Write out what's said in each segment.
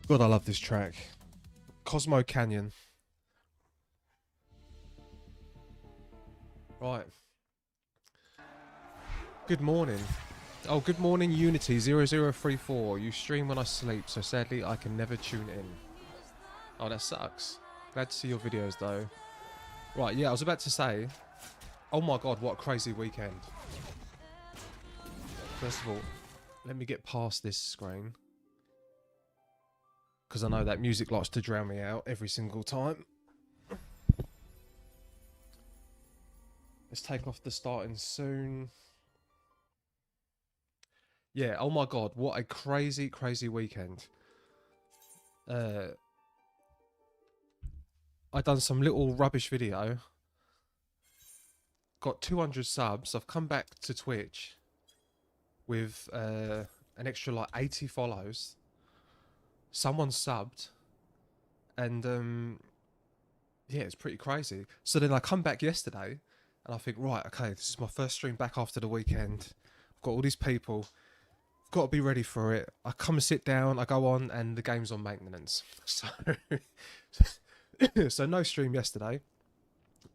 God, I love this track. Cosmo Canyon. Right. Good morning. Oh, good morning, Unity0034. You stream when I sleep, so sadly I can never tune in. Oh, that sucks. Glad to see your videos, though. Right, yeah, I was about to say... Oh my god, what a crazy weekend. First of all, let me get past this screen. Because I know that music likes to drown me out every single time. Let's take off the starting soon. Yeah, oh my god, what a crazy, crazy weekend. I done some little rubbish video. Got 200 subs. I've come back to Twitch with an extra like 80 follows. Someone subbed. And yeah, it's pretty crazy. So then I come back yesterday and I think, right, okay, this is my first stream back after the weekend. I've got all these people. I've got to be ready for it. I come and sit down, I go on, and the game's on maintenance. So, so no stream yesterday.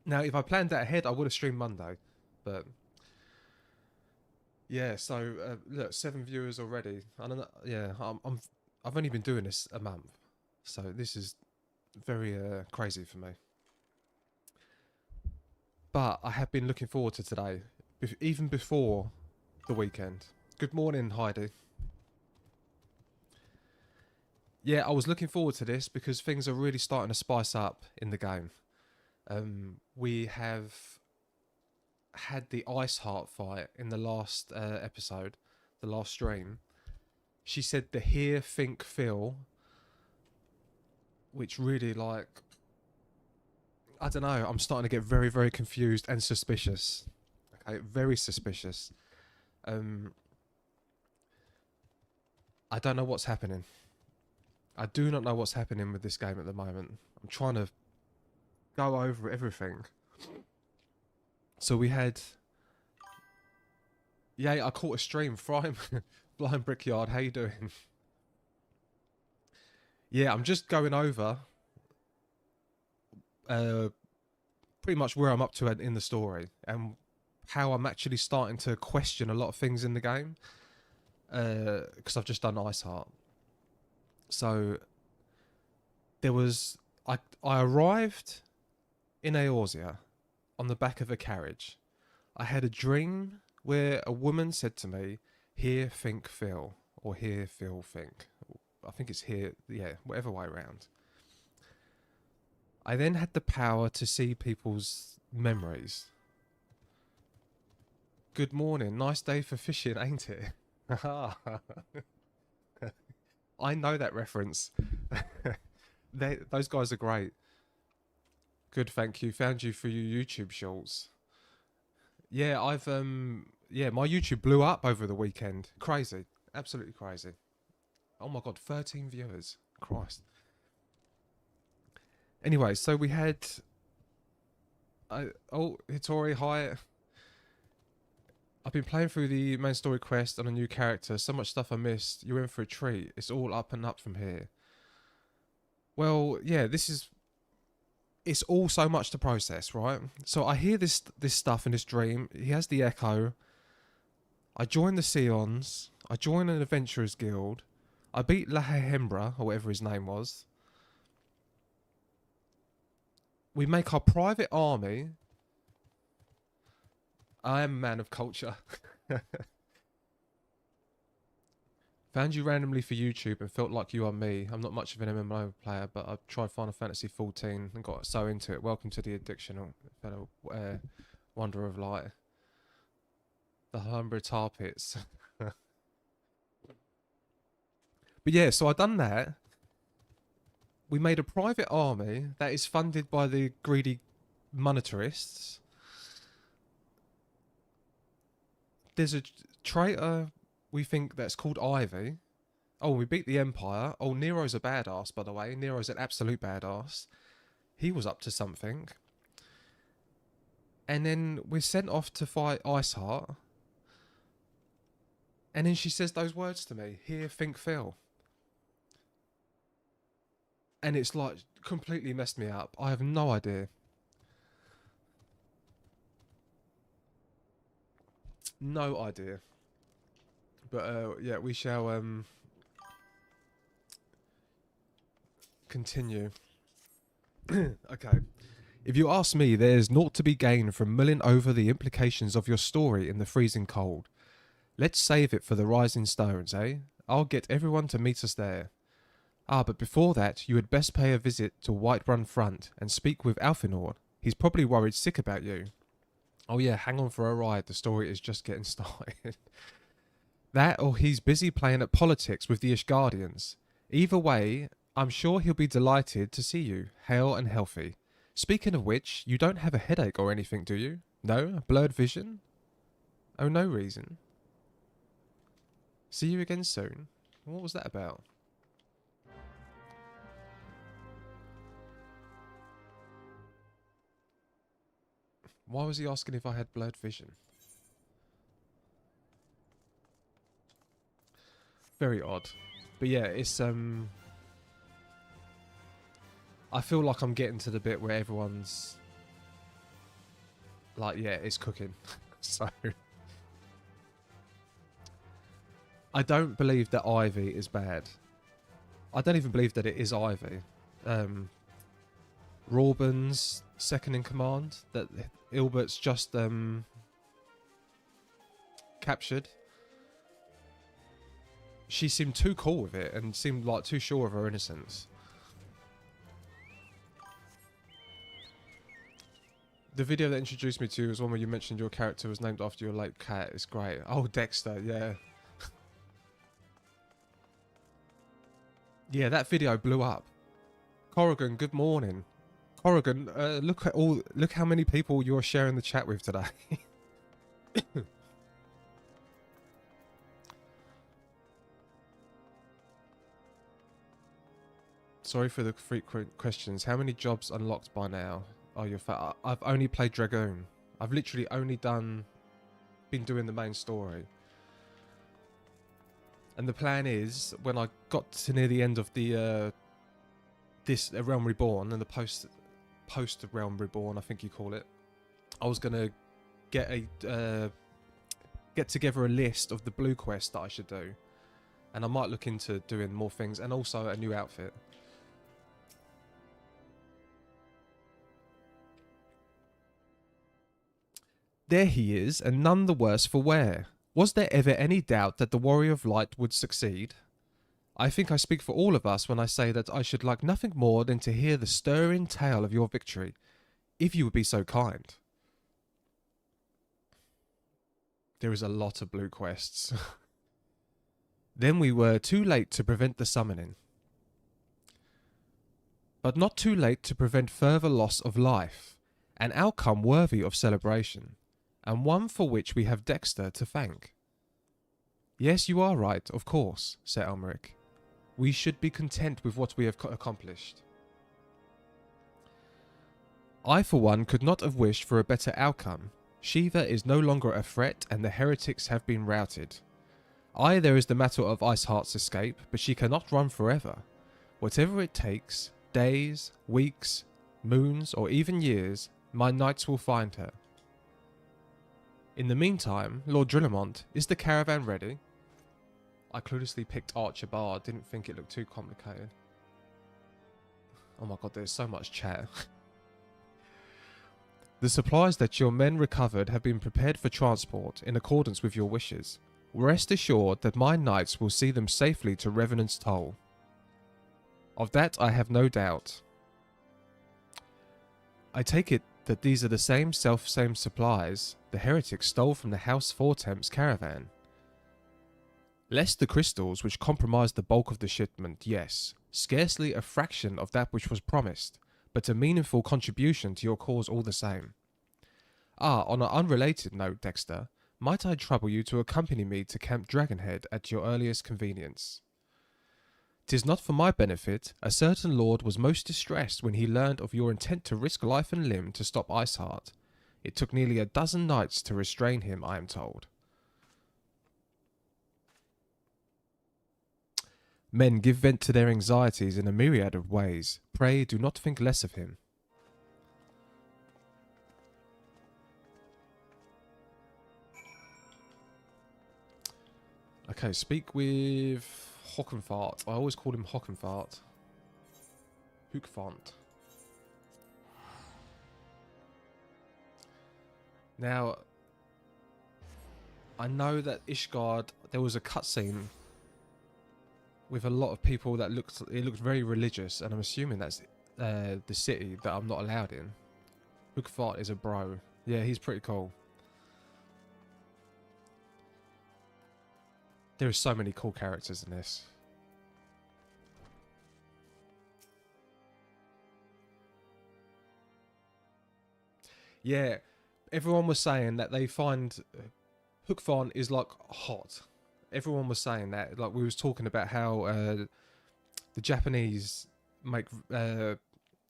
Now, if I planned that ahead, I would have streamed Monday. But yeah, so look, 7 viewers already. I don't know. Yeah, I've only been doing this a month, so this is very crazy for me. But I have been looking forward to today, even before the weekend. Good morning, Heidi. Yeah, I was looking forward to this because things are really starting to spice up in the game. We have had the Ice Heart fight in the last episode, the last stream. She said the hear, think, feel, which really like... I don't know, I'm starting to get very, very confused and suspicious. Okay, very suspicious. I don't know what's happening. I do not know what's happening with this game at the moment. I'm trying to go over everything. So we had... Yeah, I caught a stream. Frying Blind Brickyard, how you doing? Yeah, I'm just going over... pretty much where I'm up to in the story and how I'm actually starting to question a lot of things in the game because I've just done Ice Heart. So there was I arrived in Eorzea on the back of a carriage. I had a dream where a woman said to me, hear, think, feel, or hear, feel, think. I think it's here, yeah, whatever way around. I then had the power to see people's memories. Good morning. Nice day for fishing, ain't it? I know that reference. Those guys are great. Good, thank you. Found you for your YouTube shorts. Yeah, yeah, my YouTube blew up over the weekend. Crazy. Absolutely crazy. Oh my god, 13 viewers. Christ. Anyway, so we had... oh, Hitori, hi. I've been playing through the main story quest on a new character. So much stuff I missed. You're in for a treat. It's all up and up from here. Well, yeah, this is... It's all so much to process, right? So I hear this stuff in this dream. He has the Echo. I join the Seons. I join an Adventurers Guild. I beat Lahehembra, or whatever his name was. We make our private army. I am a man of culture. Found you randomly for YouTube and felt like you are me. I'm not much of an MMO player, but I've tried Final Fantasy 14 and got so into it. Welcome to the addiction, fellow wanderer of light. The Humber Tar Pits. But yeah, so I done that. We made a private army that is funded by the greedy monetarists. There's a traitor we think that's called Ivy. Oh, we beat the Empire. Oh, Nero's a badass, by the way. Nero's an absolute badass. He was up to something. And then we're sent off to fight Iceheart. And then she says those words to me. Hear, think, feel. And it's like completely messed me up. I have no idea. No idea. But yeah, we shall continue. Okay. If you ask me, there's naught to be gained from mulling over the implications of your story in the freezing cold. Let's save it for the rising stones, eh? I'll get everyone to meet us there. Ah, but before that, you had best pay a visit to Whiterun Front and speak with Alfinor. He's probably worried sick about you. Oh yeah, hang on for a ride. The story is just getting started. That or he's busy playing at politics with the Ishgardians. Either way, I'm sure he'll be delighted to see you, hale and healthy. Speaking of which, you don't have a headache or anything, do you? No? Blurred vision? Oh, no reason. See you again soon. What was that about? Why was he asking if I had blurred vision? Very odd. But yeah, it's I feel like I'm getting to the bit where everyone's like, yeah, it's cooking. So I don't believe that Ivy is bad. I don't even believe that it is Ivy. Rawburn's second in command that Ilbert's just captured. She seemed too cool with it and seemed like too sure of her innocence. The video that introduced me to you was one where you mentioned your character was named after your late cat. It's great. Oh, Dexter, yeah. Yeah, that video blew up. Corrigan, good morning. Corrigan, look how many people you're sharing the chat with today. Sorry for the frequent questions. How many jobs unlocked by now? Oh, you're fat. I've only played Dragoon. I've literally only been doing the main story. And the plan is, when I got to near the end of the this Realm Reborn and the post Realm Reborn, I think you call it, I was gonna get together a list of the blue quests that I should do, and I might look into doing more things and also a new outfit. There he is, and none the worse for wear. Was there ever any doubt that the Warrior of Light would succeed? I think I speak for all of us when I say that I should like nothing more than to hear the stirring tale of your victory, if you would be so kind. There is a lot of blue quests. Then we were too late to prevent the summoning. But not too late to prevent further loss of life, an outcome worthy of celebration, and one for which we have Dexter to thank. Yes, you are right, of course, said Elmeric. We should be content with what we have accomplished. I, for one, could not have wished for a better outcome. Shiva is no longer a threat, and the heretics have been routed. Aye, there is the matter of Iceheart's escape, but she cannot run forever. Whatever it takes, days, weeks, moons, or even years, my knights will find her. In the meantime, Lord Drillamont, is the caravan ready? I cluelessly picked Archer Bard, didn't think it looked too complicated. Oh my god, there's so much chat. The supplies that your men recovered have been prepared for transport in accordance with your wishes. Rest assured that my knights will see them safely to Revenant's Toll. Of that I have no doubt. I take it that these are the same self-same supplies the heretics stole from the House Fortemp's caravan. Less the crystals which compromised the bulk of the shipment, yes, scarcely a fraction of that which was promised, but a meaningful contribution to your cause all the same. Ah, on an unrelated note, Dexter, might I trouble you to accompany me to Camp Dragonhead at your earliest convenience? 'Tis not for my benefit. A certain lord was most distressed when he learned of your intent to risk life and limb to stop Iceheart. It took nearly a dozen knights to restrain him, I am told. Men give vent to their anxieties in a myriad of ways. Pray do not think less of him. Okay, speak with Hockenfart. I always call him Hockenfart. Hookfont. Now, I know that Ishgard, there was a cutscene with a lot of people that looked very religious, and I'm assuming that's the city that I'm not allowed in. Hookfart is a bro. Yeah, he's pretty cool. There are so many cool characters in this. Yeah, everyone was saying that they find Hookfont is like hot. Everyone was saying that. Like we was talking about how the Japanese make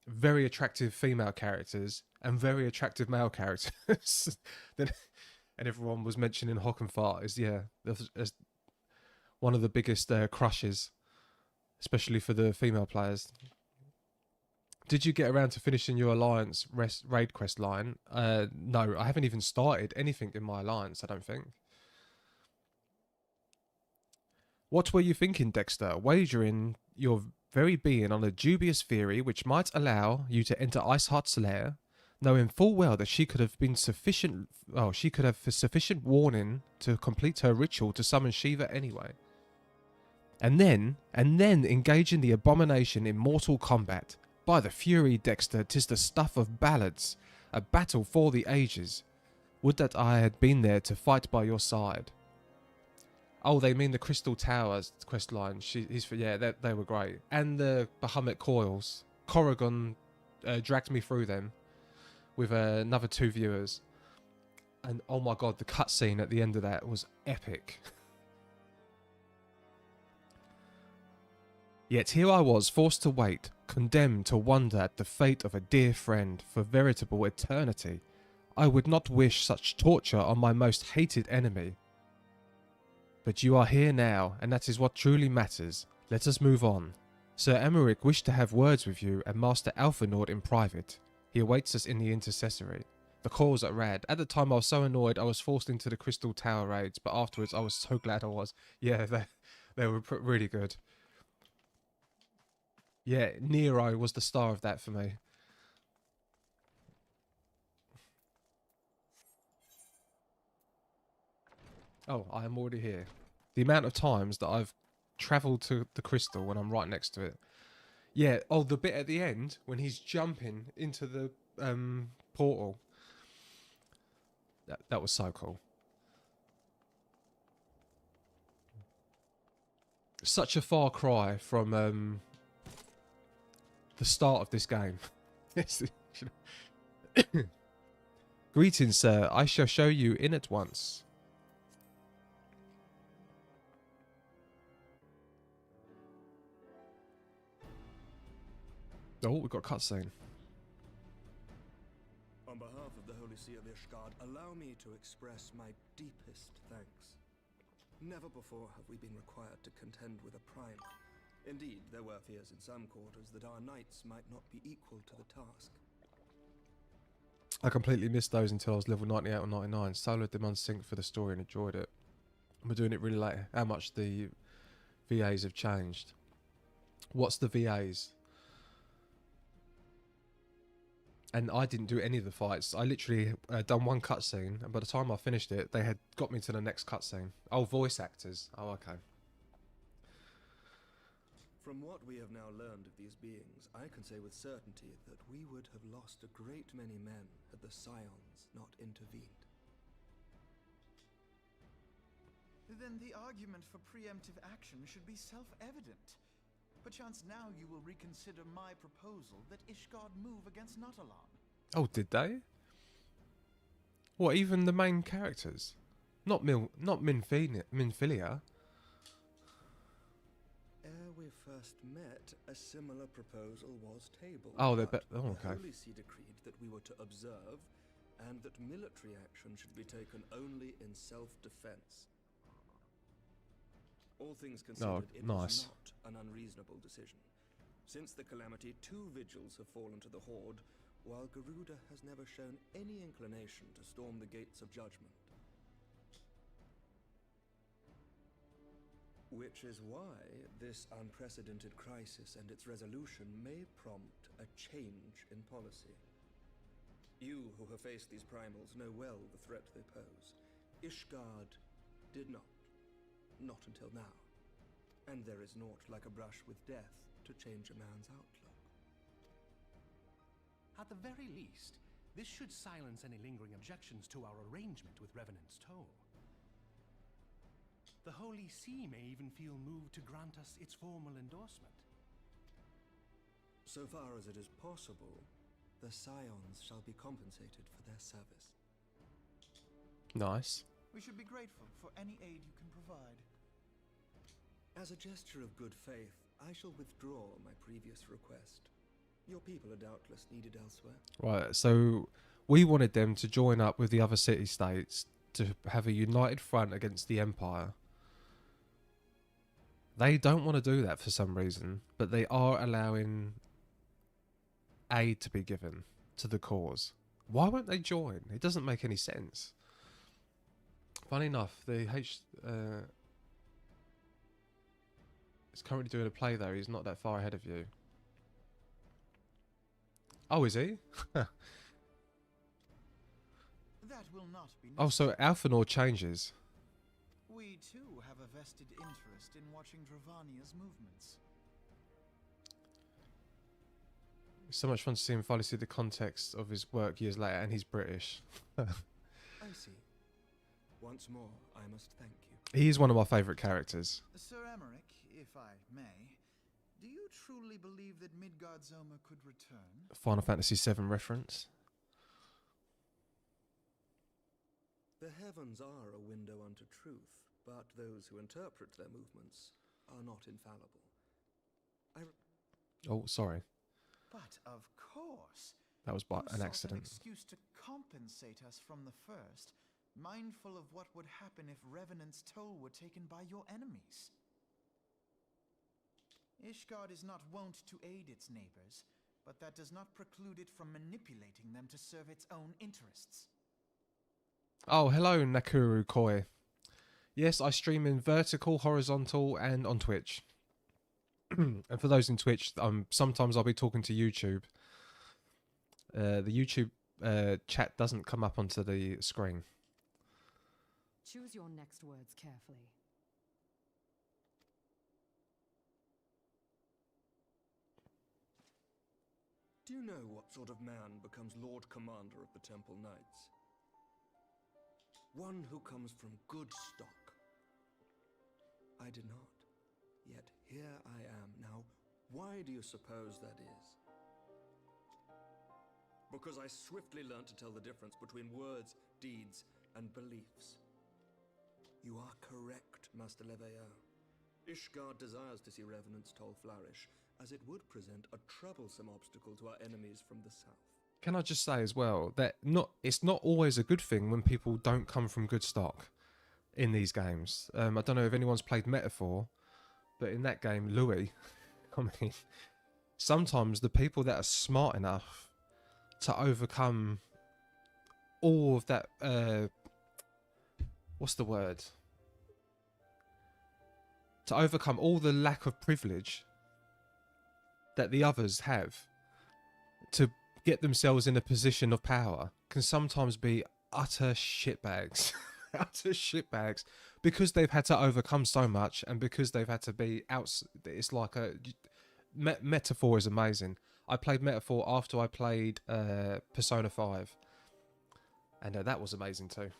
very attractive female characters and very attractive male characters. Then, and everyone was mentioning Hockenfart as one of the biggest crushes, especially for the female players. Did you get around to finishing your Alliance raid quest line? No, I haven't even started anything in my Alliance, I don't think. What were you thinking, Dexter? Wagering your very being on a dubious theory which might allow you to enter Iceheart's lair, knowing full well that she could have sufficient warning to complete her ritual to summon Shiva anyway. And then engage in the abomination in mortal combat. By the fury, Dexter, 'tis the stuff of ballads, a battle for the ages. Would that I had been there to fight by your side. Oh, they mean the Crystal Towers quest line. They were great. And the Bahamut Coils. Corrigan dragged me through them with another 2 viewers. And oh my god, the cutscene at the end of that was epic. Yet here I was, forced to wait, condemned to wonder at the fate of a dear friend for veritable eternity. I would not wish such torture on my most hated enemy. But you are here now, and that is what truly matters. Let us move on. Sir Emmerich wished to have words with you and Master Alphanord in private. He awaits us in the intercessory. The calls are rad. At the time I was so annoyed I was forced into the Crystal Tower raids, but afterwards I was so glad I was. Yeah, they were really good. Yeah, Nero was the star of that for me. Oh, I am already here. The amount of times that I've travelled to the crystal when I'm right next to it. Yeah, oh, the bit at the end when he's jumping into the portal. That was so cool. Such a far cry from the start of this game. Greetings, sir. I shall show you in at once. Oh, we've got a cutscene. On behalf of the Holy See of Ishgard, allow me to express my deepest thanks. Never before have we been required to contend with a prime. Indeed, there were fears in some quarters that our knights might not be equal to the task. I completely missed those until I was level 98 or 99. Soloed them unsynced for the story and enjoyed it. We're doing it really late. How much the VAs have changed. What's the VAs? And I didn't do any of the fights. I literally done one cutscene, and by the time I finished it, they had got me to the next cutscene. Oh, voice actors. Oh, okay. From what we have now learned of these beings, I can say with certainty that we would have lost a great many men had the Scions not intervened. Then the argument for preemptive action should be self-evident. Perchance now you will reconsider my proposal that Ishgard move against Natalan. Oh, did they? What, even the main characters? Not Minfilia? Ere we first met, a similar proposal was tabled. Oh, but oh, okay. The Holy See decreed that we were to observe, and that military action should be taken only in self-defense. All things Oh, considered, it nice. was not an unreasonable decision. Since the calamity, 2 vigils have fallen to the Horde, while Garuda has never shown any inclination to storm the gates of judgment. Which is why this unprecedented crisis and its resolution may prompt a change in policy. You who have faced these primals know well the threat they pose. Ishgard did not. Not until now. And there is naught like a brush with death to change a man's outlook. At the very least, this should silence any lingering objections to our arrangement with Revenant's Toll. The Holy See may even feel moved to grant us its formal endorsement. So far as it is possible, the Scions shall be compensated for their service. Nice. We should be grateful for any aid you can provide. As a gesture of good faith, I shall withdraw my previous request. Your people are doubtless needed elsewhere. Right, so we wanted them to join up with the other city-states to have a united front against the Empire. They don't want to do that for some reason, but they are allowing aid to be given to the cause. Why won't they join? It doesn't make any sense. Funny enough, the is currently doing a play though. He's not that far ahead of you. Oh, is he? That will not be Oh, so Alphanor changes. We too have a vested interest in watching Dravania's movements. It's so much fun to see him finally see the context of his work years later, and he's British. I see. Once more, I must thank you. He is one of my favourite characters. Sir Emmerich, if I may, do you truly believe that Midgard-Zoma could return? Final Fantasy VII reference. The heavens are a window unto truth, but those who interpret their movements are not infallible. Oh, sorry. But of course. That was by You an sought accident. An excuse to compensate us from the first, mindful of what would happen if Revenant's Toll were taken by your enemies. Ishgard is not wont to aid its neighbors, but that does not preclude it from manipulating them to serve its own interests. Oh, hello, Nakuru Koi. Yes, I stream in vertical, horizontal, and on Twitch. And for those in Twitch, sometimes I'll be talking to YouTube. The YouTube chat doesn't come up onto the screen. Choose your next words carefully. Do you know what sort of man becomes Lord Commander of the Temple Knights? One who comes from good stock. I did not. Yet here I am. Now, why do you suppose that is? Because I swiftly learned to tell the difference between words, deeds, and beliefs. You are correct, Master Leveilleur. Ishgard desires to see Revenant's Toll flourish, as it would present a troublesome obstacle to our enemies from the south. Can I just say as well that it's not always a good thing when people don't come from good stock in these games. I don't know if anyone's played Metaphor, but in that game, Louis, I mean, sometimes the people that are smart enough to overcome all of that, what's the word? To overcome all the lack of privilege that the others have to get themselves in a position of power can sometimes be utter shitbags. Utter shitbags, because they've had to overcome so much and because they've had to be out. It's like a Metaphor is amazing. I played Metaphor after I played Persona 5, and that was amazing too.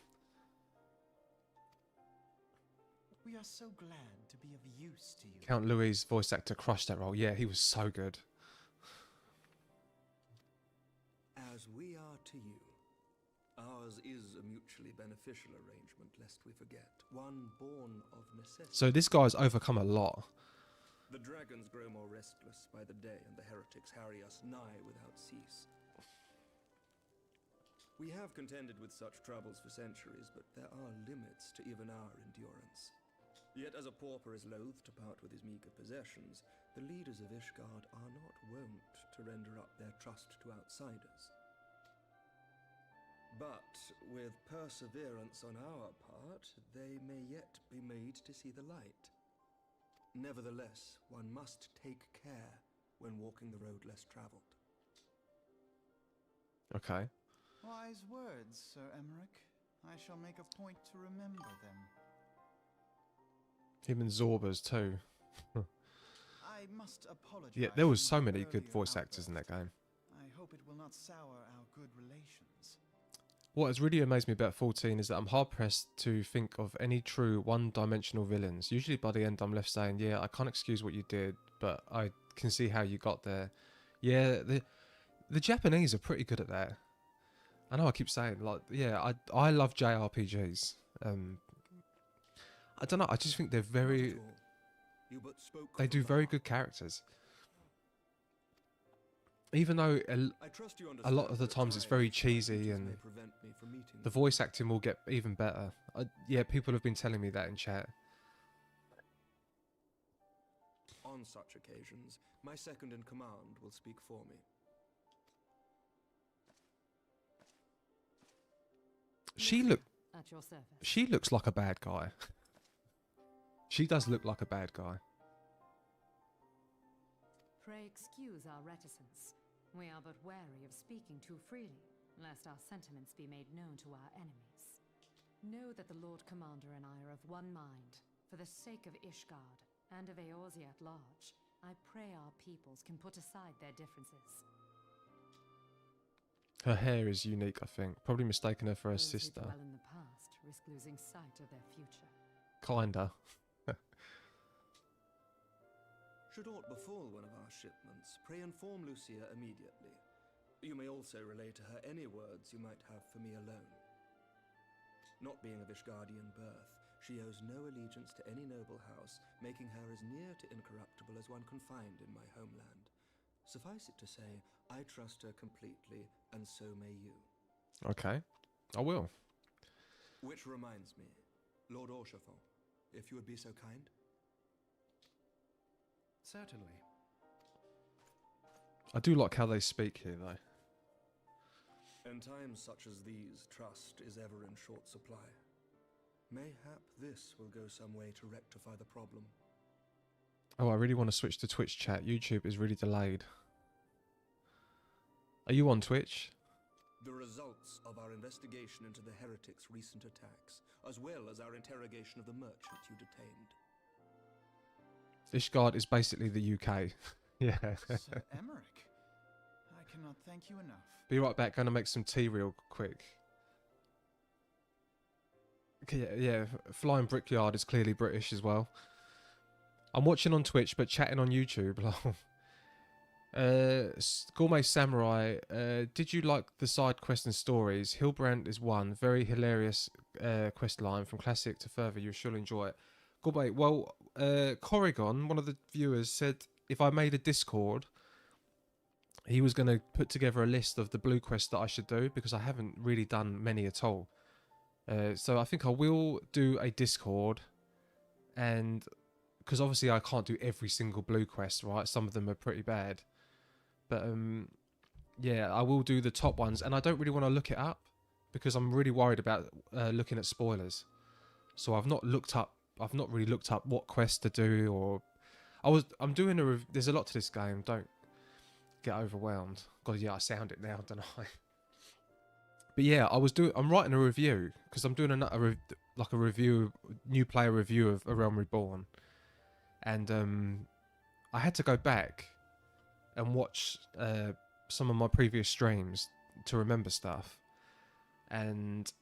We are so glad to be of use to you. Count Louis' voice actor crushed that role. Yeah, he was so good. As we are to you, ours is a mutually beneficial arrangement, lest we forget, one born of necessity. So this guy's overcome a lot. The dragons grow more restless by the day, and the heretics harry us nigh without cease. We have contended with such troubles for centuries, but there are limits to even our endurance. Yet as a pauper is loath to part with his meager possessions, the leaders of Ishgard are not wont to render up their trust to outsiders. But with perseverance on our part, they may yet be made to see the light. Nevertheless, one must take care when walking the road less traveled. Okay. Wise words, Sir Emmerich. I shall make a point to remember them. Him and Zorba's too. I must apologize. Yeah, there was for so my many good earlier voice actors in that outburst. game. I hope it will not sour our good relations. What has really amazed me about 14 is that I'm hard pressed to think of any true one-dimensional villains. Usually by the end I'm left saying, yeah, I can't excuse what you did, but I can see how you got there. Yeah, the Japanese are pretty good at that. I know I keep saying, like, yeah, I love JRPGs. I don't know, I just think they're Not very... at all. You but spoke They from do the very heart. good characters. Even though I trust you a lot understand of the that times it's time very and cheesy circumstances and may prevent me from meeting the you. voice acting will get even better. Yeah, people have been telling me that in chat. On such occasions, my second in command will speak for me. At your service. She looks like a bad guy. She does look like a bad guy. Pray excuse our reticence. We are but wary of speaking too freely, lest our sentiments be made known to our enemies. Know that the Lord Commander and I are of one mind. For the sake of Ishgard, and of Eorzea at large, I pray our peoples can put aside their differences. Her hair is unique, I think. Probably mistaken her for her Those who sister. dwell in the past risk losing sight of their future. Kinda. Should aught befall one of our shipments, pray inform Lucia immediately. You may also relay to her any words you might have for me alone. Not being of Ishgardian birth, she owes no allegiance to any noble house, making her as near to incorruptible as one can find in my homeland. Suffice it to say, I trust her completely, and so may you. Okay. I will. Which reminds me, Lord Orchefort, if you would be so kind. Certainly. I do like how they speak here, though. In times such as these, trust is ever in short supply. Mayhap this will go some way to rectify the problem. Oh, I really want to switch to Twitch chat. YouTube is really delayed. Are you on Twitch? The results of our investigation into the heretics' recent attacks, as well as our interrogation of the merchant you detained. Ishgard is basically the UK. Yeah. Sir Emmerich, I cannot thank you enough. Be right back. Gonna make some tea real quick. Okay, yeah. Flying Brickyard is clearly British as well. I'm watching on Twitch, but chatting on YouTube. Gourmet Samurai, did you like the side quest and stories? Hillbrand is one. Very hilarious quest line. From classic to further, you should enjoy it. Gourmet, well, Corrigan, one of the viewers, said if I made a Discord, he was going to put together a list of the blue quests that I should do, because I haven't really done many at all. So I think I will do a Discord, and because obviously I can't do every single blue quest, right? Some of them are pretty bad. But yeah, I will do the top ones, and I don't really want to look it up because I'm really worried about looking at spoilers. So I've not really looked up what quest to do, or I'm doing a there's a lot to this game. Don't get overwhelmed. God, yeah, I sound it now, don't I? But yeah, I'm writing a review because I'm doing a review, new player review of A Realm Reborn, and I had to go back and watch some of my previous streams to remember stuff, and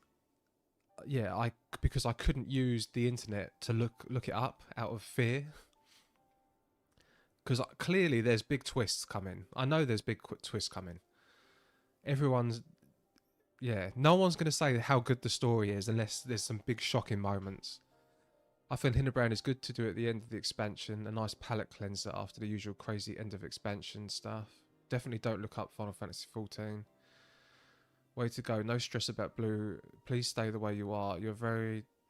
yeah, because I couldn't use the internet to look it up out of fear, because clearly there's big twists coming. I know there's big twists coming. No one's going to say how good the story is unless there's some big shocking moments. I think Hinterbrand is good to do at the end of the expansion, a nice palate cleanser after the usual crazy end of expansion stuff. Definitely don't look up Final Fantasy XIV. Way to go, no stress about blue. Please stay the way you are. You're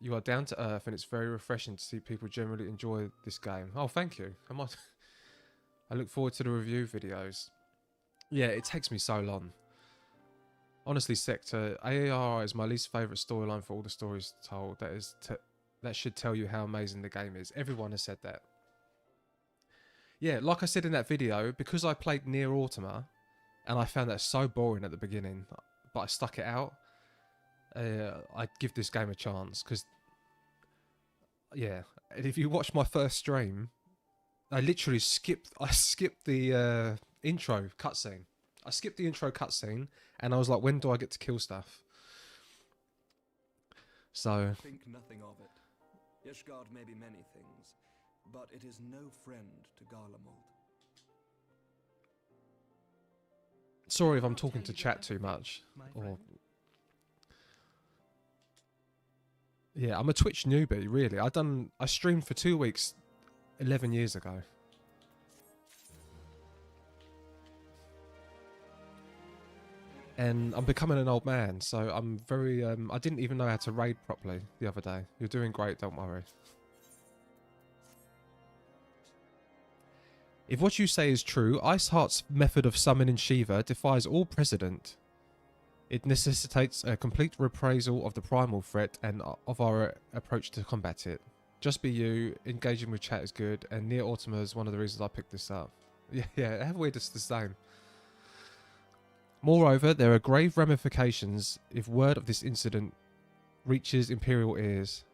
You are down to earth, and it's very refreshing to see people generally enjoy this game. Oh, thank you. I look forward to the review videos. Yeah, it takes me so long. Honestly, Sector AAR is my least favourite storyline for all the stories told. That should tell you how amazing the game is. Everyone has said that. Yeah, like I said in that video, because I played Nier Automata, and I found that so boring at the beginning, but I stuck it out. I'd give this game a chance, because yeah, if you watch my first stream, I literally skipped the intro cutscene. I skipped the intro cutscene, and I was like, when do I get to kill stuff? So Think nothing of it. Ishgard may be many things, but it is no friend to Garlemald. sorry if I'm talking to chat too much. Or yeah, I'm a Twitch newbie, really. I streamed for 2 weeks 11 years ago. And I'm becoming an old man, so I'm very... I didn't even know how to raid properly the other day. You're doing great, don't worry. If what you say is true, Iceheart's method of summoning Shiva defies all precedent. It necessitates a complete reprisal of the primal threat and of our approach to combat it. Just be you, engaging with chat is good, and Nier Automata is one of the reasons I picked this up. Yeah, how weird is the same? Moreover, there are grave ramifications if word of this incident reaches Imperial ears.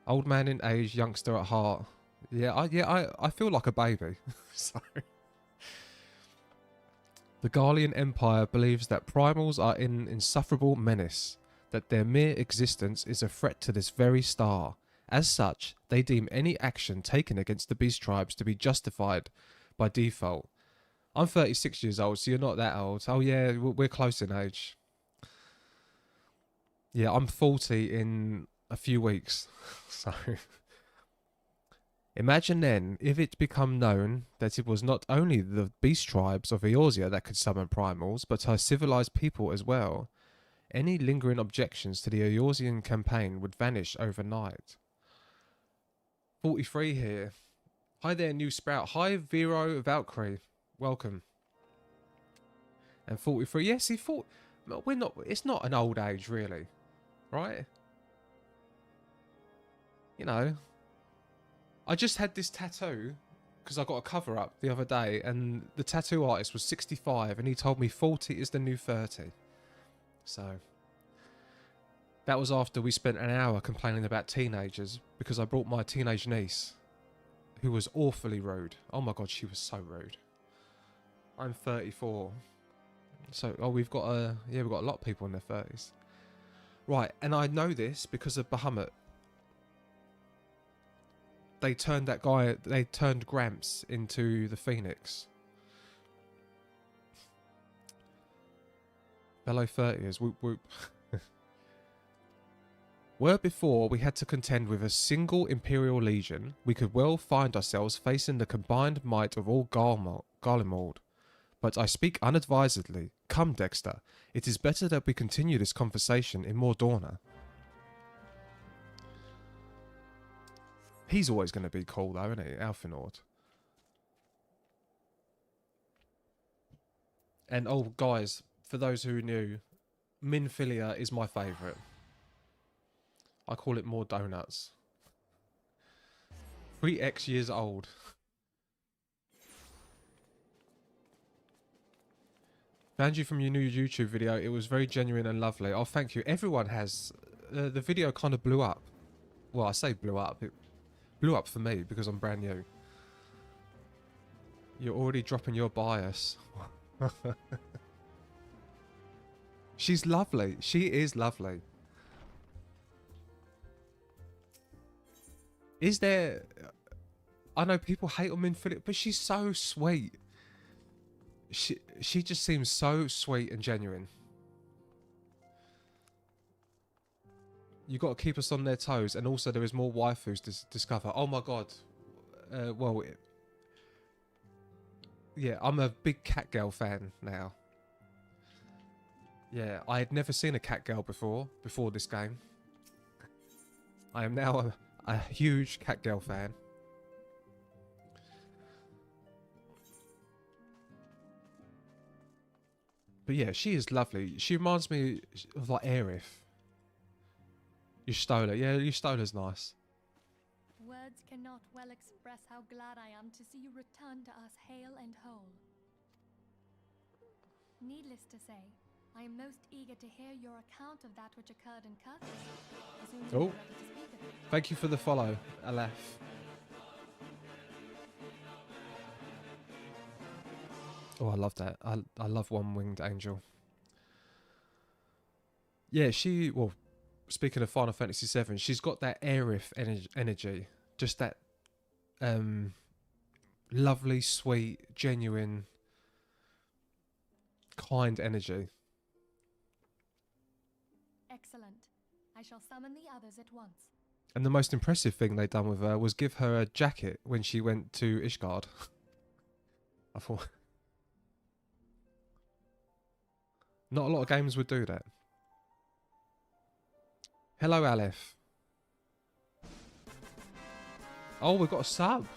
Old man in age, youngster at heart. I feel like a baby. Sorry. The Garlean Empire believes that primals are an insufferable menace, that their mere existence is a threat to this very star. As such, they deem any action taken against the beast tribes to be justified by default. I'm 36 years old, so you're not that old. Oh yeah, we're close in age. Yeah, I'm 40 in a few weeks. So... Imagine then, if it become known that it was not only the beast tribes of Eorzea that could summon primals, but her civilized people as well. Any lingering objections to the Eorzean campaign would vanish overnight. 43 here. Hi there, new sprout. Hi, Vero Valkyrie. Welcome. And 43. Yes, he thought... We're not... It's not an old age, really. Right? You know... I just had this tattoo because I got a cover up the other day, and the tattoo artist was 65 and he told me 40 is the new 30. So that was after we spent an hour complaining about teenagers because I brought my teenage niece who was awfully rude. Oh my god, she was so rude. I'm 34. So we've got a lot of people in their 30s. Right, and I know this because of Bahamut. They turned Gramps into the Phoenix. Fellow 30ers, whoop whoop. Were before we had to contend with a single Imperial Legion, we could well find ourselves facing the combined might of all Garlemald. But I speak unadvisedly. Come, Dexter. It is better that we continue this conversation in Mordorna. He's always going to be cool, though, isn't he? Alfinord. And, oh, guys, for those who knew, Minfilia is my favourite. I call it more donuts. 3x years old. Found you from your new YouTube video. It was very genuine and lovely. Oh, thank you. Everyone has. The video kind of blew up. Well, I say blew up. It blew up for me because I'm brand new. You're already dropping your bias. She's lovely. She is lovely. Is there... I know people hate on Minfilia, but she's so sweet. She just seems so sweet and genuine. You got to keep us on their toes, and also there is more waifus to discover. Oh my god. Yeah, I'm a big Catgirl fan now. Yeah, I had never seen a Catgirl before this game. I am now a huge Catgirl fan. But yeah, she is lovely. She reminds me of like Aerith. Yustola. Yeah, Yustola's nice. Words cannot well express how glad I am to see you return to us hale and whole. Needless to say, I am most eager to hear your account of that which occurred in Curtis. As soon as you are Oh, ready to speak of it. thank you for the follow, Aleph. Oh, I love that. I love One-Winged Angel. Yeah, well, speaking of Final Fantasy VII, she's got that Aerith energy. Just that lovely, sweet, genuine, kind energy. Excellent. I shall summon the others at once. And the most impressive thing they done with her was give her a jacket when she went to Ishgard. I thought... Not a lot of games would do that. Hello, Aleph. Oh, we've got a sub.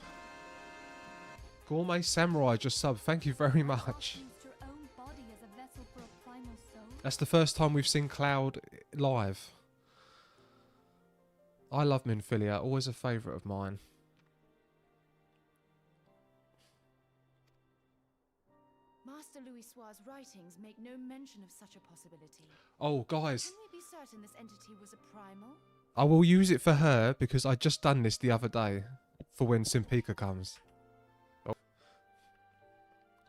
Gourmet Samurai just sub. Thank you very much. Used your own body as a vessel for a primal soul? That's the first time we've seen Cloud live. I love Minfilia. Always a favourite of mine. Master Louisoir's writings make no mention of such a possibility. Oh, guys. Can we be certain this entity was a primal? I will use it for her because I just done this the other day for when Simpika comes. Oh.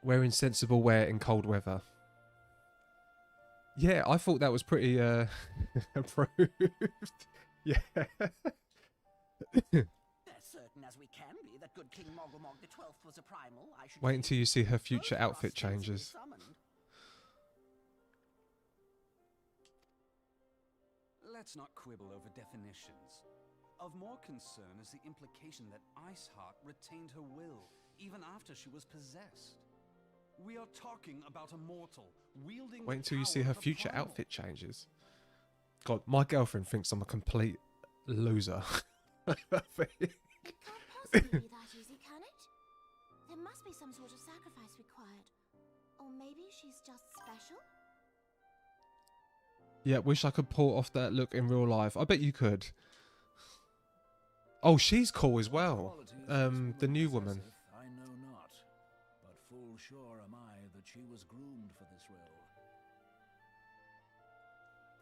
Wearing sensible wear in cold weather. Yeah, I thought that was pretty approved. Yeah. As certain as we can be that good King Mogomog the 12th was a primal, I should Wait until you see her future outfit changes. Let's not quibble over definitions. Of more concern is the implication that Iceheart retained her will, even after she was possessed. We are talking about a mortal, wielding Wait until you the see power her of a future primal. outfit changes. God, my girlfriend thinks I'm a complete loser. I think. It can't possibly be that easy, can it? There must be some sort of sacrifice required. Or maybe she's just special? Yeah, wish I could pull off that look in real life. I bet you could. Oh, she's cool as well. The new woman. I know not, but full sure am I that she was groomed for this role.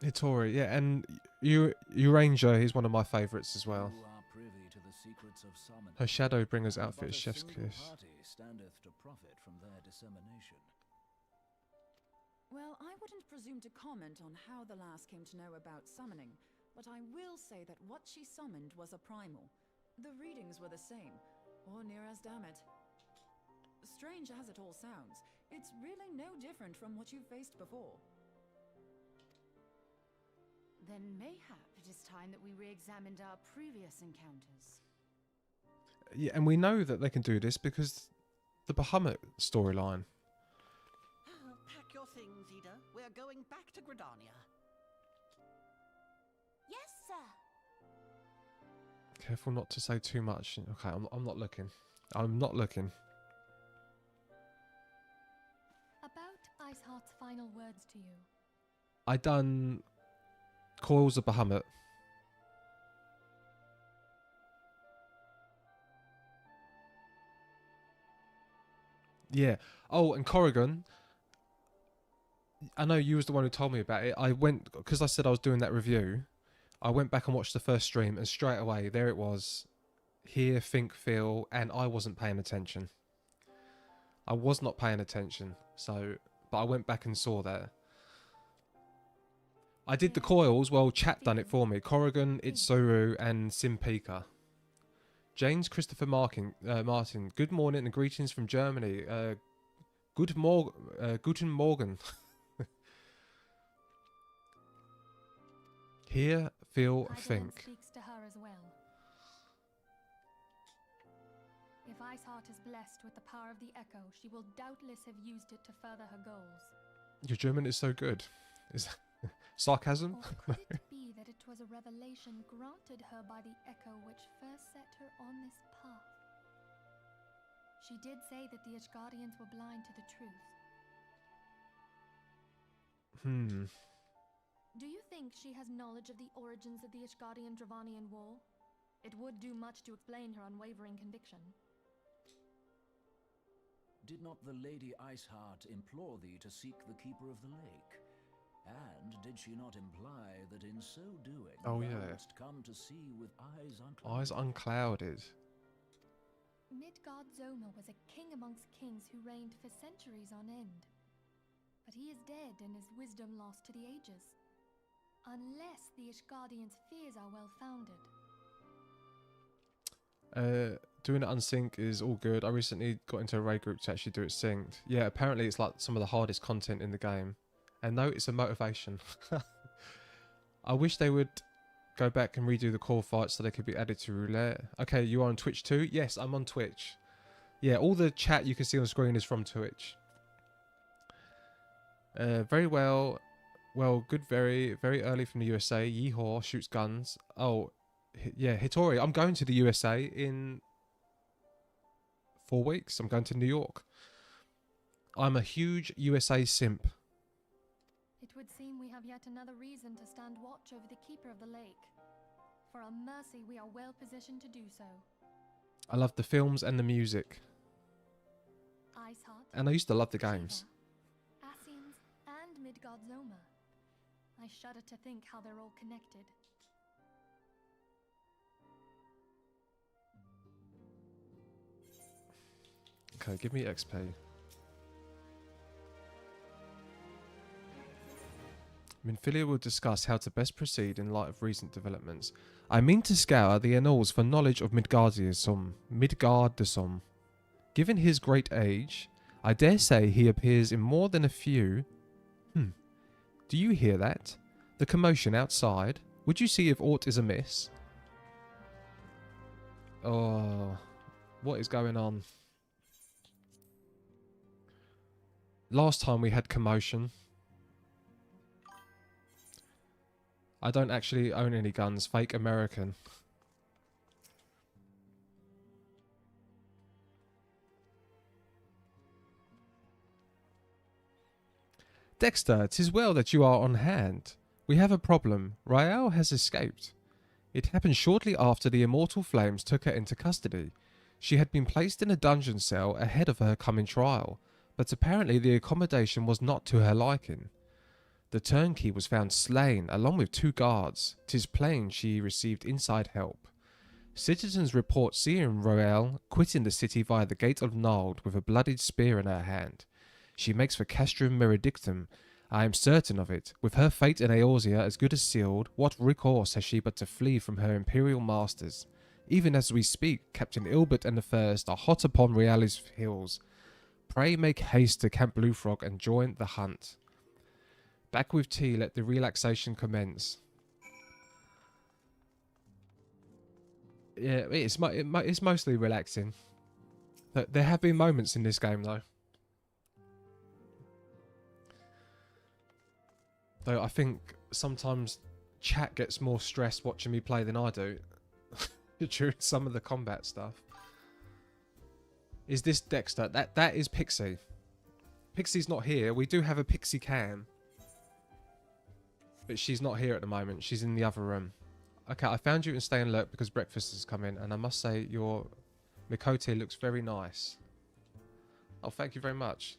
Hitori, yeah, and Uranger, he's one of my favourites as well. You are privy to the secrets of summoning. Her Shadowbringer's outfit is But a chef's single kiss. party standeth to profit from their dissemination. Well, I wouldn't presume to comment on how the lass came to know about summoning, but I will say that what she summoned was a primal. The readings were the same, or near as damn it. Strange as it all sounds, it's really no different from what you've faced before. Then mayhap it is time that we re-examined our previous encounters. Yeah, and we know that they can do this because the Bahamut storyline. Pack your things, Ida. We're going back to Gridania. Yes, sir. Careful not to say too much. Okay, I'm not looking. I'm not looking. About Iceheart's final words to you. I done Coils of Bahamut. Yeah. Oh, and Corrigan. I know you was the one who told me about it. I went, because I said I was doing that review, I went back and watched the first stream, and straight away, there it was. Hear, think, feel, and I wasn't paying attention. I was not paying attention, so, but I went back and saw that. I did the coils, well, chat done it for me. Corrigan, Itsuru, and Simpika. James Christopher Martin, good morning and greetings from Germany. Guten Morgen. Hear, feel, Heidelin think. speaks to her as well. If Iceheart is blessed with the power of the Echo, she will doubtless have used it to further her goals. Your German is so good. Is that sarcasm? Or could it be that it was a revelation granted her by the echo which first set her on this path. She did say that the Ishgardians were blind to the truth. Do you think she has knowledge of the origins of the Ishgardian-Dravanian War? It would do much to explain her unwavering conviction. Did not the Lady Iceheart implore thee to seek the Keeper of the Lake? And did she not imply that in so doing thou wouldst come to see with eyes unclouded? Eyes unclouded. Midgard Zoma was a king amongst kings who reigned for centuries on end. But he is dead and his wisdom lost to the ages. Unless the Ishgardians' fears are well founded. Doing it unsync is all good. I recently got into a raid group to actually do it synced. Yeah, apparently it's like some of the hardest content in the game. And no, it's a motivation. I wish they would go back and redo the core fights so they could be added to roulette. Okay, you are on Twitch too? Yes, I'm on Twitch. Yeah, all the chat you can see on screen is from Twitch. Very well. Well, good, very early from the USA. Yeehaw, shoots guns. Oh, yeah, Hitori. I'm going to the USA in 4 weeks. I'm going to New York. I'm a huge USA simp. It would seem we have yet another reason to stand watch over the Keeper of the Lake. For our mercy, we are well positioned to do so. I love the films and the music. Iceheart, And I used to love the games. Ascians, and Midgard Zoma. I shudder to think how they're all connected. Okay, give me XP. Minfilia will discuss how to best proceed in light of recent developments. I mean to scour the annals for knowledge of Midgardism. Given his great age, I dare say he appears in more than a few. Do you hear that? The commotion outside? Would you see if aught is amiss? Oh, what is going on? Last time we had commotion. I don't actually own any guns. Fake American. Dexter, 'tis well that you are on hand. We have a problem. Rael has escaped. It happened shortly after the Immortal Flames took her into custody. She had been placed in a dungeon cell ahead of her coming trial, but apparently the accommodation was not to her liking. The turnkey was found slain, along with 2 guards. 'Tis plain she received inside help. Citizens report seeing Rael quitting the city via the Gate of Nald with a bloodied spear in her hand. She makes for Castrum Meridictum. I am certain of it. With her fate in Eorzea as good as sealed, what recourse has she but to flee from her imperial masters? Even as we speak, Captain Ilbert and the First are hot upon Realis hills. Pray make haste to Camp Blue Frog and join the hunt. Back with tea, let the relaxation commence. Yeah, it's mostly relaxing. There have been moments in this game, though. Though I think sometimes chat gets more stressed watching me play than I do during some of the combat stuff. Is this Dexter? That is Pixie. Pixie's not here. We do have a Pixie cam. But she's not here at the moment. She's in the other room. Okay, I found you in Stay Alert because breakfast has come in. And I must say, your Mikote looks very nice. Oh, thank you very much.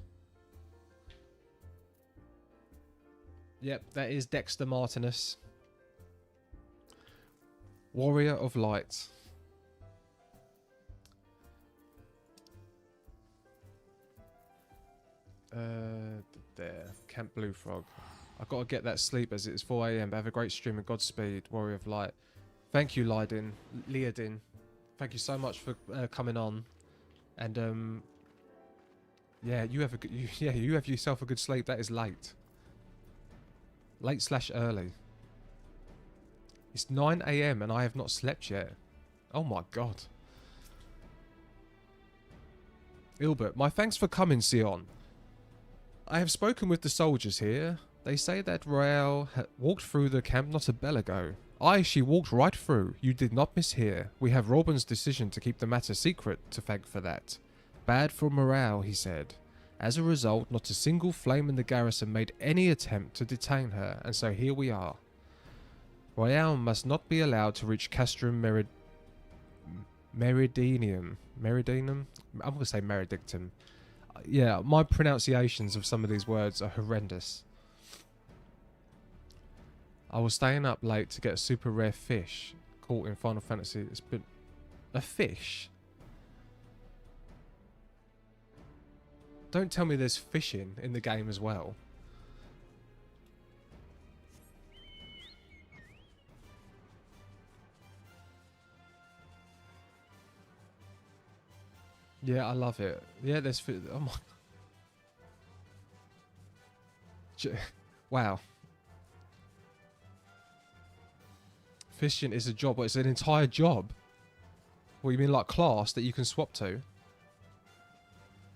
Yep, that is Dexter Martinus. Warrior of Light. There. Camp Blue Frog. I've got to get that sleep as it is 4 AM. Have a great stream and Godspeed, Warrior of Light. Thank you, Leodin. Thank you so much for coming on. And yeah, you have yourself a good sleep. That is late. Late/early. It's 9 AM and I have not slept yet. Oh my god. Ilbert, my thanks for coming, Sion. I have spoken with the soldiers here. They say that Royale walked through the camp not a bell ago. Aye, she walked right through. You did not mishear. We have Robin's decision to keep the matter secret to thank for that. Bad for morale, he said. As a result, not a single flame in the garrison made any attempt to detain her, and so here we are. Royale must not be allowed to reach Castrum Meridinium. Meridinium? I'm going to say Meridictum. Yeah, my pronunciations of some of these words are horrendous. I was staying up late to get a super rare fish caught in Final Fantasy. It's been a fish. Don't tell me there's fishing in the game as well. Yeah, I love it. Yeah, there's oh my. Wow. Fishing is a job. Well, it's an entire job. What, you mean like class that you can swap to?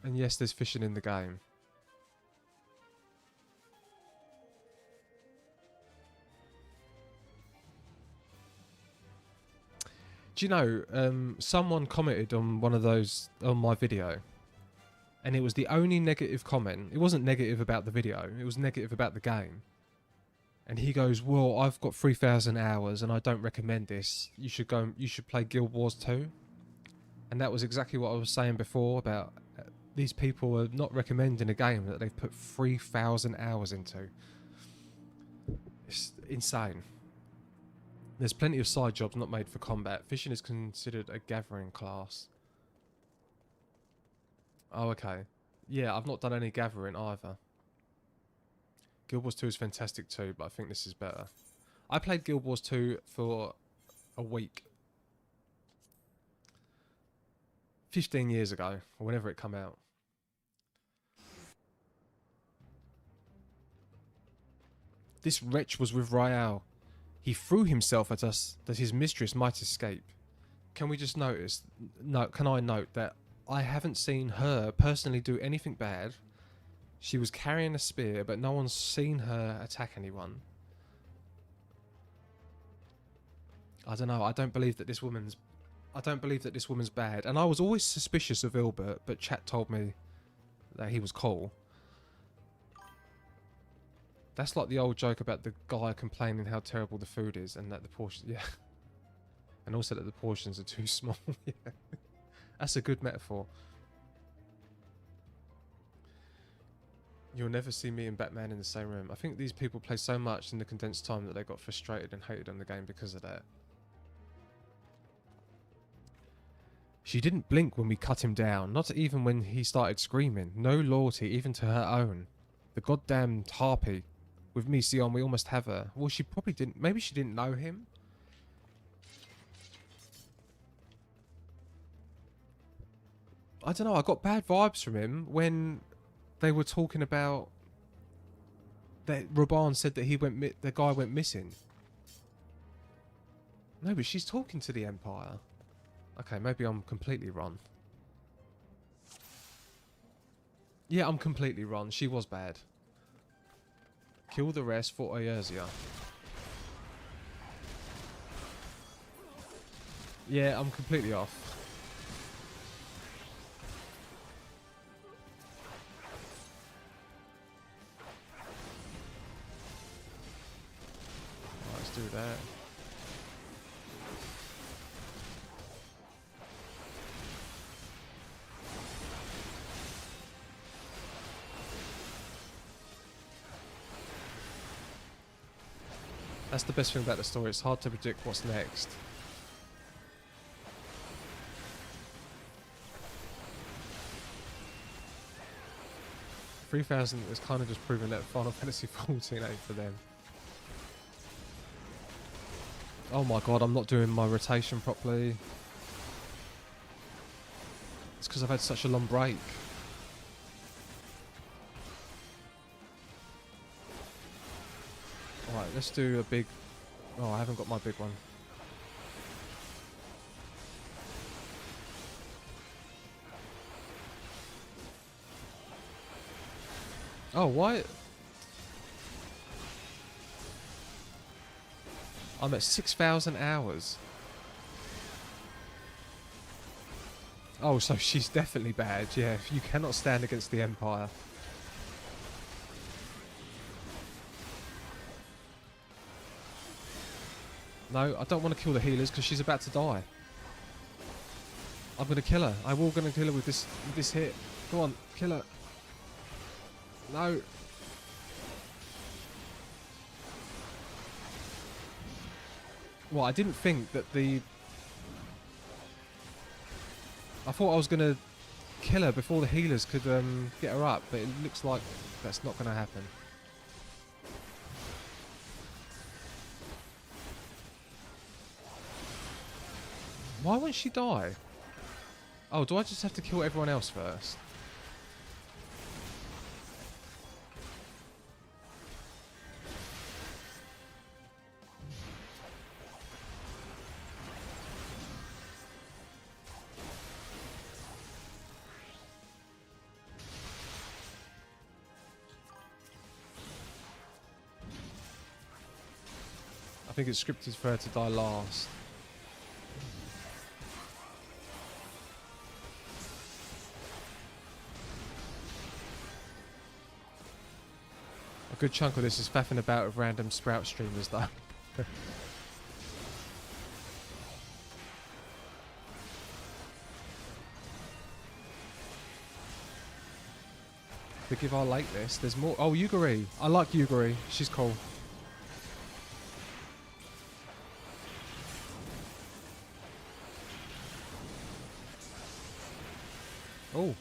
And yes, there's fishing in the game. Do you know, someone commented on one of those, on my video, and it was the only negative comment. It wasn't negative about the video, it was negative about the game. And he goes, well, I've got 3,000 hours and I don't recommend this. You should go, you should play Guild Wars 2. And that was exactly what I was saying before about these people are not recommending a game that they've put 3,000 hours into. It's insane. There's plenty of side jobs not made for combat. Fishing is considered a gathering class. Oh, okay. Yeah, I've not done any gathering either. Guild Wars 2 is fantastic too, but I think this is better. I played Guild Wars 2 for a week. 15 years ago, or whenever it come out. This wretch was with Royale. He threw himself at us that his mistress might escape. Can we just notice, can I note that I haven't seen her personally do anything bad. She was carrying a spear, but no one's seen her attack anyone. I don't know, I don't believe that this woman's bad. And I was always suspicious of Ilbert, but chat told me that he was cool. That's like the old joke about the guy complaining how terrible the food is and that the portion, yeah. And also that the portions are too small. Yeah. That's a good metaphor. You'll never see me and Batman in the same room. I think these people play so much in the condensed time that they got frustrated and hated on the game because of that. She didn't blink when we cut him down, not even when he started screaming. No loyalty even to her own. The goddamn harpy. With me, Sion, we almost have her. Well, she probably didn't. Maybe she didn't know him. I don't know. I got bad vibes from him when they were talking about that Raban said that he went. The guy went missing. No, but she's talking to the Empire. Okay, maybe I'm completely wrong. Yeah, I'm completely wrong. She was bad. Kill the rest for Erzia. Yeah, I'm completely off. Right, let's do that. That's the best thing about the story. It's hard to predict what's next. $3,000 is kind of just proving that Final Fantasy XIV ain't for them. Oh my god, I'm not doing my rotation properly. It's because I've had such a long break. Alright, let's do a big... Oh, I haven't got my big one. Oh, why? I'm at 6,000 hours. Oh, so she's definitely bad. Yeah, you cannot stand against the Empire. No, I don't want to kill the healers because she's about to die. I'm going to kill her. I will going to kill her with this hit. Go on, kill her. No. Well, I didn't think that the... I thought I was going to kill her before the healers could get her up, but it looks like that's not going to happen. Why won't she die? Oh, do I just have to kill everyone else first? I think it's scripted for her to die last. A good chunk of this is faffing about with random Sprout streamers though. Forgive our lateness. There's more. Oh, Yuguri. I like Yuguri. She's cool. Oh.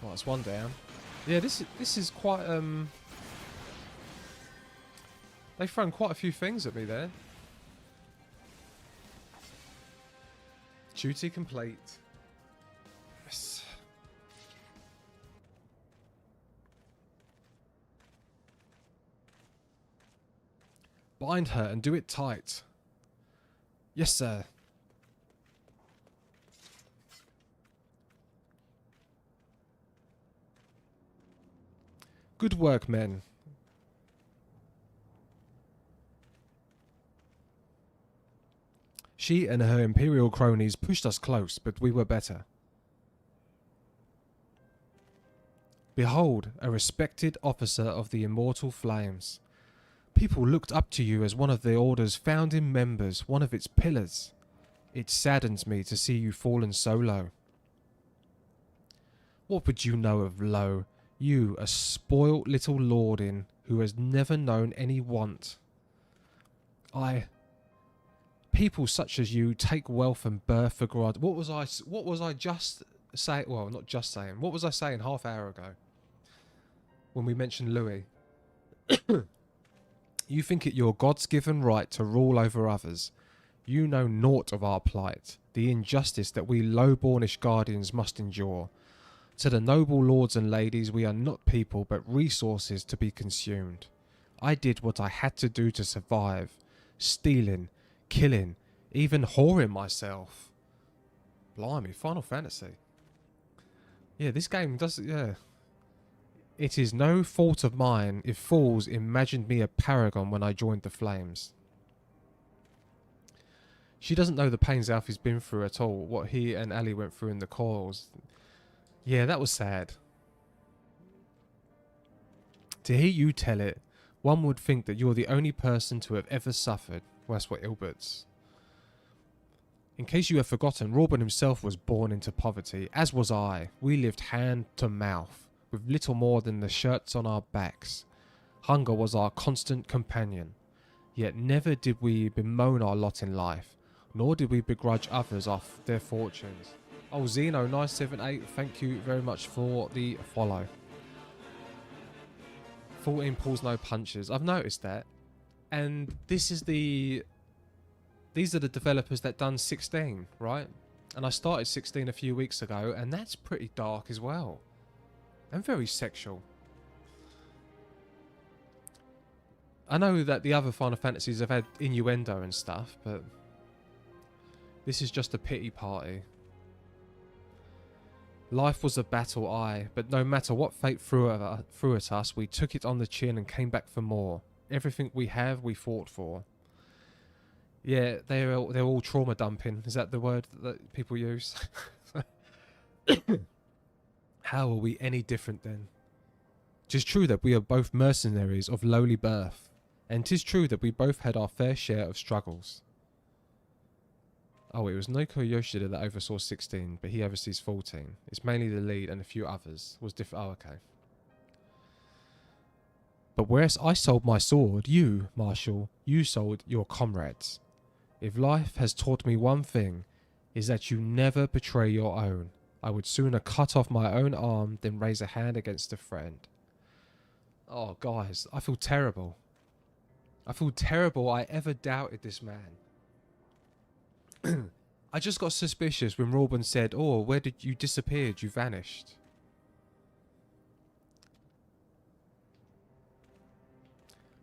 Well, that's one down. Yeah, this is quite they've thrown quite a few things at me there. Duty complete. Yes. Bind her and do it tight. Yes, sir. Good work, men. She and her Imperial cronies pushed us close, but we were better. Behold, a respected officer of the Immortal Flames. People looked up to you as one of the Order's founding members, one of its pillars. It saddens me to see you fallen so low. What would you know of low? You, a spoilt little lording who has never known any want. People such as you take wealth and birth for granted. What was I just saying? Well, not just saying. What was I saying half hour ago? When we mentioned Louis. You think it your God's given right to rule over others. You know naught of our plight, the injustice that we low-bornish guardians must endure. To the noble lords and ladies, we are not people but resources to be consumed. I did what I had to do to survive. Stealing, killing, even whoring myself. Blimey, Final Fantasy. Yeah, this game does, yeah. It is no fault of mine if fools imagined me a paragon when I joined the Flames. She doesn't know the pains Alfie's been through at all, what he and Ali went through in the coils. Yeah, that was sad. To hear you tell it, one would think that you're the only person to have ever suffered. Well, that's what Ilbert's. In case you have forgotten, Robin himself was born into poverty, as was I. We lived hand to mouth, with little more than the shirts on our backs. Hunger was our constant companion. Yet never did we bemoan our lot in life, nor did we begrudge others off their fortunes. Oh, Zeno978, thank you very much for the follow. 14 pulls, no punches. I've noticed that. And this is these are the developers that done 16, right? And I started 16 a few weeks ago, and that's pretty dark as well. And very sexual. I know that the other Final Fantasies have had innuendo and stuff, but this is just a pity party. Life was a battle, aye, but no matter what fate threw at us, we took it on the chin and came back for more. Everything we have, we fought for. Yeah, they're all trauma dumping. Is that the word that people use? How are we any different then? 'Tis true that we are both mercenaries of lowly birth, and 'tis true that we both had our fair share of struggles. Oh, it was Noiko Yoshida that oversaw 16, but he oversees 14. It's mainly the lead and a few others. Was oh, okay. But whereas I sold my sword, you, Marshal, you sold your comrades. If life has taught me one thing, is that you never betray your own. I would sooner cut off my own arm than raise a hand against a friend. Oh, guys, I feel terrible. I feel terrible I ever doubted this man. I just got suspicious when Robin said, "Oh, where did you disappeared? You vanished."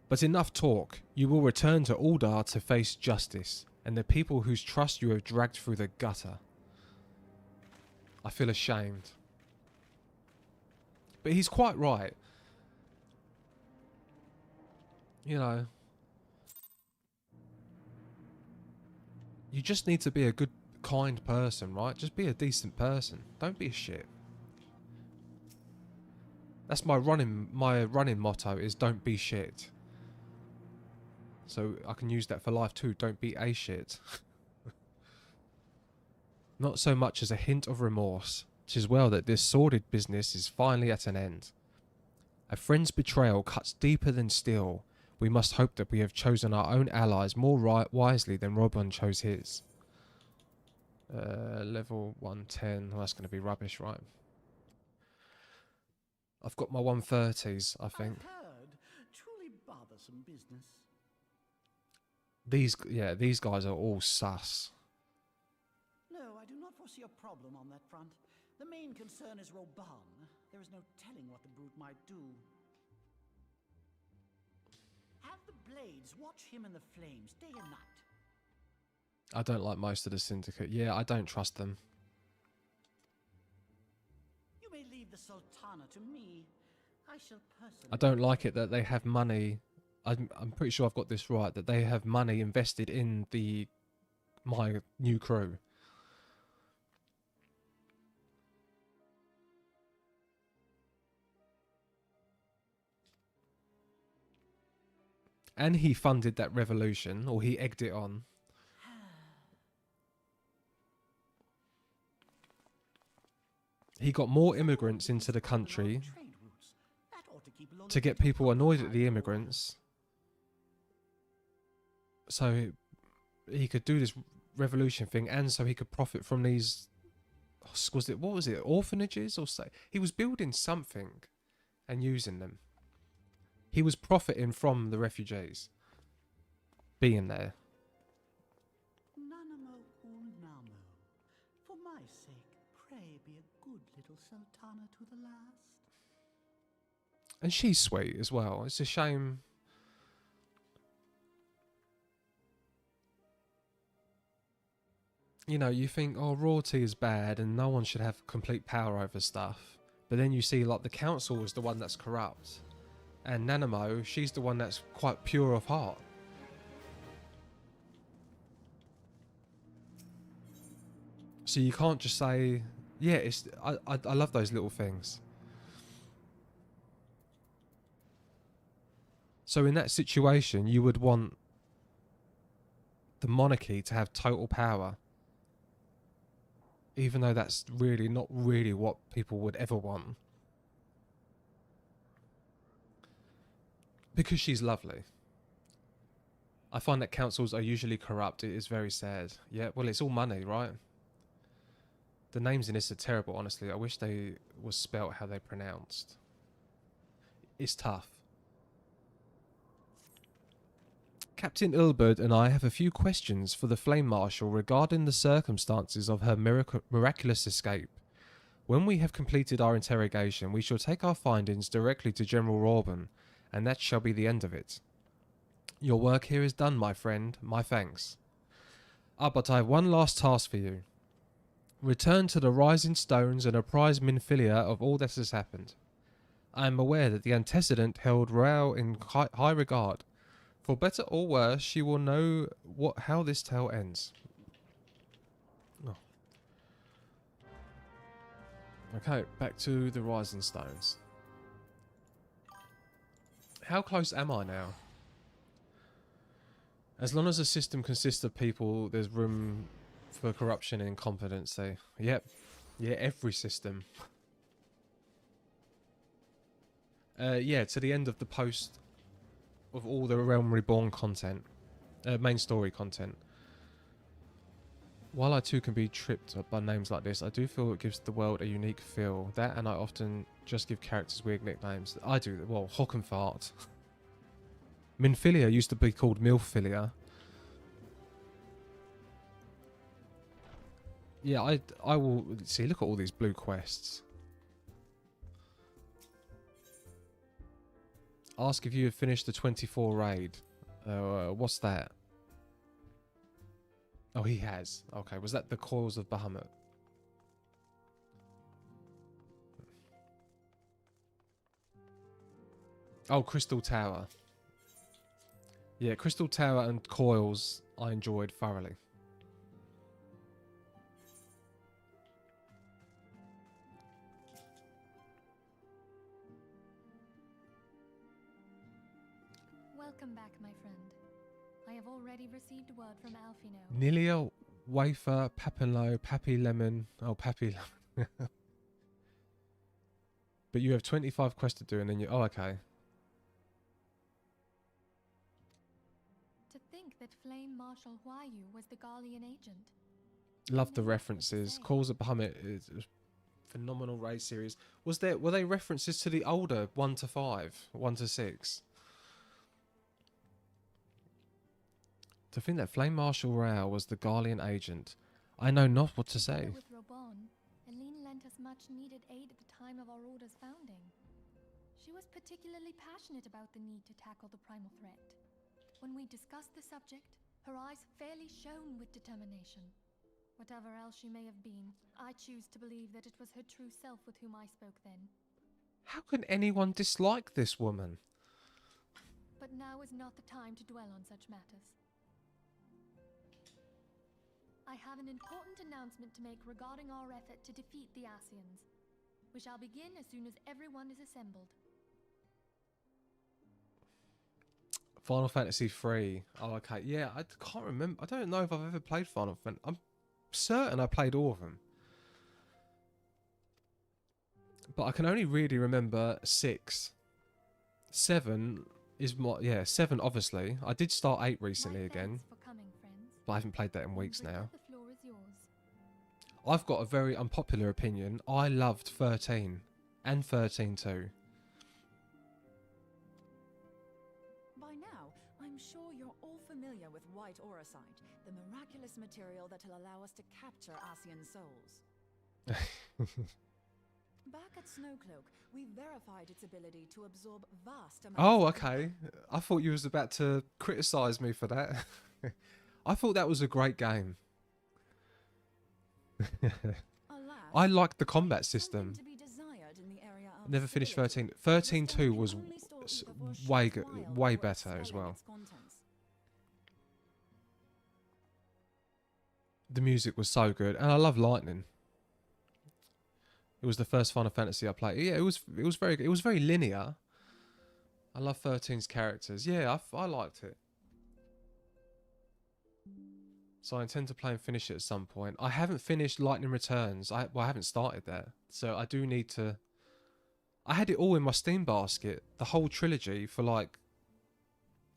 But enough talk. You will return to Uldar to face justice, and the people whose trust you have dragged through the gutter. I feel ashamed. But he's quite right. You know, you just need to be a good, kind person, right? Just be a decent person. Don't be a shit. That's my running motto is don't be shit. So I can use that for life too. Don't be a shit. Not so much as a hint of remorse. 'Tis well that this sordid business is finally at an end. A friend's betrayal cuts deeper than steel. We must hope that we have chosen our own allies more wisely than Robin chose his. Level 110. Well, that's going to be rubbish, right? I've got my 130s, I think. I've heard. Truly bothersome business. These guys are all sus. No, I do not foresee a problem on that front. The main concern is Roban. There is no telling what the brute might do. Have the blades watch him in the flames day and night. I don't like most of the syndicate. Yeah, I don't trust them. You may leave the Sultana to me. I shall personally... I don't like it that they have money. I'm pretty sure I've got this right. That they have money invested in my new crew. And he funded that revolution, or he egged it on. He got more immigrants into the country to get people annoyed at the immigrants. So he could do this revolution thing, and so he could profit from these... what was it? Orphanages? Or so? He was building something and using them. He was profiting from the refugees being there. Nanamo Ulnamo. For my sake, pray be a good little Sultana to the last. And she's sweet as well. It's a shame. You know, you think, oh, royalty is bad and no one should have complete power over stuff. But then you see, like, the council is the one that's corrupt. And Nanamo, she's the one that's quite pure of heart. So you can't just say, yeah, I love those little things. So in that situation, you would want the monarchy to have total power. Even though that's really not really what people would ever want. Because she's lovely. I find that councils are usually corrupt. It is very sad. Yeah, well, it's all money, right? The names in this are terrible, honestly. I wish they was spelt how they pronounced. It's tough. Captain Ilbert and I have a few questions for the Flame Marshal regarding the circumstances of her miraculous escape. When we have completed our interrogation, we shall take our findings directly to General Rauben, and that shall be the end of it. Your work here is done, my friend. My thanks. But I have one last task for you. Return to the Rising Stones and apprise Minfilia of all that has happened. I am aware that the antecedent held Royale in high regard. For better or worse, she will know how this tale ends. Oh. Okay, back to the Rising Stones. How close am I now? As long as the system consists of people, there's room for corruption and incompetency. Yep. Yeah, every system. Yeah, to the end of the post of all the Realm Reborn content. Main story content. While I too can be tripped up by names like this, I do feel it gives the world a unique feel. That, and I often just give characters weird nicknames. I do, well, Hock and Fart. Minfilia used to be called Milfilia. Yeah, I will... See, look at all these blue quests. Ask if you have finished the 24 raid. What's that? Oh, he has. Okay, was that the Coils of Bahamut? Oh, Crystal Tower. Yeah, Crystal Tower and Coils I enjoyed thoroughly. Welcome back, my friend. I have already received word from Alfino. Nilia, Wafer, Papinlo, Pappy Lemon. Oh, Pappy Lemon. But you have 25 quests to do and then you... Oh, okay. To think that Flame Marshal Huayu was the Garlean agent. Love the references. Calls of Bahamut is a phenomenal raid series. Were they references to the older 1 to 5, 1 to 6? To think that Flame Marshal Royale was the Garlean agent, I know not what to say. With Robon, Aline lent us much needed aid at the time of our order's founding. She was particularly passionate about the need to tackle the primal threat. When we discussed the subject, her eyes fairly shone with determination. Whatever else she may have been, I choose to believe that it was her true self with whom I spoke then. How can anyone dislike this woman? But now is not the time to dwell on such matters. I have an important announcement to make regarding our effort to defeat the Asians. We shall begin as soon as everyone is assembled. Final Fantasy III. Oh, okay. Yeah, I can't remember. I don't know if I've ever played Final Fantasy. I'm certain I played all of them. But I can only really remember 6. 7 is more... Yeah, 7 obviously. I did start 8 recently again. But I haven't played that in weeks now. I've got a very unpopular opinion. I loved 13. And 13 too. By now, I'm sure you're all familiar with white auracite, the miraculous material that'll allow us to capture Asian souls. Back at Snowcloak, we verified its ability to absorb vast amounts Oh, of... okay. I thought you was about to criticise me for that. I thought that was a great game. I liked the combat system. Never finished 13. 13.2 was way better as well. The music was so good, and I love Lightning. It was the first Final Fantasy I played. Yeah, it was very linear. I love 13's characters. Yeah, I liked it. So I intend to play and finish it at some point. I haven't finished Lightning Returns. I haven't started that. So I do need to... I had it all in my Steam basket. The whole trilogy for like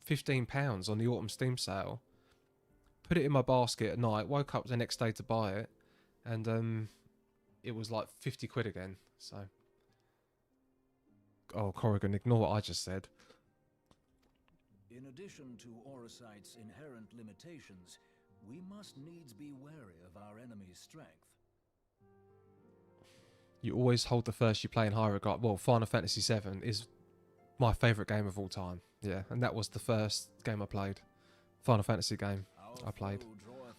£15 on the autumn Steam sale. Put it in my basket at night. Woke up the next day to buy it. And it was like 50 quid again. So... Oh, Corrigan, ignore what I just said. In addition to Orocyte's inherent limitations, we must needs be wary of our enemy's strength. You always hold the first you play in high regard. Well, Final Fantasy VII is my favourite game of all time. Yeah, and that was the first game I played. Final Fantasy game I played.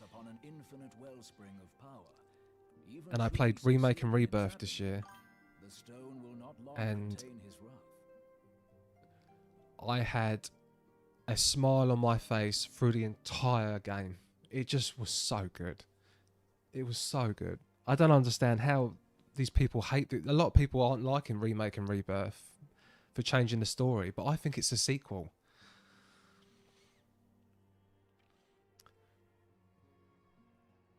Upon an infinite wellspring of power. Even And I played Remake and Rebirth this year. The stone will not long And contain his wrath. I had a smile on my face through the entire game. It just was so good. It was so good. I don't understand how these people hate it. A lot of people aren't liking Remake and Rebirth for changing the story, but I think it's a sequel.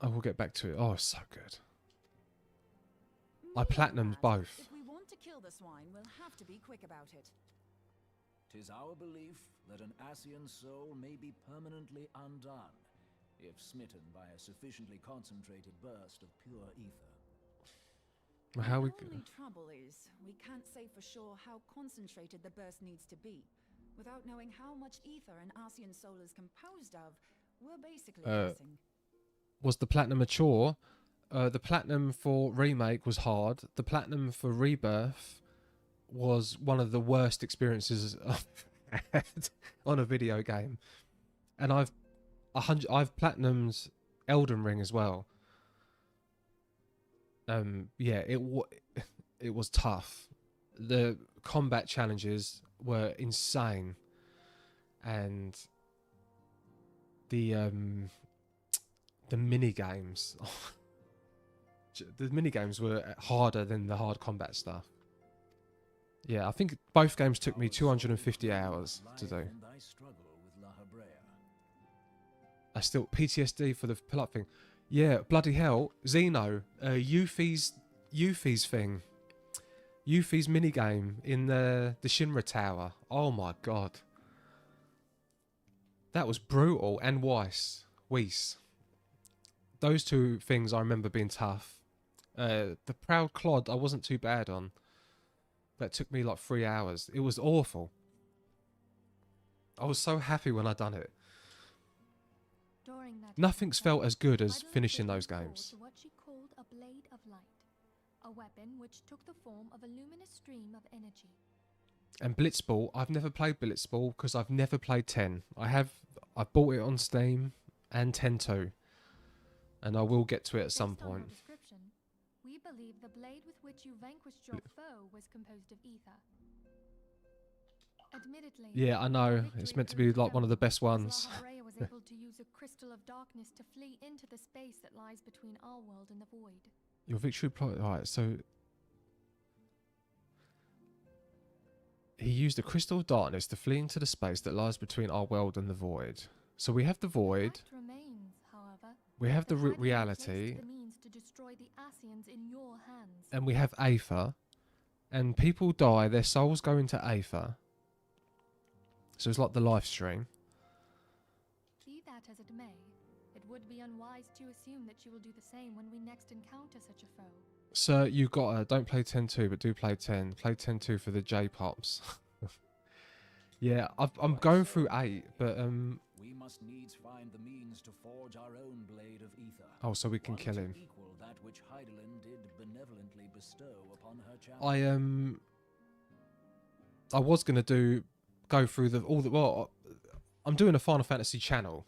I will get back to it. Oh, so good. I platinumed both. If we want to kill the swine, we'll have to be quick about it. 'Tis our belief that an Ascian soul may be permanently undone, if smitten by a sufficiently concentrated burst of pure ether. How we? The only trouble is, we can't say for sure how concentrated the burst needs to be. Without knowing how much ether an Ascian soul is composed of, we're basically guessing. Was the platinum a chore? The platinum for Remake was hard. The platinum for Rebirth was one of the worst experiences I've had on a video game. And I've platinumed Elden Ring as well. Yeah, it was tough. The combat challenges were insane, and the mini games, the mini games were harder than the hard combat stuff. Yeah, I think both games took me 250 hours to do. I still PTSD for the pull-up thing. Yeah, bloody hell, Xeno, Yuffie's thing, Yuffie's minigame in the Shinra Tower. Oh my god, that was brutal. And Weiss. Those two things I remember being tough. The Proud Clod I wasn't too bad on. That took me like 3 hours. It was awful. I was so happy when I done it. Nothing's felt as good as finishing those games. What she called a blade of light, a weapon which took the form of a luminous stream of energy. And Blitzball, I've never played Blitzball because I've never played 10. I bought it on Steam and 10 too, and I will get to it at some point. We believe the blade with which you vanquished your foe was composed of ether. Admittedly, yeah, I know. It's meant to be like one of the best ones. Lahabrea was able to use a crystal of darkness to flee into the space that lies between our world and the void. Your victory plot. Alright, so he used a crystal of darkness to flee into the space that lies between our world and the void. So we have the void. Remains, however, we have the reality. The means to destroy the Ascians in your hands. And we have Aether. And people die, their souls go into Aether. So it's like the live stream. Be that as it may, it would be unwise to assume that you will do the same when we next encounter such a foe. Sir, you gotta, don't play 10-2, but do play 10. Play 10-2 for the J-Pops. Yeah, I'm going through 8, but we must needs find the means to forge our own blade of ether. Oh, so we can kill him. Equal that which Heidelin did benevolently bestow upon her child. I was gonna go through I'm doing a Final Fantasy channel.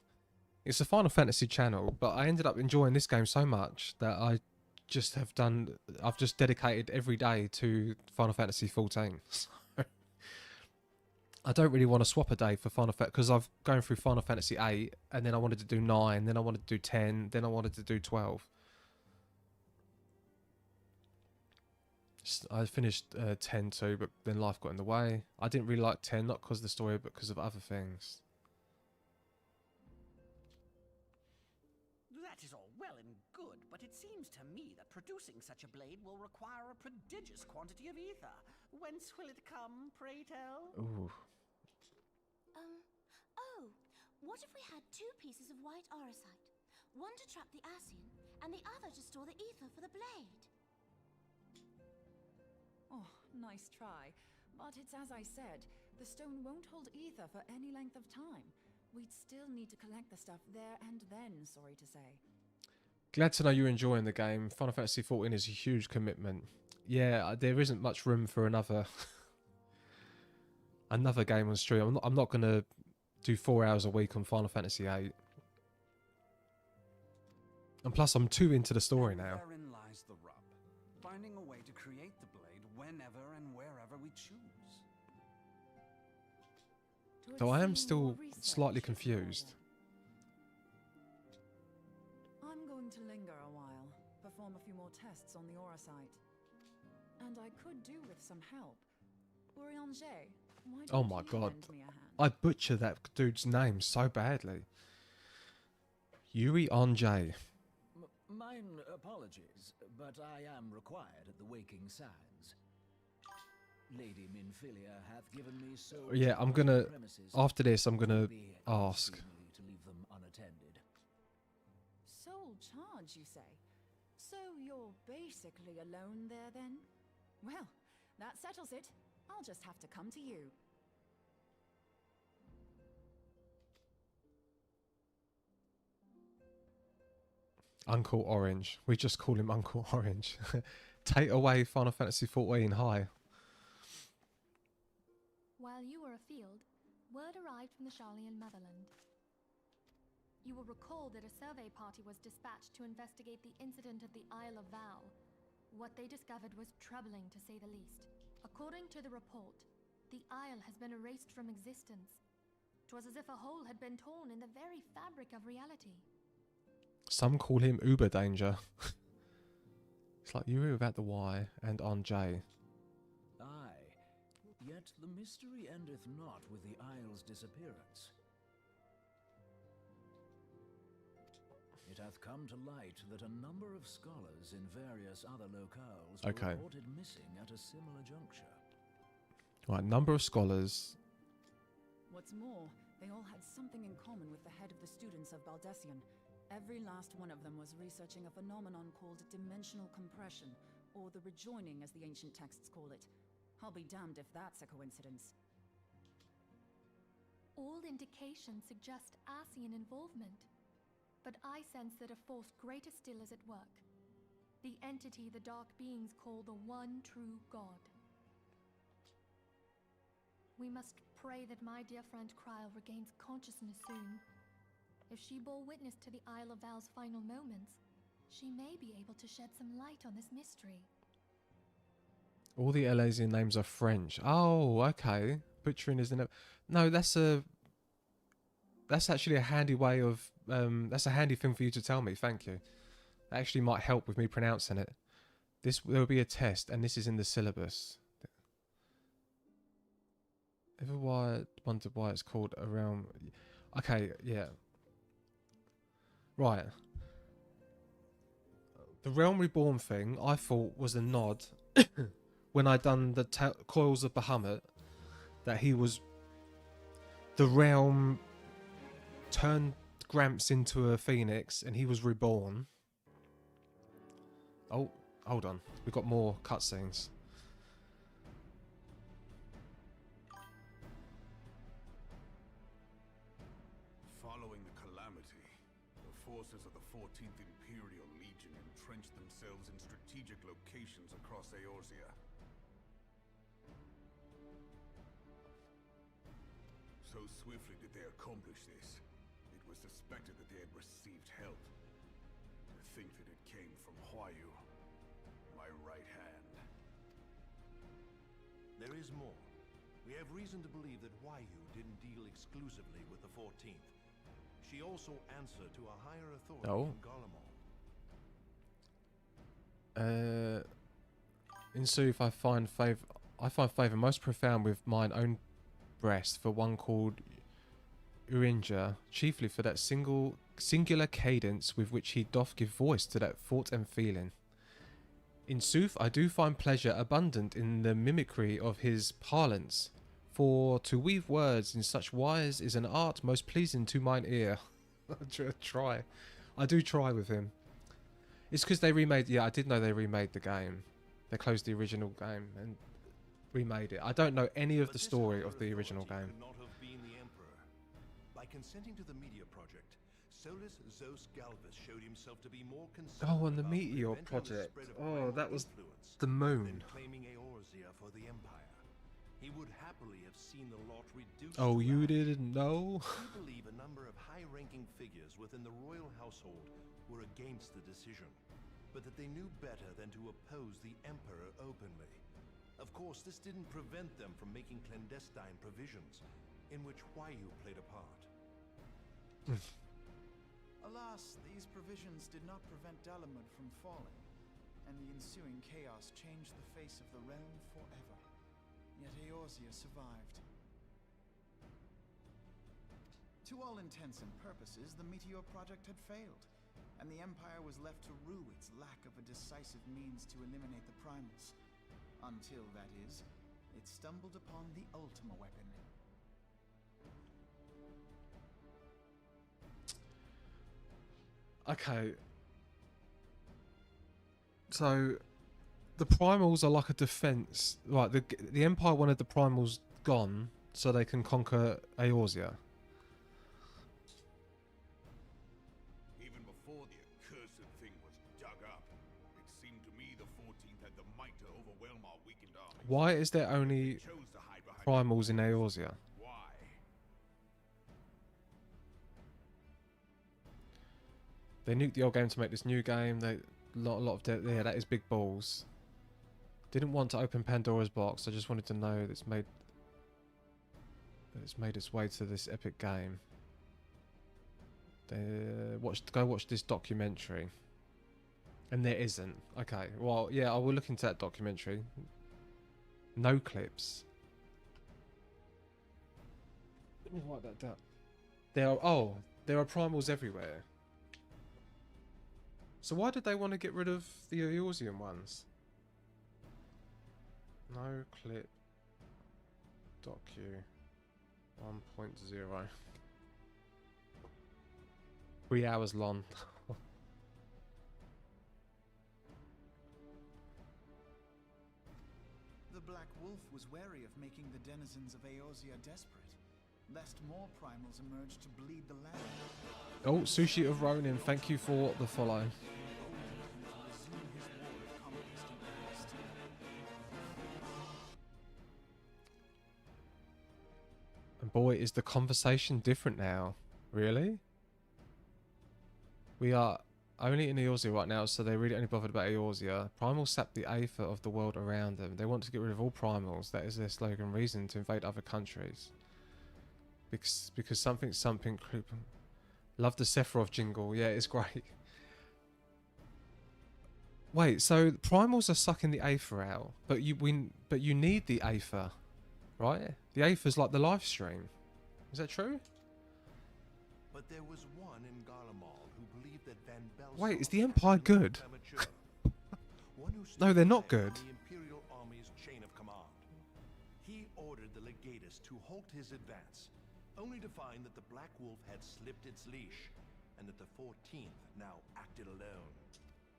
It's a Final Fantasy channel, but I ended up enjoying this game so much that I've just dedicated every day to Final Fantasy 14. So I don't really want to swap a day for Final Fantasy because I've gone through Final Fantasy 8 and then I wanted to do 9, then I wanted to do 10, then I wanted to do 12. I finished 10 too, but then life got in the way. I didn't really like 10, not because of the story, but because of other things. That is all well and good, but it seems to me that producing such a blade will require a prodigious quantity of ether. Whence will it come, pray tell? Ooh. Oh, what if we had 2 pieces of white Orocyte? One to trap the Ascian, and the other to store the ether for the blade. Oh, nice try. But it's as I said, the stone won't hold ether for any length of time. We'd still need to collect the stuff there and then, sorry to say. Glad to know you're enjoying the game. Final Fantasy XIV is a huge commitment. Yeah, there isn't much room for another another game on stream. I'm not going to do 4 hours a week on Final Fantasy VIII. And plus, I'm too into the story now. Therein lies the rub. Finding a way to create the blade whenever and wherever we choose. Though I am still slightly confused. I'm going to linger a while, perform a few more tests on the aura site. And I could do with some help. Urianger, why don't Oh my you god. lend me a hand? I butcher that dude's name so badly. Urianger. Mine apologies, but I am required at the Waking Sands. Lady Minfilia hath given me so. Yeah, I'm gonna. After this, I'm gonna ask. To leave them unattended. Sole charge, you say? So you're basically alone there then? Well, that settles it. I'll just have to come to you. Uncle Orange. We just call him Uncle Orange. Take away Final Fantasy XIV. Hi. While you were afield, word arrived from the Sharlayan motherland. You will recall that a survey party was dispatched to investigate the incident at the Isle of Val. What they discovered was troubling, to say the least. According to the report, the Isle has been erased from existence. 'Twas as if a hole had been torn in the very fabric of reality. Some call him Uber Danger. It's like Yuri without the Y and on J. Aye, yet the mystery endeth not with the Isle's disappearance. It hath come to light that a number of scholars in various other locales were reported missing at a similar juncture. Right, number of scholars. What's more, they all had something in common with the head of the students of Baldessian. Every last one of them was researching a phenomenon called dimensional compression, or the rejoining as the ancient texts call it. I'll be damned if that's a coincidence. All indications suggest Ascian involvement, but I sense that a force greater still is at work. The entity the Dark Beings call the One True God. We must pray that my dear friend Kryl regains consciousness soon. If she bore witness to the Isle of Val's final moments, she may be able to shed some light on this mystery. All the Elasian names are French. Oh, okay. Butchering isn't it? No, that's actually a handy way of that's a handy thing for you to tell me. Thank you. That actually might help with me pronouncing it. There will be a test, and this is in the syllabus. Ever wondered why it's called a realm? Okay, yeah. Right. The Realm Reborn thing, I thought was a nod when I done the Coils of Bahamut, that he was the realm turned Gramps into a phoenix and he was reborn. Oh, hold on. We've got more cutscenes. Following the calamity, the forces of the 14th Imperial Legion entrenched themselves in strategic locations across Eorzea. So swiftly did they accomplish this, it was suspected that they had received help. To think that it came from Huayu, my right hand. There is more. We have reason to believe that Huayu didn't deal exclusively with the 14th. She also answered to a higher authority in Garlemald. In sooth, I find favor most profound with mine own breast for one called Urianger, chiefly for that singular cadence with which he doth give voice to that thought and feeling. In sooth, I do find pleasure abundant in the mimicry of his parlance, for to weave words in such wise is an art most pleasing to mine ear. I do try with him. It's because they remade. Yeah, I did know they remade the game. They closed the original game, and remade it. I don't know any of the story of the original game. Could not have been the Emperor. By consenting to the Meteor Project, Solus Zos Galvus showed himself to be more concerned Oh, and the about Meteor preventing the Project. spread of Oh, primal that was influence the moon. than claiming Eorzea for the Empire. He would happily have seen the lot reduced Oh, to you ash. didn't know? We believe a number of high-ranking figures within the royal household were against the decision, but that they knew better than to oppose the Emperor openly. Of course, this didn't prevent them from making clandestine provisions, in which Huayu played a part. Alas, these provisions did not prevent Dalamud from falling, and the ensuing chaos changed the face of the realm forever. Yet Eorzea survived. To all intents and purposes, the Meteor Project had failed, and the Empire was left to rue its lack of a decisive means to eliminate the primals. Until, that is, it stumbled upon the Ultima weapon. Okay. So, the primals are like a defense. Right, the Empire wanted the primals gone so they can conquer Eorzea. Even before the accursed thing was dug up, it seemed to me the 14th had the might to overwhelm our weakened armies. Why is there only Chose to hide behind primals in Eorzea? Why? They nuked the old game to make this new game. They a lot of yeah, that is big balls. Didn't want to open Pandora's box. I just wanted to know that it's made its way to this epic game. Go watch this documentary. And there isn't. Okay. Well, yeah, I will look into that documentary. No clips. Let me write that down. There are primals everywhere. So why did they want to get rid of the Eorzean ones? No clip. Docu 1.0. 3 hours long. The Black Wolf was wary of making the denizens of Eorzea desperate, lest more primals emerge to bleed the land. Oh, Sushi of Ronin, thank you for the follow. And boy, is the conversation different now. Really? We are only in Eorzea right now, so they're really only bothered about Eorzea. Primals sap the aether of the world around them. They want to get rid of all primals. That is their slogan. Reason to invade other countries. Because something. Love the Sephiroth jingle. Yeah, it's great. Wait, so primals are sucking the aether out, but you need the aether, right? The aether's like the life stream. Is that true? But there was one in Garlemald who believed that Van Belsar Wait, is the Empire good? No, they're not good. The Imperial Army's chain of command. He ordered the legatus to halt his advance, only to find that the Black Wolf had slipped its leash, and that the 14th now acted alone.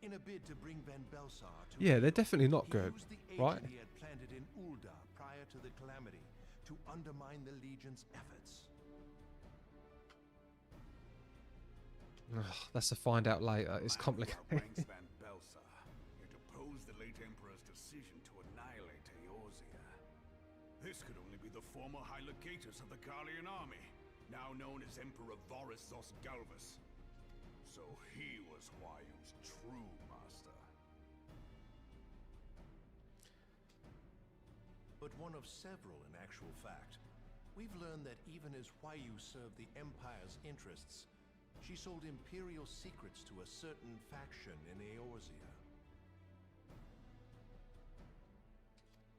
In a bid to bring Van Belsar to Yeah, they're definitely not good, used the right? agent he had planted in Ul'dah prior to the calamity to undermine the Legion's efforts. Ugh, that's to find out later. It's complicated. Ranks Van Belsar, you deposed the late Emperor's decision to annihilate Eorzea. This could only be the former High Legatus of the Garlean army, now known as Emperor Voris Zos Galvus. So he was Huayu's true master. But one of several in actual fact. We've learned that even as Huayu served the Empire's interests, she sold Imperial secrets to a certain faction in Eorzea.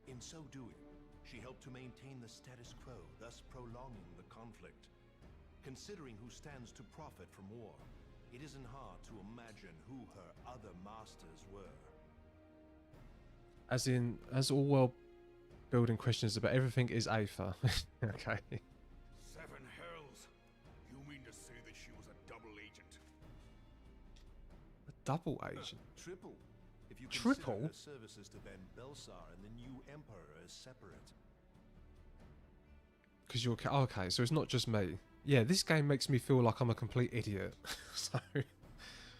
In so doing, she helped to maintain the status quo, thus prolonging the conflict. Considering who stands to profit from war, it isn't hard to imagine who her other masters were. As all world building questions about everything is aether. Okay. Seven hells! You mean to say that she was a double agent? A double agent? Triple. if you consider Triple? her services to Ben Belsar and the new Emperor as separate. Because you're okay, so it's not just me. Yeah, this game makes me feel like I'm a complete idiot. So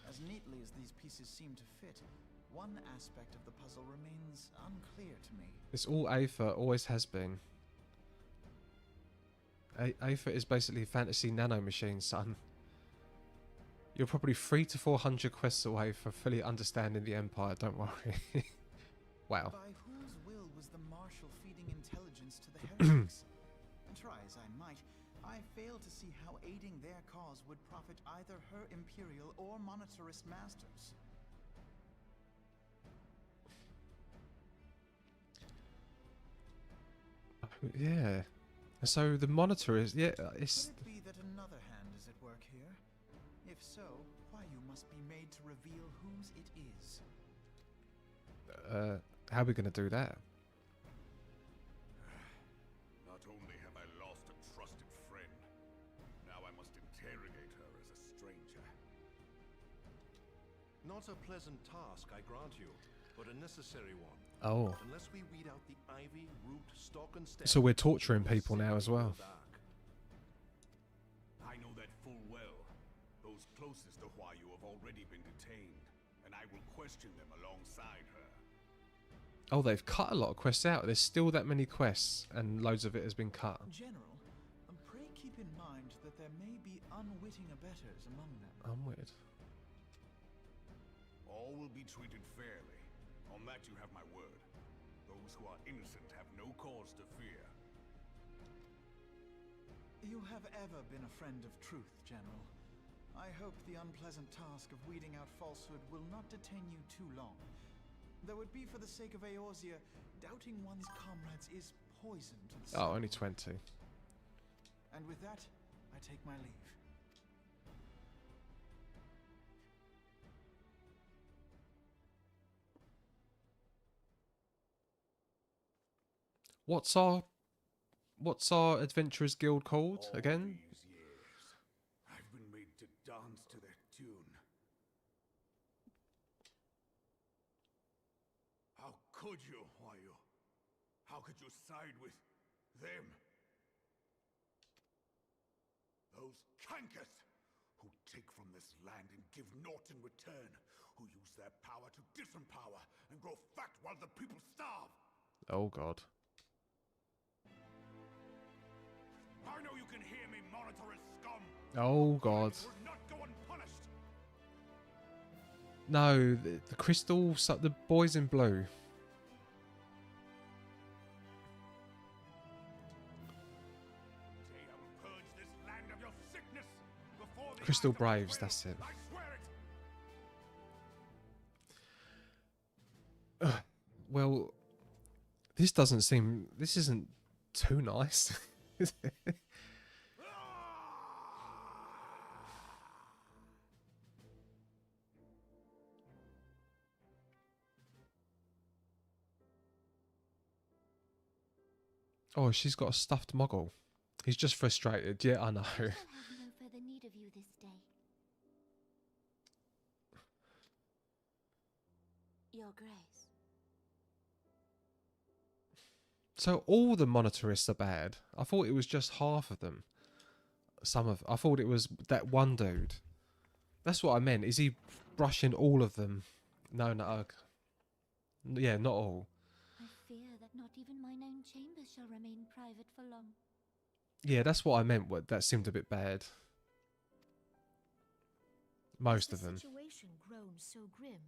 As neatly as these pieces seem to fit, one aspect of the puzzle remains unclear to me. it's all Aether, always has been. Aether is basically a fantasy nanomachine, son. You're probably 300 to 400 quests away from fully understanding the Empire, don't worry. Wow. By whose will was the Marshal feeding intelligence to the heretics? And try as I might, I fail to see how aiding their cause would profit either her Imperial or Monetarist masters. Yeah. So the monitor is, yeah, it's... Could it be that another hand is at work here? If so, why you must be made to reveal whose it is. How are we going to do that? Not only have I lost a trusted friend, now I must interrogate her as a stranger. Not a pleasant task, I grant you, but a necessary one. Oh. Unless we weed out the ivy, root, stalk, and stem. So we're torturing people now as well. I know that full well. Those closest to Huayu have already been detained, and I will question them alongside her. Oh, they've cut a lot of quests out. There's still that many quests, and loads of it has been cut. General, pray keep in mind that there may be unwitting abettors among them. Unweird. All will be treated fairly. On that you have my word. Those who are innocent have no cause to fear. You have ever been a friend of truth, General. I hope the unpleasant task of weeding out falsehood will not detain you too long. Though it be for the sake of Eorzea, doubting one's comrades is poison to the soul. Oh, only 20. And with that, I take my leave. What's our Adventurers Guild called again? These years, I've been made to dance to their tune. How could you, Huayu? How could you side with them? Those cankers who take from this land and give naught in return, who use their power to disempower and grow fat while the people starve. Oh god. I know you can hear me, monetarist scum. Oh god. Will not go unpunished. No, the crystal, the boys in blue. Today I will purge this land of your sickness before the Crystal eyes of Braves, Israel. that's it. I swear it. Well, this isn't too nice. Is it? Oh, she's got a stuffed muggle. He's just frustrated. Yeah, I know. I shall have no further need of you this day. Your Grace. So all the monetarists are bad. I thought it was just half of them. I thought it was that one dude. That's what I meant. Is he brushing all of them? No, no. Yeah, not all. I fear that not even mine own chambers shall remain private for long. Yeah, that's what I meant. That seemed a bit bad. Most of them. The situation grown so grim.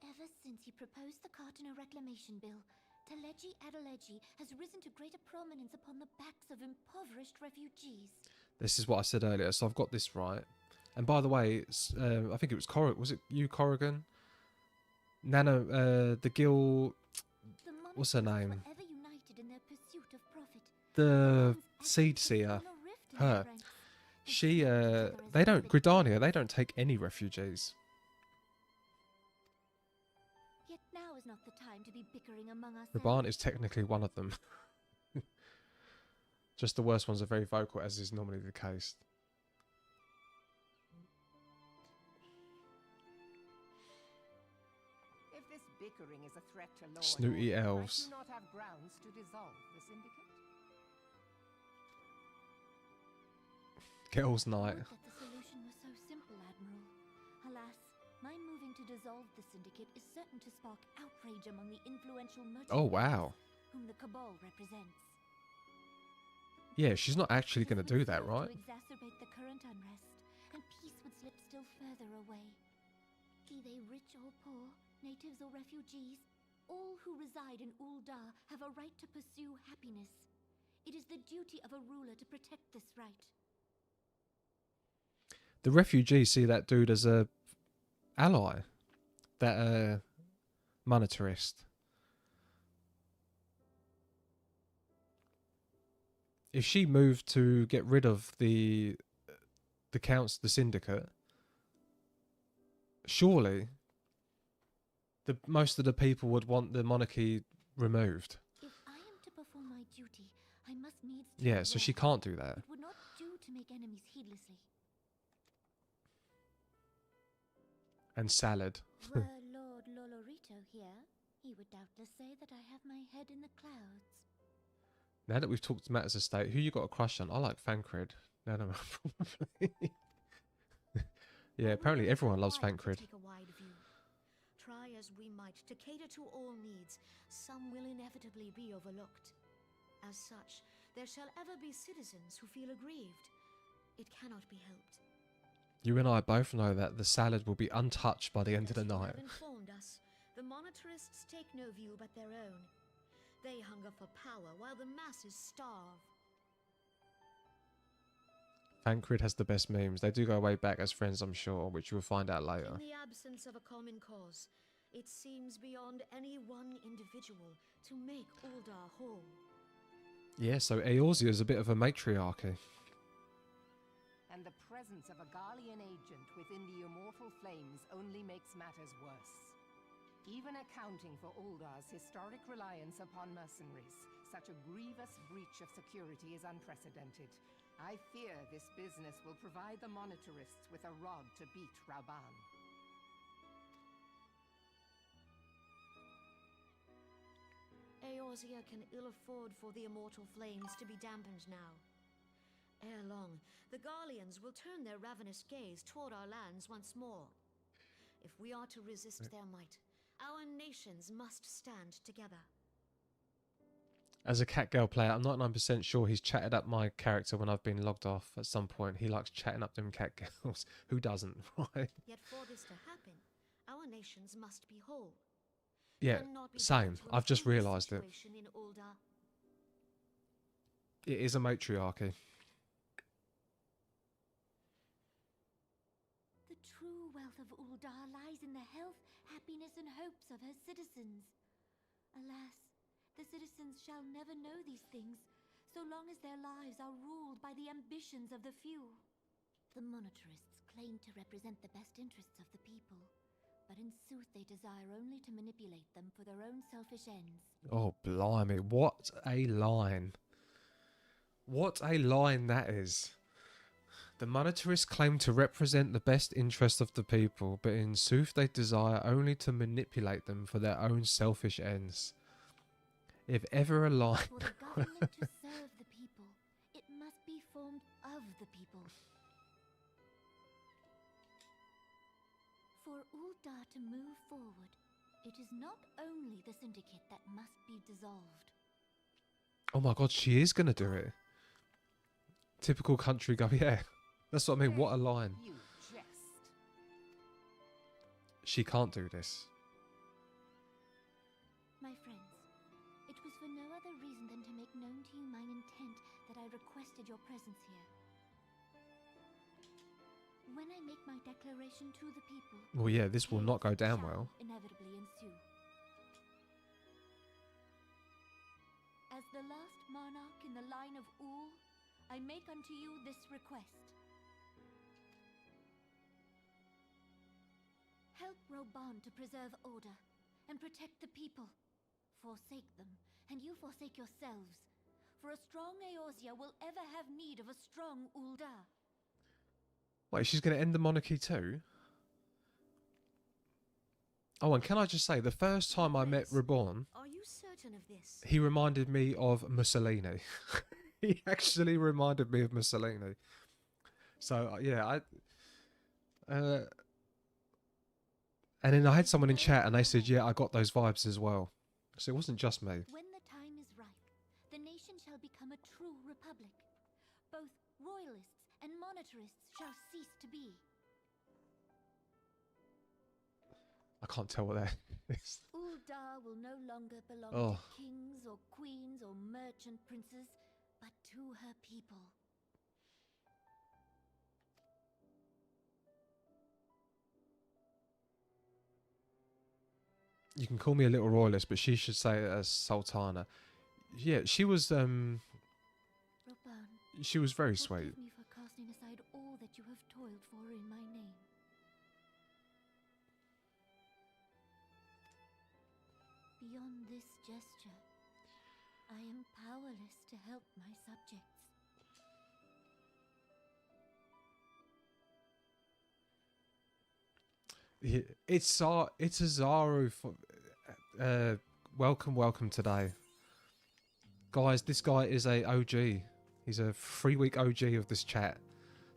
Ever since he proposed the Cartiner Reclamation Bill, Teleji Adeleji has risen to greater prominence upon the backs of impoverished refugees. This is what I said earlier, so I've got this right. And by the way, I think it was Corrigan. Was it you, Corrigan? Nana, the Gil... What's her name? The Seed Seer. Her. She, they don't... Gridania, they don't take any refugees. Yet now is not the time to be bickering among us. Raban is technically one of them. Just the worst ones are very vocal, as is normally the case. If this bickering is a threat to law Snooty and order, elves. I do not have grounds to dissolve the syndicate. Girls' night. Would that the solution was so simple, Admiral. Alas, my moving to dissolve the syndicate is certain to spark outrage among the influential merchant Oh, wow. whom the Cabal represents. Yeah, she's not actually going to do that, right? To exacerbate the current unrest, and peace would slip still further away. Be they rich or poor, natives or refugees, all who reside in Uldar have a right to pursue happiness. It is the duty of a ruler to protect this right. The refugees see that dude as a ally, that monetarist. If she moved to get rid of the syndicate, surely most of the people would want the monarchy removed. If I am to perform my duty, I must needs Yeah, so she can't do that. It would not do to make enemies heedlessly. And salad. Were Lord Lolorito here, he would doubtless say that I have my head in the clouds. Now that we've talked matters of state, who you got a crush on? I like Fancred. No, probably. Yeah, apparently everyone loves Fancred. Take a wide view. Try as we might to cater to all needs, some will inevitably be overlooked. As such, there shall ever be citizens who feel aggrieved. It cannot be helped. You and I both know that the salad will be untouched by the end of the As you night. have informed us, the monetarists take no view but their own. They hunger for power while the masses starve. Fancred has the best memes. They do go way back as friends, I'm sure, which you'll find out later. In the absence of a common cause, it seems beyond any one individual to make Uldar whole. Yeah, so Eorzea is a bit of a matriarchy. And the presence of a Garlean agent within the immortal flames only makes matters worse. Even accounting for Uldar's historic reliance upon mercenaries, such a grievous breach of security is unprecedented. I fear this business will provide the monetarists with a rod to beat Rauban. Eorzea can ill afford for the immortal flames to be dampened now. Ere long, the Garleans will turn their ravenous gaze toward our lands once more. If we are to resist their might, our nations must stand together. As a Catgirl player, I'm not 99% sure he's chatted up my character when I've been logged off at some point. He likes chatting up them Catgirls. Who doesn't, right? Yet for this to happen, our nations must be whole. Yeah, Cannot be same. held to I've just improve the realised it. situation in Uldar. It is a matriarchy. The true wealth of Uldar lies in the health, happiness, and hopes of her citizens. Alas, the citizens shall never know these things, so long as their lives are ruled by the ambitions of the few. The monetarists claim to represent the best interests of the people, but in sooth they desire only to manipulate them for their own selfish ends. Oh, blimey. What a line. What a line that is. The monetarists claim to represent the best interest of the people, but in sooth they desire only to manipulate them for their own selfish ends. If ever a line... For the government to serve the people, it must be formed of the people. For Uldar to move forward, it is not only the syndicate that must be dissolved. Oh my god, she is going to do it. Typical country go, yeah. That's what I mean, what a line. You jest. She can't do this. My friends, it was for no other reason than to make known to you mine intent that I requested your presence here. When I make my declaration to the people... Well, yeah, this will not go down well. ...inevitably ensue. As the last monarch in the line of Ul, I make unto you this request. Help Rauban to preserve order and protect the people. Forsake them, and you forsake yourselves. For a strong Eorzea will ever have need of a strong Uldar. Wait, she's going to end the monarchy too? Oh, and can I just say, the first time I met Reborn, Are you certain of this? he reminded me of Mussolini. He actually reminded me of Mussolini. So yeah, and then I had someone in chat and they said, yeah, I got those vibes as well. So it wasn't just me. When the time is ripe, the nation shall become a true republic. Both royalists and monetarists shall cease to be. I can't tell what that is. Uldar will no longer belong Oh. to kings or queens or merchant princes, but to her people. You can call me a little royalist, but she should say it as Sultana. Yeah, she was Robban, she was very sweet. forgive me for casting aside all that you have toiled for in my name. Beyond this gesture, I am powerless to help my subjects. Yeah, it's Azaru for welcome today. Guys, this guy is a OG. He's a 3-week OG of this chat.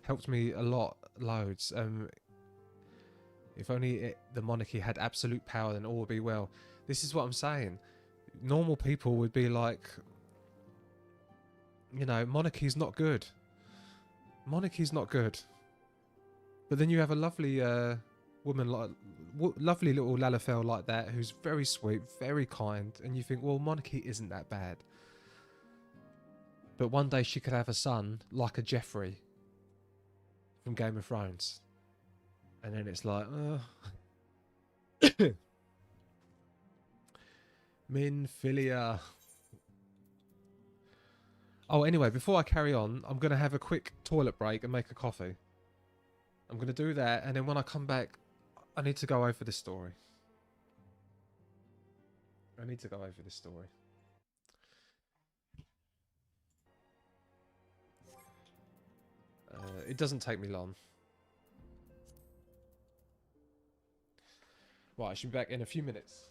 Helped me a lot, loads. If only the monarchy had absolute power, then all would be well. This is what I'm saying. Normal people would be like, you know, monarchy's not good. Monarchy's not good. But then you have a lovely woman like, lovely little Lalafell like that, who's very sweet, very kind, and you think, well, monarchy isn't that bad. But one day she could have a son like a Joffrey from Game of Thrones, and then it's like, Min Filia. Oh, anyway, before I carry on, I'm going to have a quick toilet break and make a coffee. I'm going to do that, and then when I come back, I need to go over this story. It doesn't take me long. Right, I should be back in a few minutes.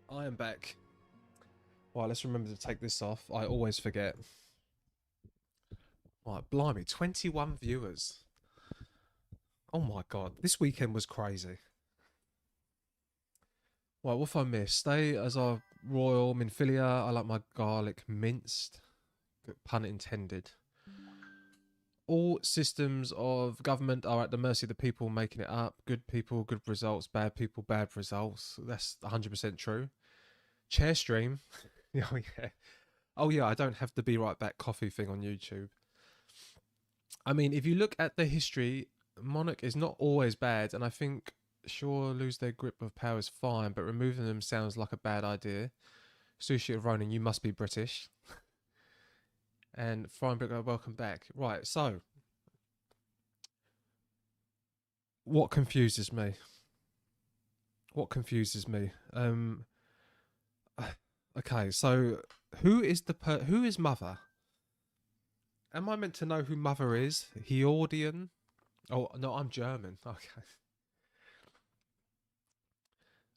I am back. Right, let's remember to take this off. I always forget. Right, blimey, 21 viewers. Oh my god, this weekend was crazy. Right, what have I missed? Stay as our royal Minfilia. I like my garlic minced. Good pun intended. All systems of government are at the mercy of the people making it up. Good people, good results. Bad people, bad results. That's 100% true. Chair stream. Oh yeah. Oh yeah, I don't have the Be Right Back coffee thing on YouTube. I mean, if you look at the history, monarch is not always bad, and I think sure lose their grip of power is fine, but removing them sounds like a bad idea. Sushi of Ronin, you must be British. And Frying welcome back. Right, so what confuses me? What confuses me? Okay, so who is Mother? Am I meant to know who Mother is? Heordian? Oh no, I'm German. Okay.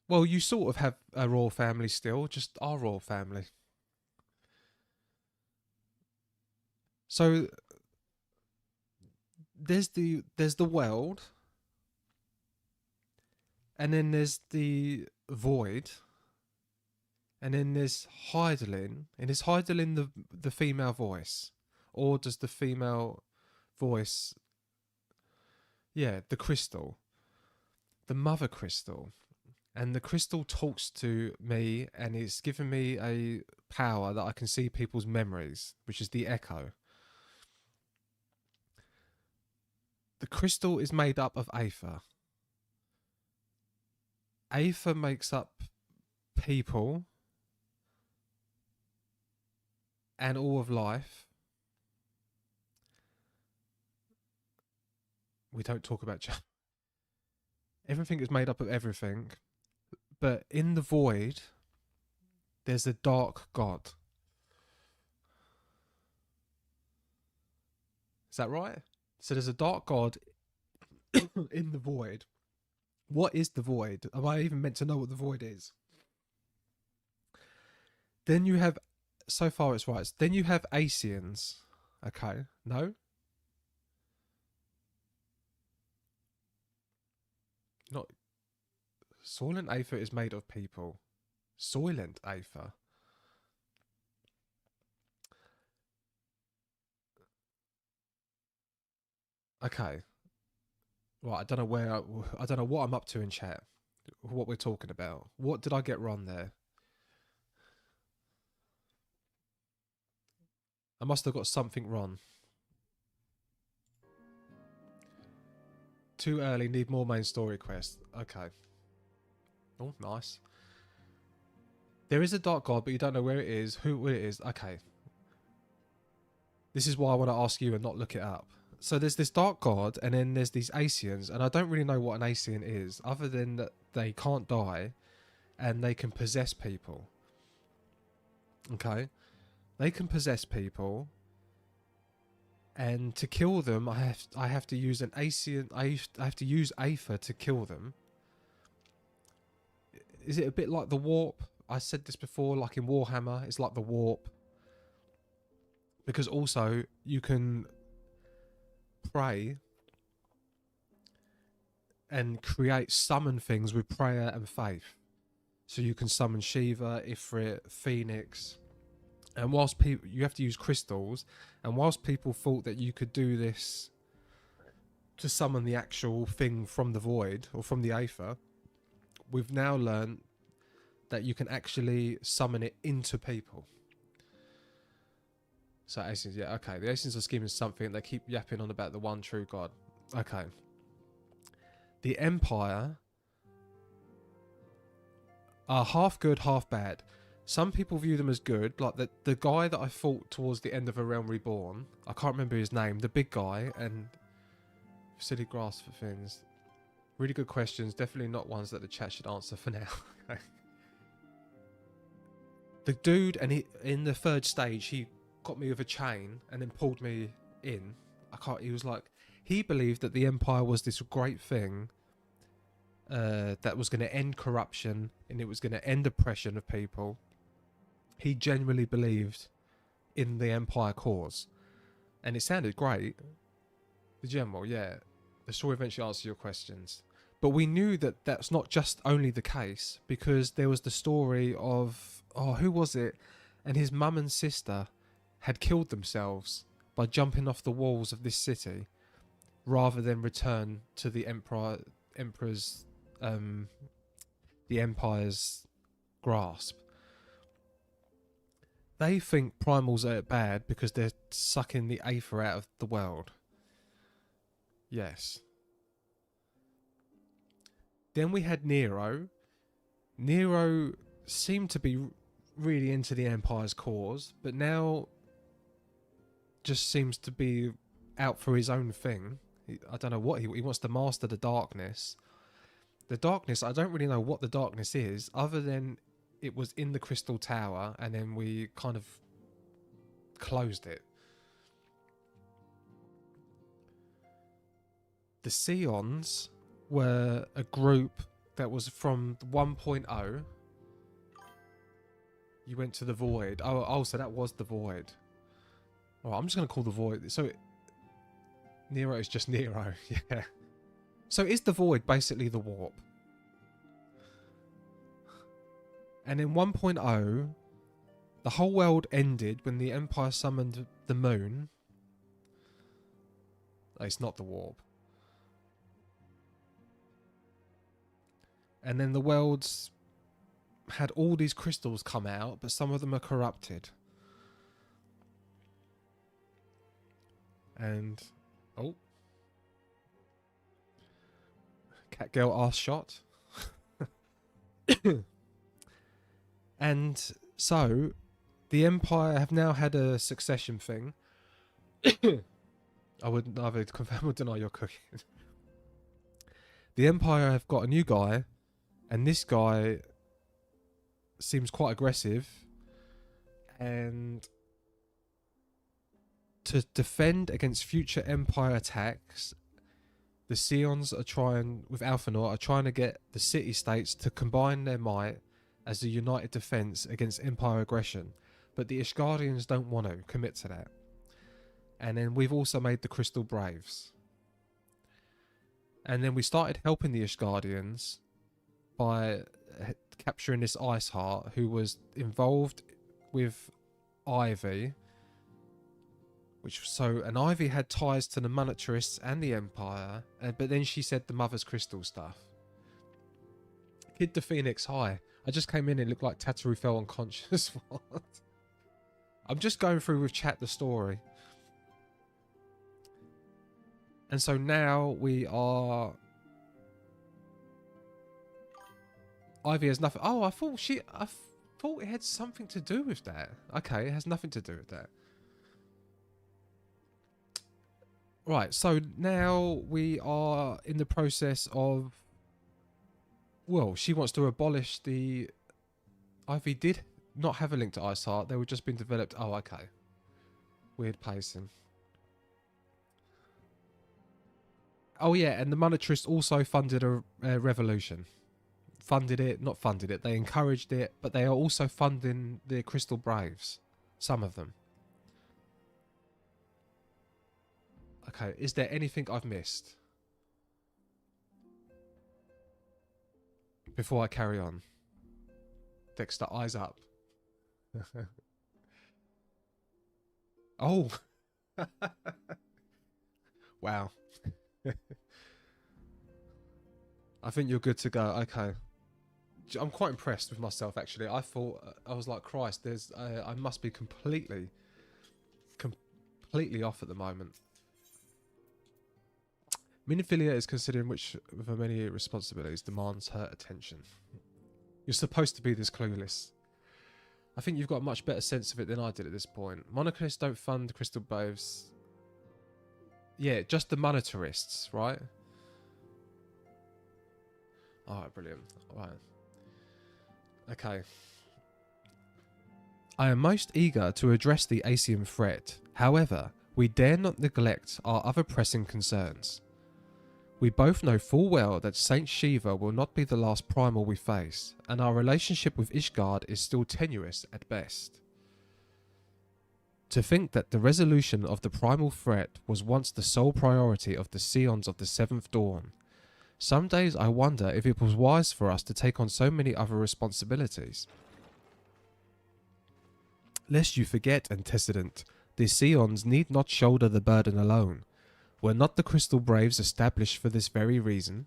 Well, you sort of have a royal family still, just our royal family. So there's the world, and then there's the void, and then there's Heidelin, and is Heidelin the female voice, or does the female voice? Yeah, the crystal, the mother crystal, and the crystal talks to me, and it's given me a power that I can see people's memories, which is the echo. The crystal is made up of Aether. Aether makes up people and all of life. We don't talk about everything is made up of everything, but in the void there's a dark god. Is that right? So there's a dark god in the void. What is the void? Am I even meant to know what the void is? Then you have, so far it's right. Then you have Asians. Okay, no? Not. Soylent Aether is made of people. Soylent Aether. Okay. Right, I don't know I don't know what I'm up to in chat. What we're talking about. What did I get wrong there? I must have got something wrong. Too early, need more main story quest. Okay. Oh, nice. There is a dark god, but you don't know where it is, who it is. Okay. This is why I want to ask you and not look it up. So there's this dark god, and then there's these Asians, and I don't really know what an Asian is, other than that they can't die, and they can possess people. Okay? They can possess people, and to kill them, I have to use an Asian. I have to use Aether to kill them. Is it a bit like the warp? I said this before, like in Warhammer, it's like the warp. Because also you can pray and summon things with prayer and faith. So you can summon Shiva, Ifrit, Phoenix. And whilst you have to use crystals, and whilst people thought that you could do this to summon the actual thing from the void or from the Aether, we've now learned that you can actually summon it into people. So Asians, yeah, okay. The Asians are scheming something. They keep yapping on about the one true God. Okay. The Empire are half good, half bad. Some people view them as good, like the guy that I fought towards the end of A Realm Reborn. I can't remember his name. The big guy, and silly grass for things. Really good questions. Definitely not ones that the chat should answer for now. The dude, and he in the third stage, he got me with a chain and then pulled me in. He was like, he believed that the Empire was this great thing, that was going to end corruption and it was going to end oppression of people. He genuinely believed in the Empire cause. And it sounded great. The general, yeah. The story eventually answered your questions. But we knew that that's not just only the case, because there was the story of, oh, who was it? And his mum and sister had killed themselves by jumping off the walls of this city rather than return to the Empire's grasp. They think primals are bad because they're sucking the aether out of the world. Yes. Then we had Nero. Nero seemed to be really into the Empire's cause, but now just seems to be out for his own thing. I don't know what he wants to master the darkness. The darkness, I don't really know what the darkness is, other than it was in the Crystal Tower and then we kind of closed it. The Scions were a group that was from 1.0. You went to the Void. Oh, so that was the Void. All right, I'm just going to call the Void. So Nero is just Nero. Yeah. So is the Void basically the Warp? And in 1.0, the whole world ended when the Empire summoned the Moon. It's not the Warp. And then the worlds had all these crystals come out, but some of them are corrupted. And... oh. Catgirl ass shot. And so, the Empire have now had a succession thing. I would neither confirm or deny your cooking. The Empire have got a new guy, and this guy seems quite aggressive. And to defend against future Empire attacks, the Scions are trying, with Alphanor, are trying to get the city-states to combine their might as a united defence against Empire aggression. But the Ishgardians don't want to commit to that. And then we've also made the Crystal Braves. And then we started helping the Ishgardians by capturing this Ice Heart, who was involved with Ivy. And Ivy had ties to the monetarists and the Empire, but then she said the Mother's Crystal stuff. Kid the Phoenix, hi. I just came in and it looked like Tataru fell unconscious. What? I'm just going through with chat the story. And so now we are... Ivy has nothing... oh, I thought it had something to do with that. Okay, it has nothing to do with that. Right, so now we are in the process of... well, she wants to abolish the... Ivy did not have a link to Ice Heart. They were just being developed. Oh, okay. Weird pacing. Oh, yeah, and the monetarists also funded a revolution. Funded it, not funded it. They encouraged it, but they are also funding the Crystal Braves. Some of them. Okay, is there anything I've missed? Before I carry on. Dexter, eyes up. Oh. Wow. I think you're good to go. Okay. I'm quite impressed with myself, actually. I thought, I was like, Christ, I must be completely off at the moment. Minophilia is considering which of her many responsibilities demands her attention. You're supposed to be this clueless. I think you've got a much better sense of it than I did at this point. Monarchists don't fund Crystal Braves. Yeah, just the monetarists, right? Alright, brilliant. Alright. Okay. I am most eager to address the Asian threat. However, we dare not neglect our other pressing concerns. We both know full well that Saint Shiva will not be the last primal we face, and our relationship with Ishgard is still tenuous at best. To think that the resolution of the primal threat was once the sole priority of the Scions of the Seventh Dawn. Some days I wonder if it was wise for us to take on so many other responsibilities. Lest you forget, antecedent, the Scions need not shoulder the burden alone. Were not the Crystal Braves established for this very reason?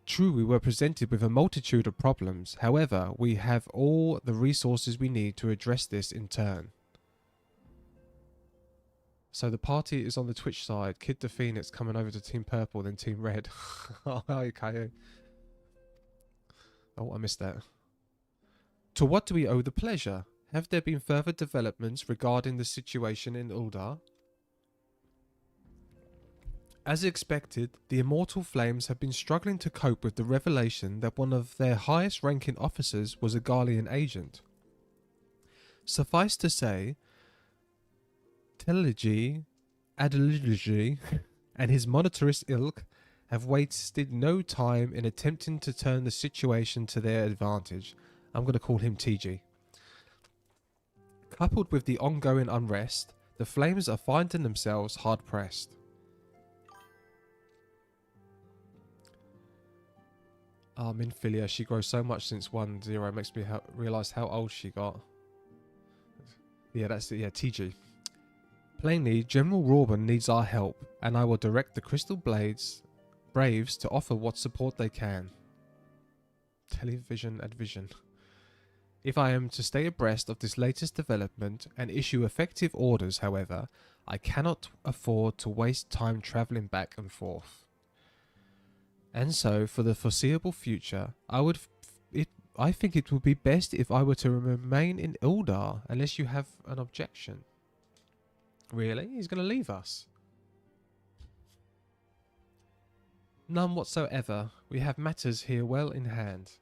True, we were presented with a multitude of problems, however, we have all the resources we need to address this in turn. So the party is on the Twitch side, Kid the Phoenix coming over to Team Purple, then Team Red. Oh, okay. Oh, I missed that. To what do we owe the pleasure? Have there been further developments regarding the situation in Uldar? As expected, the Immortal Flames have been struggling to cope with the revelation that one of their highest ranking officers was a Garlean agent. Suffice to say, Telegi, Adeligy, and his monetarist ilk have wasted no time in attempting to turn the situation to their advantage. I'm going to call him TG. Coupled with the ongoing unrest, the Flames are finding themselves hard-pressed. Minfilia, she grows so much since 1-0. Makes me realise how old she got. Yeah, that's it. Yeah, TG. Plainly, General Rawburn needs our help, and I will direct the Crystal Braves to offer what support they can. Television advision. If I am to stay abreast of this latest development and issue effective orders, however, I cannot afford to waste time travelling back and forth. And so, for the foreseeable future, I think it would be best if I were to remain in Uldar, unless you have an objection. Really? He's going to leave us? None whatsoever. We have matters here well in hand.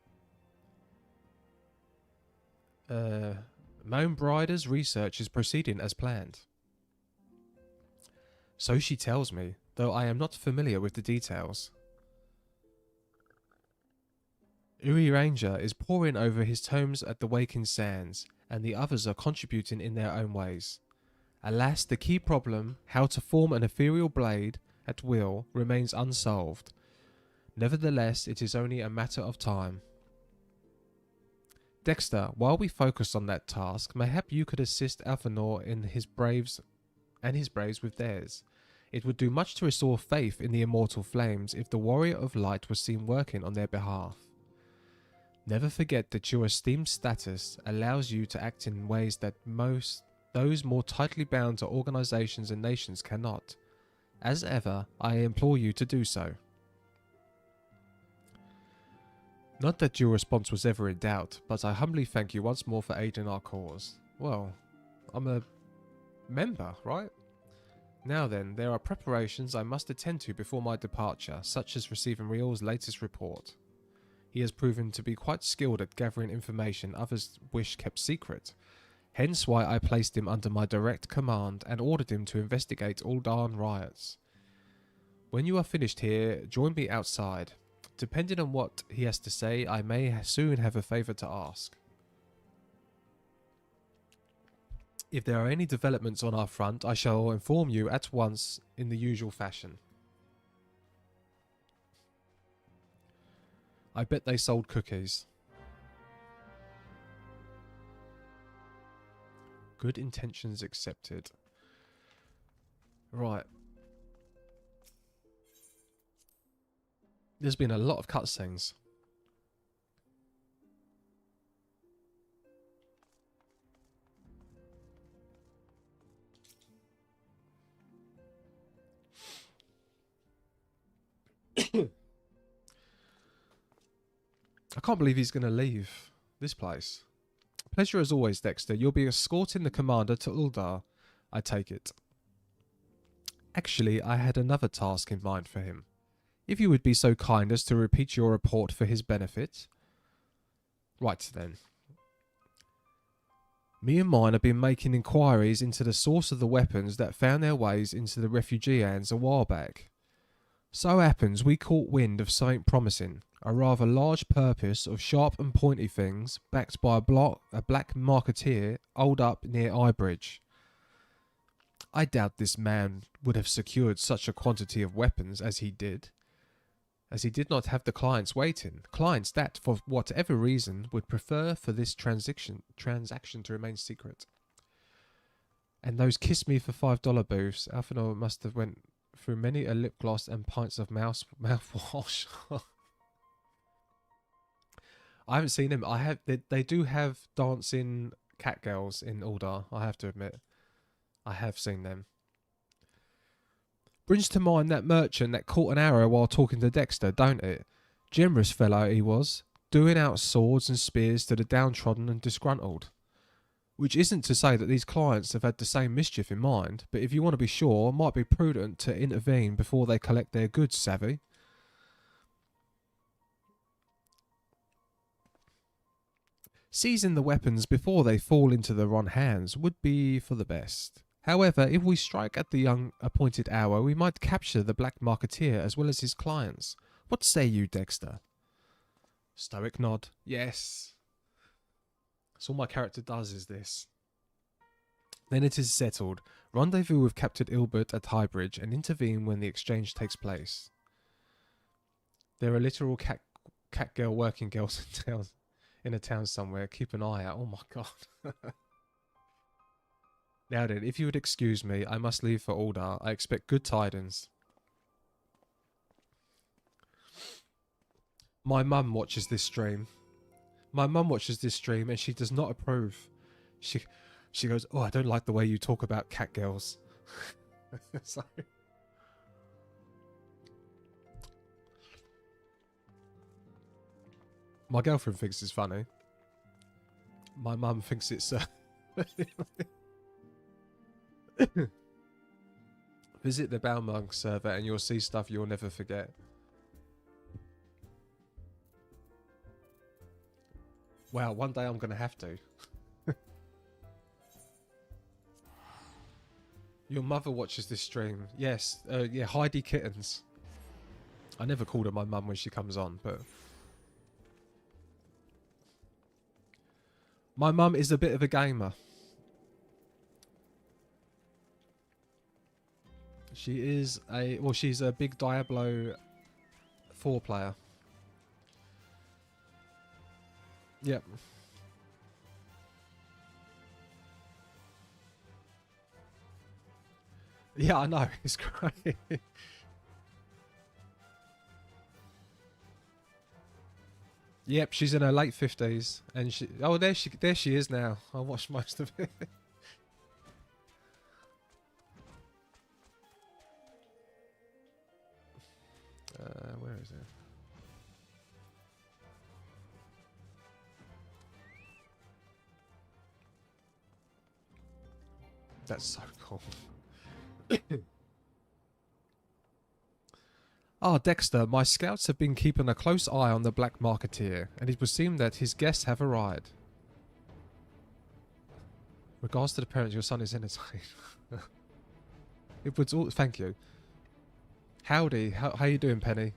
Moan Brider's research is proceeding as planned. So she tells me, though I am not familiar with the details. Uri Ranger is poring over his tomes at the Waking Sands, and the others are contributing in their own ways. Alas, the key problem, how to form an ethereal blade at will, remains unsolved. Nevertheless, it is only a matter of time. Dexter, while we focus on that task, mayhap you could assist Alphanor in his braves with theirs. It would do much to restore faith in the Immortal Flames if the Warrior of Light was seen working on their behalf. Never forget that your esteemed status allows you to act in ways that those more tightly bound to organizations and nations cannot. As ever, I implore you to do so. Not that your response was ever in doubt, but I humbly thank you once more for aiding our cause. Well, I'm a member, right? Now then, there are preparations I must attend to before my departure, such as receiving Riel's latest report. He has proven to be quite skilled at gathering information others wish kept secret, hence why I placed him under my direct command and ordered him to investigate Uldan riots. When you are finished here, join me outside. Depending on what he has to say, I may soon have a favour to ask. If there are any developments on our front, I shall inform you at once in the usual fashion. I bet they sold cookies. Good intentions accepted. Right. There's been a lot of cutscenes. I can't believe he's going to leave this place. Pleasure as always, Dexter. You'll be escorting the commander to Uldar, I take it. Actually, I had another task in mind for him. If you would be so kind as to repeat your report for his benefit. Right then. Me and mine have been making inquiries into the source of the weapons that found their ways into the refugee hands a while back. So happens we caught wind of something promising, a rather large purpose of sharp and pointy things, backed by a black marketeer holed up near Eyebridge. I doubt this man would have secured such a quantity of weapons as he did not have the clients waiting, clients that, for whatever reason, would prefer for this transaction to remain secret. And those kiss me for $5 booths, Alphanor must have went through many a lip gloss and pints of mouthwash. I haven't seen him. They do have dancing cat girls in Uldar, I have to admit. I have seen them. Brings to mind that merchant that caught an arrow while talking to Dexter, don't it? Generous fellow he was, doing out swords and spears to the downtrodden and disgruntled. Which isn't to say that these clients have had the same mischief in mind, but if you want to be sure, it might be prudent to intervene before they collect their goods, savvy? Seizing the weapons before they fall into the wrong hands would be for the best. However, if we strike at the young appointed hour, we might capture the black marketeer as well as his clients. What say you, Dexter? Stoic nod. Yes. That's all my character does is this. Then it is settled. Rendezvous with Captain Ilbert at Highbridge and intervene when the exchange takes place. There are literal cat girl working girls in a town somewhere. Keep an eye out. Oh my god. Now then, if you would excuse me, I must leave for Uldar. I expect good tidings. My mum watches this stream. And she does not approve. She goes, oh, I don't like the way you talk about cat girls. So, my girlfriend thinks it's funny. My mum thinks it's... Visit the Balmung server and you'll see stuff you'll never forget. Wow, one day I'm going to have to. Your mother watches this stream. Yes, yeah, Heidi Kittens. I never called her my mum when she comes on, but... My mum is a bit of a gamer. She is she's a big Diablo 4 player. Yep. Yeah, I know. It's great. Yep, she's in her late 50s, and there she is now. I watched most of it. Where is it? That's so cool. Ah, Dexter, my scouts have been keeping a close eye on the black marketeer, and it would seem that his guests have arrived. Regards to the parents, your son is entertained. It was all. Thank you. Howdy, how you doing, Penny?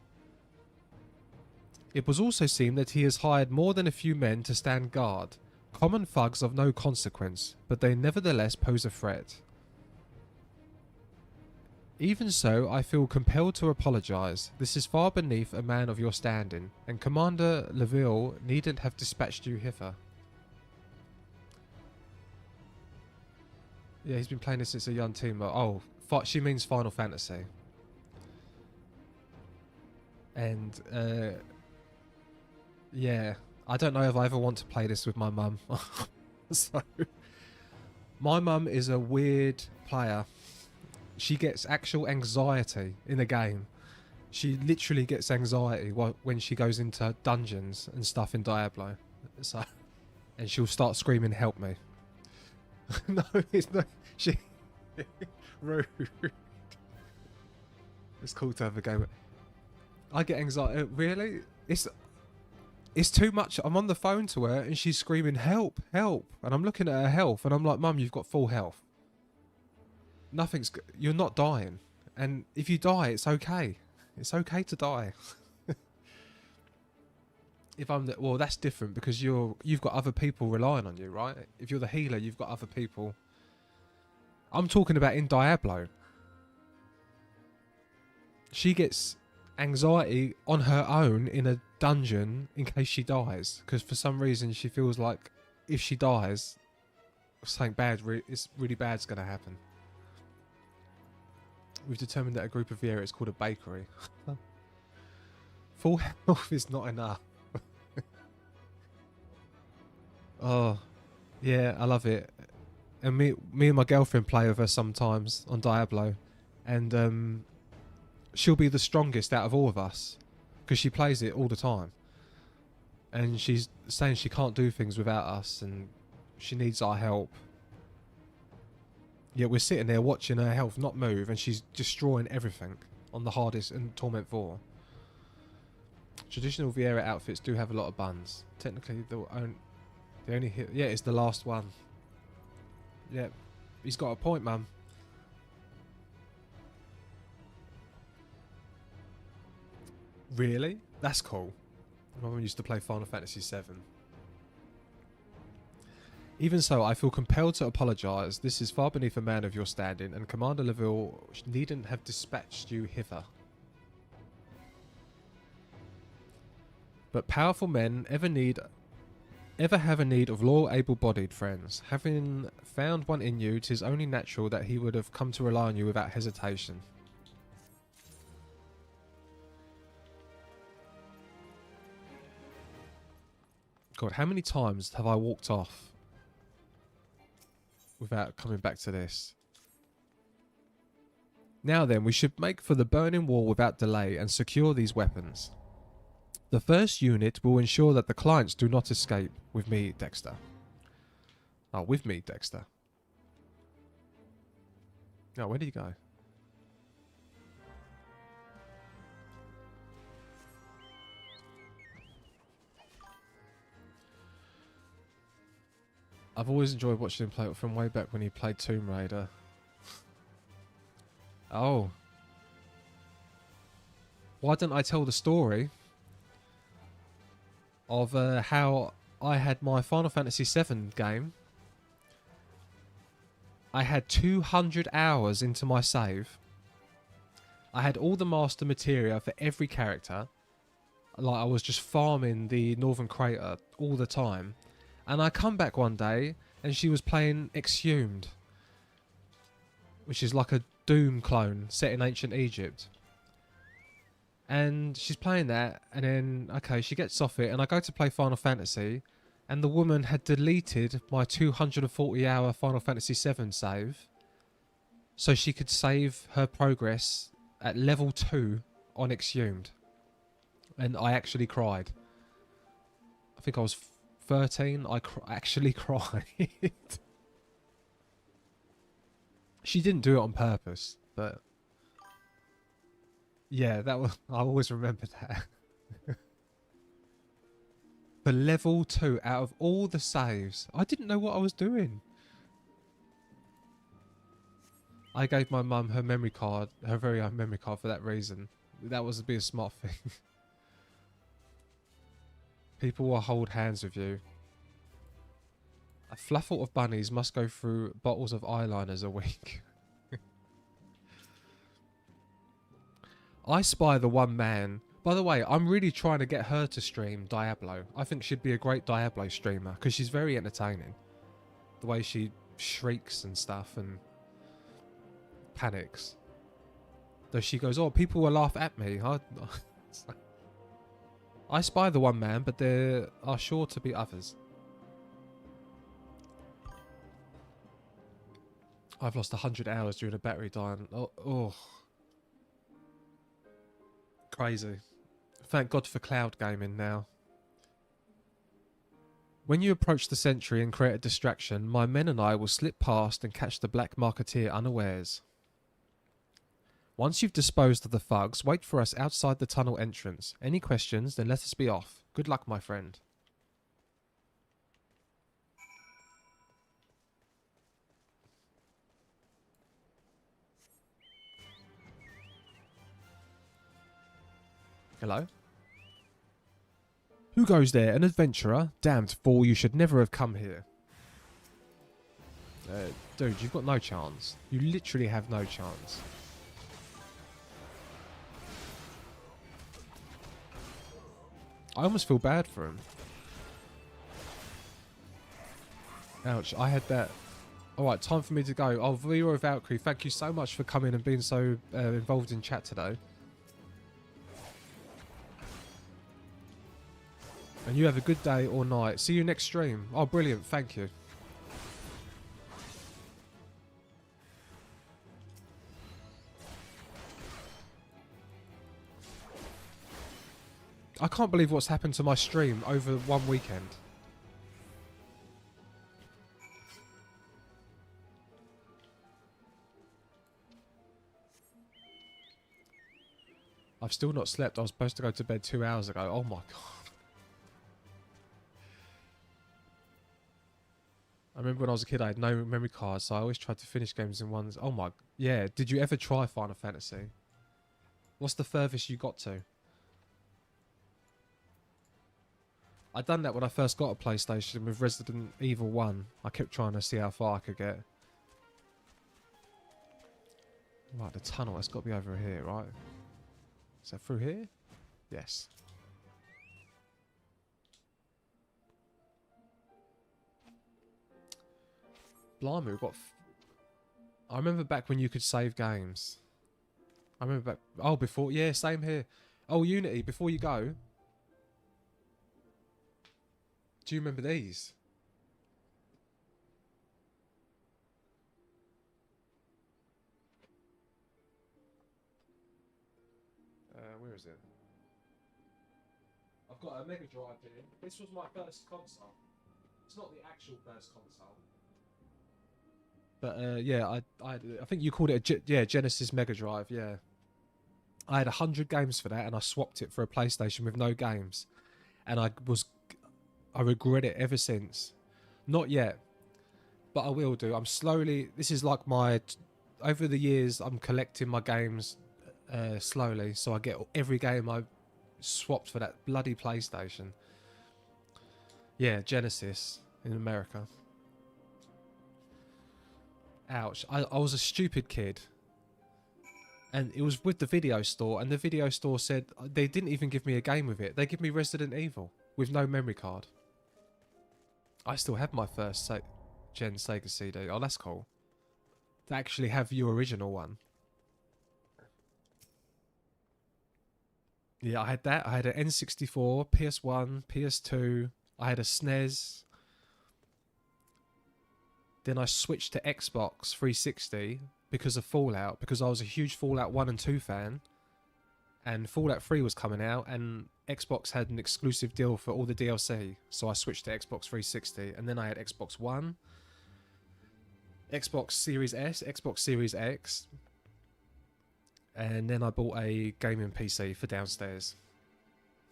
It was also seen that he has hired more than a few men to stand guard. Common thugs of no consequence, but they nevertheless pose a threat. Even so, I feel compelled to apologise. This is far beneath a man of your standing, and Commander Leville needn't have dispatched you hither. Yeah, he's been playing this since a young teen. Oh, she means Final Fantasy. And, yeah, I don't know if I ever want to play this with my mum. So, my mum is a weird player. She gets actual anxiety in the game. She literally gets anxiety when she goes into dungeons and stuff in Diablo. So, and she'll start screaming, "Help me!" No, it's not. She rude. It's cool to have a game. I get anxiety. Really? It's too much. I'm on the phone to her and she's screaming, "Help! Help!" And I'm looking at her health and I'm like, "Mum, you've got full health. You're not dying. And if you die, it's okay." It's okay to die. If I'm well, that's different because you've got other people relying on you, right? If you're the healer, you've got other people. I'm talking about in Diablo. She gets anxiety on her own in a dungeon in case she dies, because for some reason she feels like if she dies, something bad, it's really bad's going to happen. We've determined that a group of Viera is called a bakery. Full health is not enough. Oh, yeah, I love it. And me and my girlfriend play with her sometimes on Diablo, and she'll be the strongest out of all of us because she plays it all the time. And she's saying she can't do things without us, and she needs our help. Yet we're sitting there watching her health not move, and she's destroying everything on the hardest in Torment 4. Traditional Viera outfits do have a lot of buns. Technically, the only hit, yeah, it's the last one. Yeah, he's got a point, man. Really? That's cool. My mum used to play Final Fantasy VII. Even so, I feel compelled to apologise. This is far beneath a man of your standing, and Commander Leville needn't have dispatched you hither. But powerful men ever have a need of loyal, able-bodied friends. Having found one in you, 'tis only natural that he would have come to rely on you without hesitation. God, how many times have I walked off without coming back to this? Now then, we should make for the burning wall without delay and secure these weapons. The first unit will ensure that the clients do not escape. With me, Dexter. Oh, with me, Dexter. Oh, where did he go? I've always enjoyed watching him play from way back when he played Tomb Raider. Oh. Why don't I tell the story of how I had my Final Fantasy VII game. I had 200 hours into my save. I had all the master materia for every character. Like, I was just farming the Northern Crater all the time. And I come back one day and she was playing Exhumed, which is like a Doom clone set in ancient Egypt. And she's playing that, and then, okay, she gets off it, and I go to play Final Fantasy, and the woman had deleted my 240-hour Final Fantasy VII save, so she could save her progress at level 2 on Exhumed. And I actually cried. I think I was 13. I actually cried. She didn't do it on purpose, but yeah, that was. I always remember that. The level 2 out of all the saves. I didn't know what I was doing. I gave my mum her memory card, her very own memory card, for that reason. That was be a smart thing. People will hold hands with you. A fluffle of bunnies must go through bottles of eyeliners a week. I spy the one man. By the way, I'm really trying to get her to stream Diablo. I think she'd be a great Diablo streamer because she's very entertaining. The way she shrieks and stuff and panics. Though she goes, oh, people will laugh at me. I spy the one man, but there are sure to be others. I've lost 100 hours during a battery dying. Oh. Crazy. Thank God for cloud gaming now. When you approach the sentry and create a distraction, my men and I will slip past and catch the black marketeer unawares. Once you've disposed of the thugs, wait for us outside the tunnel entrance. Any questions, then let us be off. Good luck, my friend. Hello? Who goes there? An adventurer? Damned fool, you should never have come here. Dude, you've got no chance. You literally have no chance. I almost feel bad for him. Ouch, I had that. Alright, time for me to go. Oh, Vero Valkyrie, thank you so much for coming and being so involved in chat today. And you have a good day or night. See you next stream. Oh, brilliant. Thank you. I can't believe what's happened to my stream over one weekend. I've still not slept. I was supposed to go to bed 2 hours ago. Oh my god. I remember when I was a kid I had no memory cards, so I always tried to finish games in ones. Oh my... Yeah, did you ever try Final Fantasy? What's the furthest you got to? I done that when I first got a PlayStation with Resident Evil 1. I kept trying to see how far I could get. Right, the tunnel. That's got to be over here, right? Is that through here? Yes. Blimey, we've got... I remember back when you could save games. I remember back... Oh, before... Yeah, same here. Oh, Unity, before you go... Do you remember these? Where is it? I've got a Mega Drive here. This was my first console. It's not the actual first console. But yeah, I think you called it a Genesis Mega Drive. Yeah, I had 100 games for that, and I swapped it for a PlayStation with no games, and I regret it ever since. Not yet, but I will do. I'm slowly. This is like my. Over the years, I'm collecting my games slowly, so I get every game I swapped for that bloody PlayStation. Yeah, Genesis in America. Ouch. I was a stupid kid. And it was with the video store, and the video store said they didn't even give me a game with it. They give me Resident Evil with no memory card. I still have my first gen Sega CD. Oh, that's cool. To actually have your original one. Yeah, I had that. I had an N64, PS1, PS2. I had a SNES. Then I switched to Xbox 360 because of Fallout, because I was a huge Fallout 1 and 2 fan. And Fallout 3 was coming out, and Xbox had an exclusive deal for all the DLC. So I switched to Xbox 360, and then I had Xbox One, Xbox Series S, Xbox Series X, and then I bought a gaming PC for downstairs.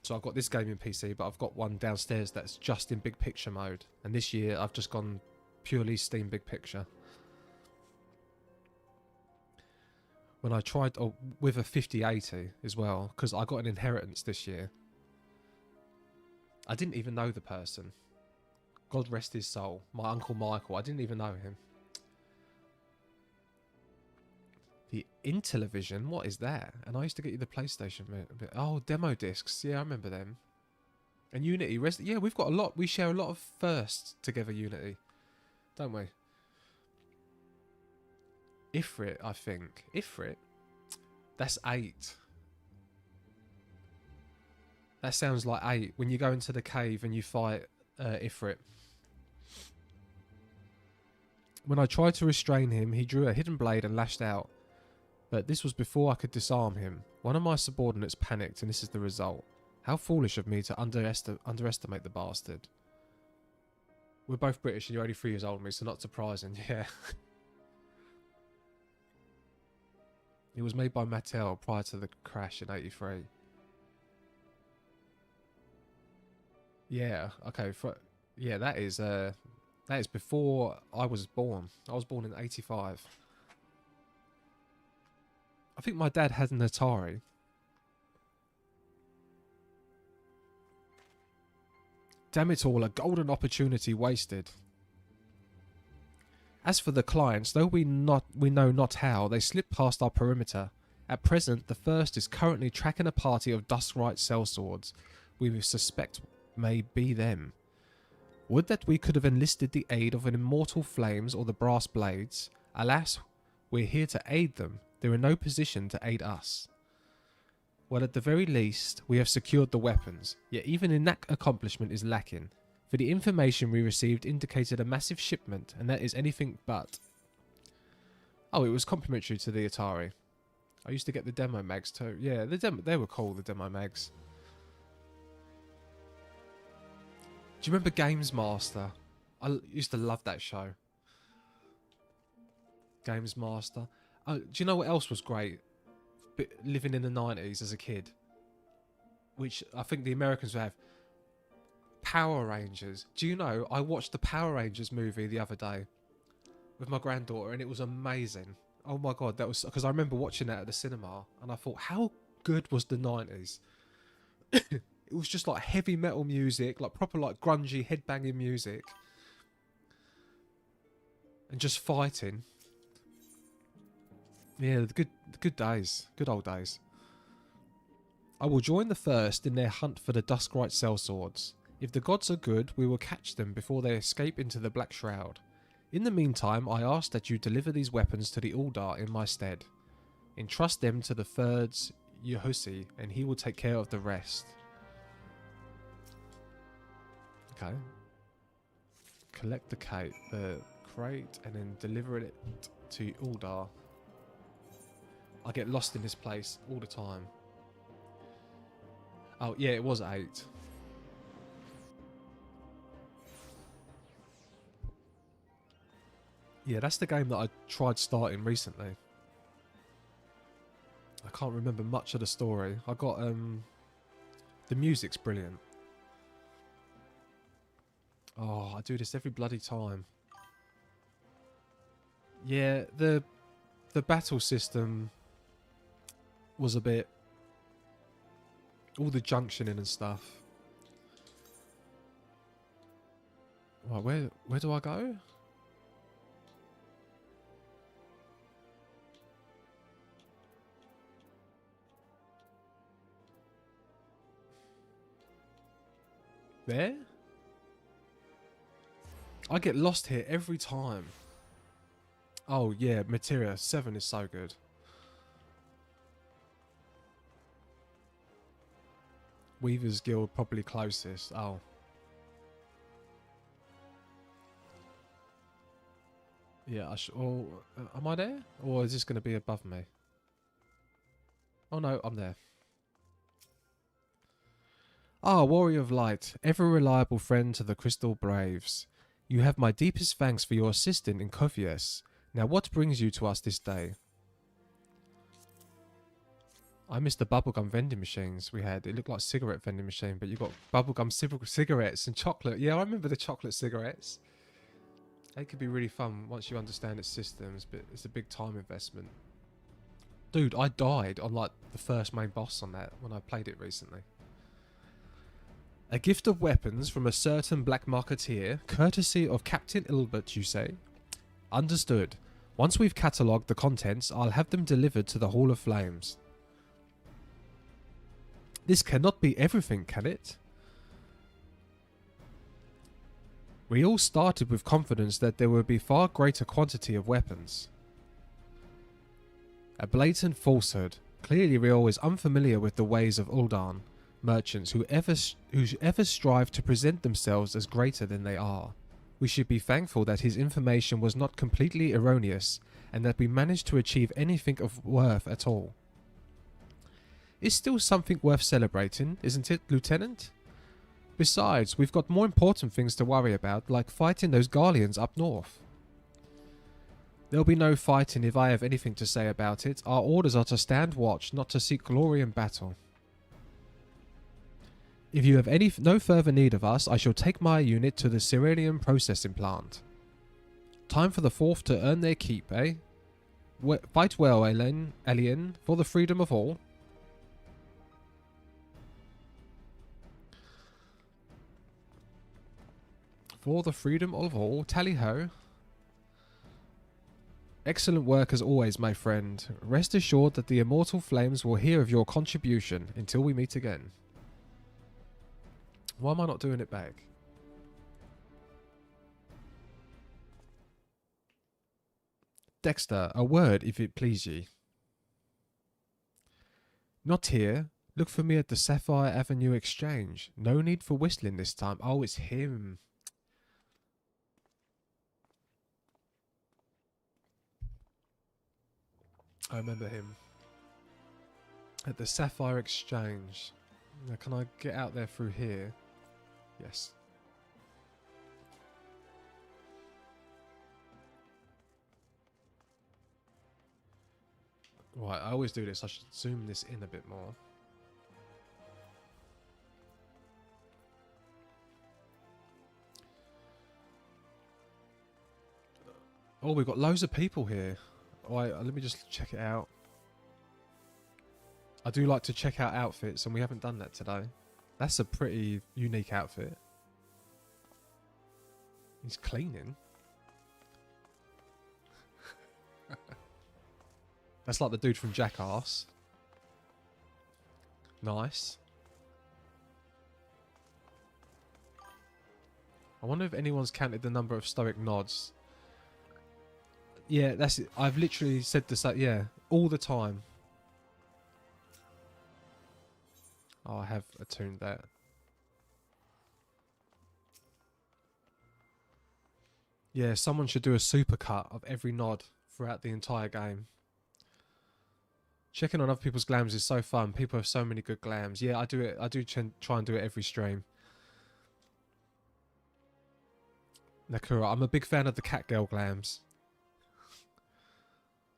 So I've got this gaming PC, but I've got one downstairs that's just in big picture mode. And this year I've just gone purely Steam Big Picture. When I tried with a 5080 as well, because I got an inheritance this year. I didn't even know the person. God rest his soul. My Uncle Michael. I didn't even know him. The Intellivision? What is that? And I used to get you the PlayStation. Oh, demo discs. Yeah, I remember them. And Unity. Yeah, we've got a lot. We share a lot of firsts together, Unity. Don't we? Ifrit, I think. Ifrit? That's 8. That sounds like 8. When you go into the cave and you fight Ifrit. When I tried to restrain him, he drew a hidden blade and lashed out. But this was before I could disarm him. One of my subordinates panicked, and this is the result. How foolish of me to underestimate the bastard. We're both British and you're only 3 years older than me, so not surprising, yeah. It was made by Mattel prior to the crash in '83. Yeah, okay. Yeah, that is before I was born. I was born in '85. I think my dad had an Atari. Damn it all, a golden opportunity wasted. As for the clients, though we know not how, they slip past our perimeter. At present, the first is currently tracking a party of Duskrite sellswords we suspect may be them. Would that we could have enlisted the aid of an Immortal Flames or the Brass Blades. Alas, we're here to aid them. They're in no position to aid us. Well, at the very least, we have secured the weapons, yet even in that accomplishment is lacking, for the information we received indicated a massive shipment, and that is anything but. Oh, it was complimentary to the Atari. I used to get the demo mags too. Yeah, they were cool, the demo mags. Do you remember Games Master? I used to love that show. Games Master. Do you know what else was great? Living in the 90s as a kid, which I think the Americans would have. Power Rangers. Do you know, I watched the Power Rangers movie the other day with my granddaughter, and it was amazing. Oh my god, that was because I remember watching that at the cinema, and I thought, how good was the 90s? It was just like heavy metal music, like proper like grungy headbanging music, and just fighting. Yeah, the good days. Good old days. I will join the first in their hunt for the Duskrite sellswords. If the gods are good, we will catch them before they escape into the Black Shroud. In the meantime, I ask that you deliver these weapons to the Uldar in my stead. Entrust them to the third's Yehusi, and he will take care of the rest. Okay. Collect the crate, and then deliver it to Uldar. I get lost in this place all the time. Oh, yeah, it was 8. Yeah, that's the game that I tried starting recently. I can't remember much of the story. I got, the music's brilliant. Oh, I do this every bloody time. Yeah, the battle system was a bit, all the junctioning and stuff. Right, where do I go? There? I get lost here every time. Oh yeah, Materia 7 is so good. Weaver's Guild probably closest. Oh. Yeah, am I there? Or is this going to be above me? Oh no, I'm there. Ah, Warrior of Light, ever reliable friend to the Crystal Braves. You have my deepest thanks for your assistance in Kofies. Now what brings you to us this day? I miss the bubblegum vending machines we had. It looked like a cigarette vending machine, but you got bubblegum cigarettes and chocolate. Yeah, I remember the chocolate cigarettes. They could be really fun once you understand its systems, but it's a big time investment. Dude, I died on like the first main boss on that when I played it recently. A gift of weapons from a certain black marketeer, courtesy of Captain Ilbert, you say? Understood. Once we've catalogued the contents, I'll have them delivered to the Hall of Flames. This cannot be everything, can it? We all started with confidence that there would be far greater quantity of weapons. A blatant falsehood. Clearly Riol is unfamiliar with the ways of Uldan. Merchants who ever strive to present themselves as greater than they are. We should be thankful that his information was not completely erroneous, and that we managed to achieve anything of worth at all. Is still something worth celebrating, isn't it, Lieutenant? Besides, we've got more important things to worry about, like fighting those Garleans up north. There'll be no fighting if I have anything to say about it. Our orders are to stand watch, not to seek glory in battle. If you have no further need of us, I shall take my unit to the Cerulean processing plant. Time for the Fourth to earn their keep, eh? Fight well, Alien, for the freedom of all. For the freedom of all. Tally-ho. Excellent work as always, my friend. Rest assured that the immortal flames will hear of your contribution until we meet again. Why am I not doing it back? Dexter, a word, if it please ye. Not here. Look for me at the Sapphire Avenue Exchange. No need for whistling this time. Oh, it's him. I remember him. At the Sapphire Exchange. Now, can I get out there through here? Yes. Right, I always do this. I should zoom this in a bit more. Oh, we've got loads of people here. Alright, let me just check it out. I do like to check out outfits, and we haven't done that today. That's a pretty unique outfit. He's cleaning. That's like the dude from Jackass. Nice. I wonder if anyone's counted the number of stoic nods. Yeah, that's it. I've literally said this, like, yeah, all the time. Oh, I have attuned that. Yeah, someone should do a supercut of every nod throughout the entire game. Checking on other people's glams is so fun. People have so many good glams. Yeah, I do it. I do try and do it every stream. Nakura, I'm a big fan of the Catgirl glams.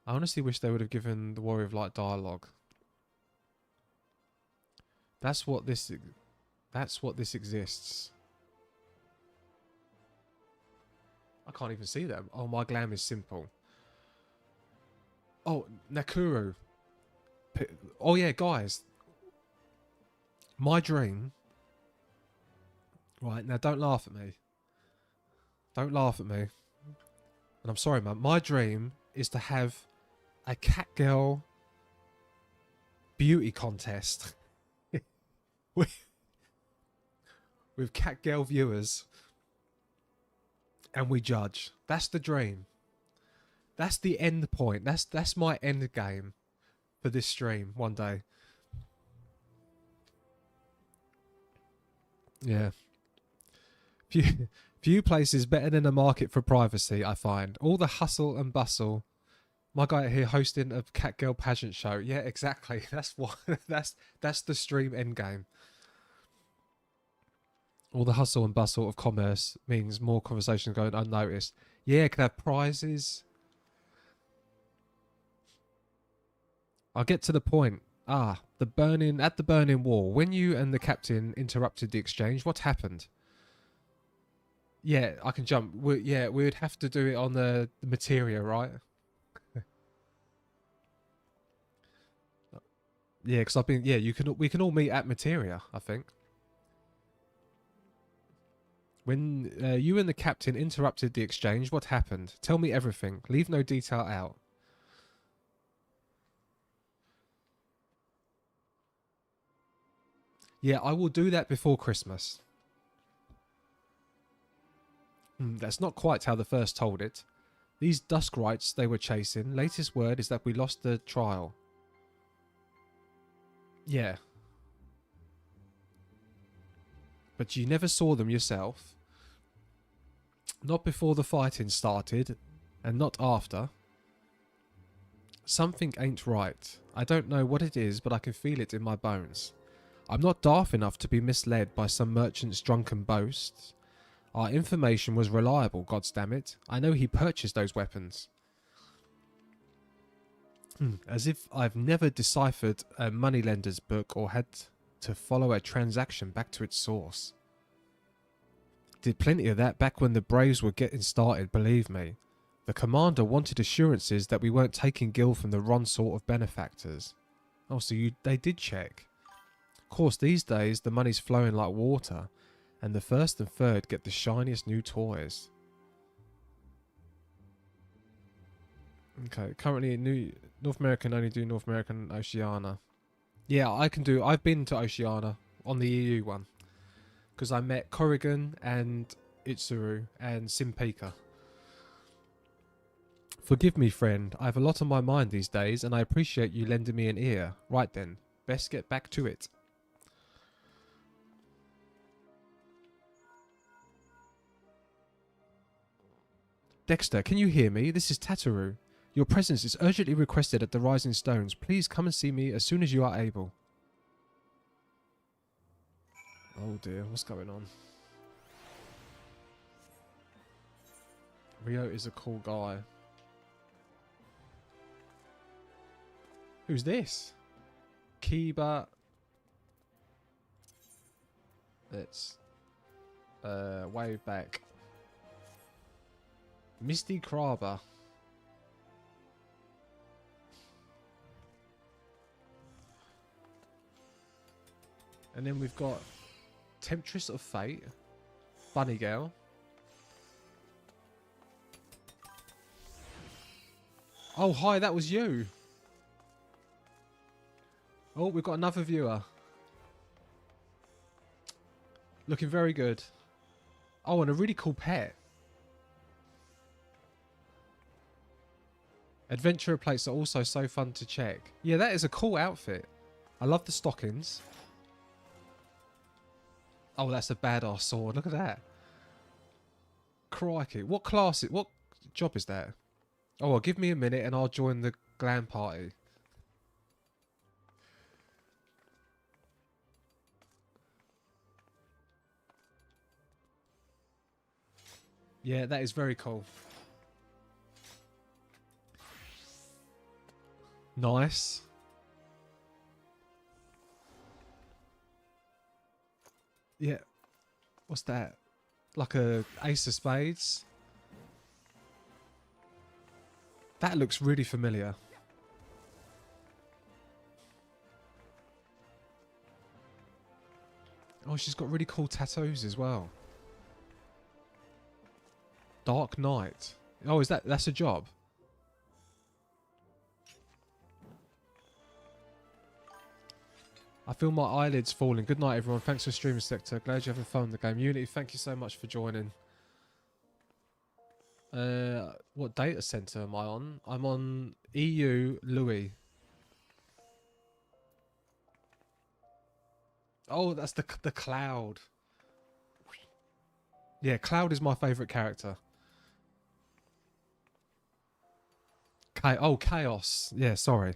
I honestly wish they would have given the Warrior of Light dialogue. That's what this exists. I can't even see them. Oh, my glam is simple. Oh, Nakuru. Oh yeah, guys. My dream. Right, now don't laugh at me. Don't laugh at me. And I'm sorry, man. My dream is to have a Catgirl beauty contest. with Catgirl viewers. And we judge. That's the dream. That's the end point. That's my end game for this stream one day. Yeah. Few places better than a market for privacy, I find. All the hustle and bustle. My guy here hosting a Catgirl pageant show. Yeah, exactly. That's what that's the stream end game. All the hustle and bustle of commerce means more conversations going unnoticed. Yeah, it can have prizes. I'll get to the point. At the burning wall. When you and the captain interrupted the exchange, what happened? Yeah, I can jump. We would have to do it on the materia, right? Yeah, because I've been. Yeah, we can all meet at materia, I think. When you and the captain interrupted the exchange, what happened? Tell me everything. Leave no detail out. Yeah, I will do that before Christmas. That's not quite how the first told it. These Duskrites they were chasing, latest word is that we lost the trial. Yeah. But you never saw them yourself. Not before the fighting started, and not after. Something ain't right. I don't know what it is, but I can feel it in my bones. I'm not daft enough to be misled by some merchant's drunken boasts. Our information was reliable, goddammit. I know he purchased those weapons. As if I've never deciphered a moneylender's book or had to follow a transaction back to its source. Did plenty of that back when the Braves were getting started, believe me. The commander wanted assurances that we weren't taking gil from the wrong sort of benefactors. Oh, so they did check. Of course, these days the money's flowing like water, And the first and third get the shiniest new toys. Okay, currently in North America can only do North American and Oceania. Yeah, I can do. I've been to Oceania on the EU one. Because I met Corrigan and Itsuru and Simpika. Forgive me, friend. I have a lot on my mind these days, and I appreciate you lending me an ear. Right then, best get back to it. Dexter, can you hear me? This is Tataru. Your presence is urgently requested at the Rising Stones. Please come and see me as soon as you are able. Oh dear, what's going on? Rio is a cool guy. Who's this? Kiba. Let's way back. Misty Kraber. And then we've got Temptress of Fate. Bunny Girl. Oh, hi, that was you. Oh, we've got another viewer. Looking very good. Oh, and a really cool pet. Adventurer plates are also so fun to check. Yeah, that is a cool outfit. I love the stockings. Oh, that's a badass sword. Look at that. Crikey. What class? What job is that? Oh, well, give me a minute and I'll join the glam party. Yeah, that is very cool. Nice. Yeah. What's that? Like a ace of spades? That looks really familiar. Oh, she's got really cool tattoos as well. Dark Knight. Oh, that's a job? I feel my eyelids falling. Good night, everyone. Thanks for streaming, Sector. Glad you're having fun in the game. Unity, thank you so much for joining. What data center am I on? I'm on EU Louis. Oh, that's the Cloud. Yeah, Cloud is my favourite character. Chaos. Yeah, sorry.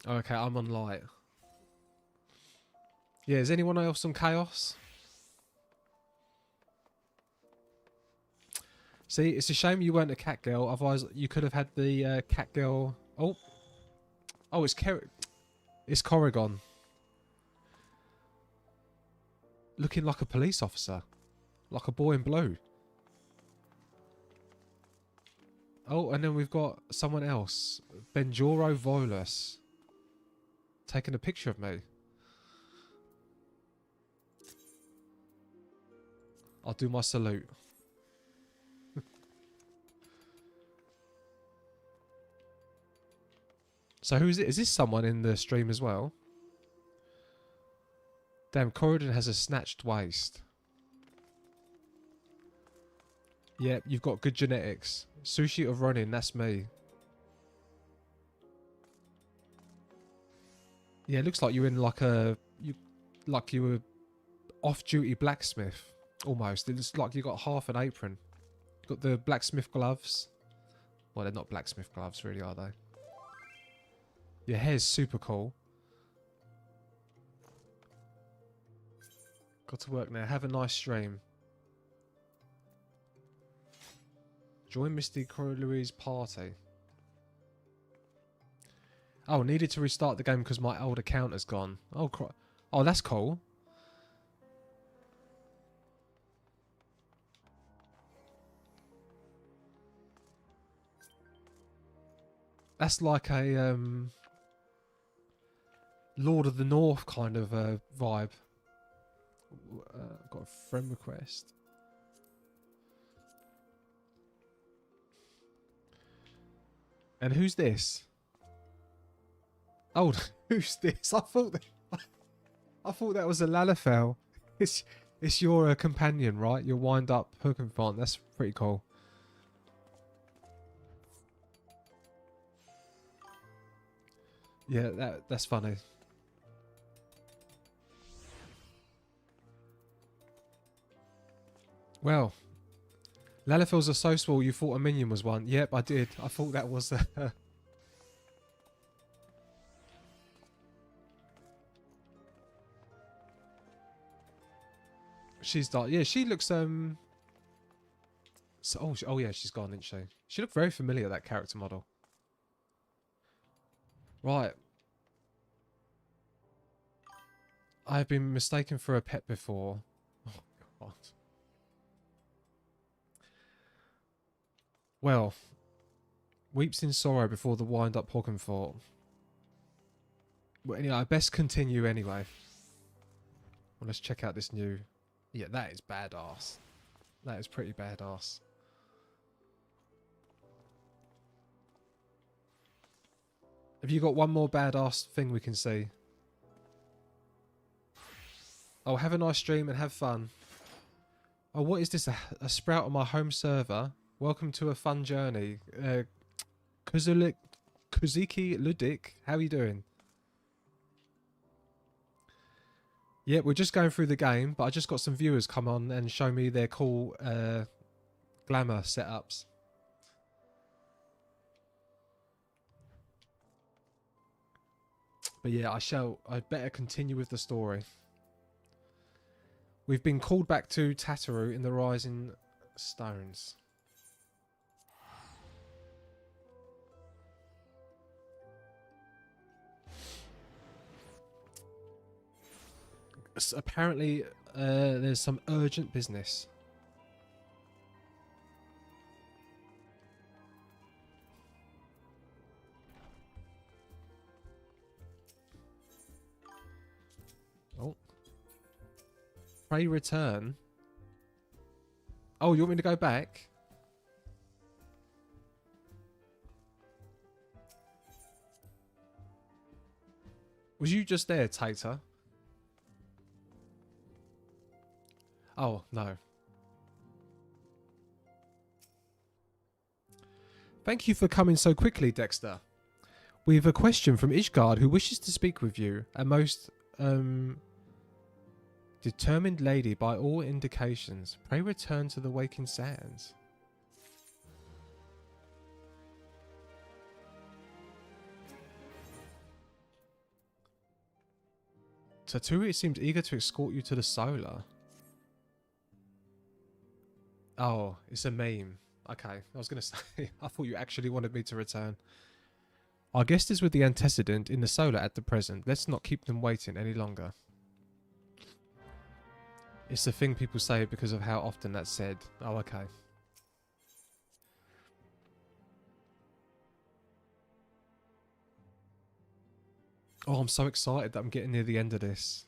Okay, I'm on light. Yeah, is anyone else on Chaos? See, it's a shame you weren't a cat girl. Otherwise, you could have had the cat girl. Oh, it's Corrigan. Looking like a police officer, like a boy in blue. Oh, and then we've got someone else, Benjoro Volus, taking a picture of me. I'll do my salute. So who is it? Is this someone in the stream as well? Damn, Corridon has a snatched waist. Yep, you've got good genetics. Sushi of running, that's me. Yeah, it looks like you're in like you were off-duty blacksmith almost. It looks like you got half an apron. Got the blacksmith gloves. Well, they're not blacksmith gloves, really, are they? Your hair's super cool. Got to work now. Have a nice stream. Join Misty Louis' party. Oh, needed to restart the game because my old account has gone. Oh, oh, that's cool. That's like a Lord of the North kind of vibe. I've got a friend request. And who's this? Oh, who's this? I thought that was a Lalafell. It's your companion, right? Your wind-up Pokemon. That's pretty cool. Yeah, that's funny. Well, Lalafells are so small you thought a minion was one. Yep, I did. I thought that was... She's dark. Yeah, she looks... So, oh, yeah, she's gone, didn't she? She looked very familiar, that character model. Right. I've been mistaken for a pet before. Oh, God. Well, weeps in sorrow before the wind-up Pokemon fort. Well, anyway, I best continue anyway. Well, let's check out this new... Yeah, that is badass. That is pretty badass. Have you got one more badass thing we can see? Oh, have a nice stream and have fun. Oh, what is this? A sprout on my home server? Welcome to a fun journey. Kuziki Ludik, how are you doing? Yeah, we're just going through the game, but I just got some viewers come on and show me their cool glamour setups. But yeah, I'd better continue with the story. We've been called back to Tataru in the Rising Stones. So apparently, there's some urgent business. Oh. Pray return. Oh, you want me to go back? Was you just there, Tater? Oh, no. Thank you for coming so quickly, Dexter. We have a question from Ishgard who wishes to speak with you. A most determined lady by all indications. Pray return to the Waking Sands. Tatsuri seemed eager to escort you to the Solar. Oh, it's a meme. Okay, I was going to say, I thought you actually wanted me to return. Our guest is with the antecedent in the Solar at the present. Let's not keep them waiting any longer. It's the thing people say because of how often that's said. Oh, okay. Oh, I'm so excited that I'm getting near the end of this.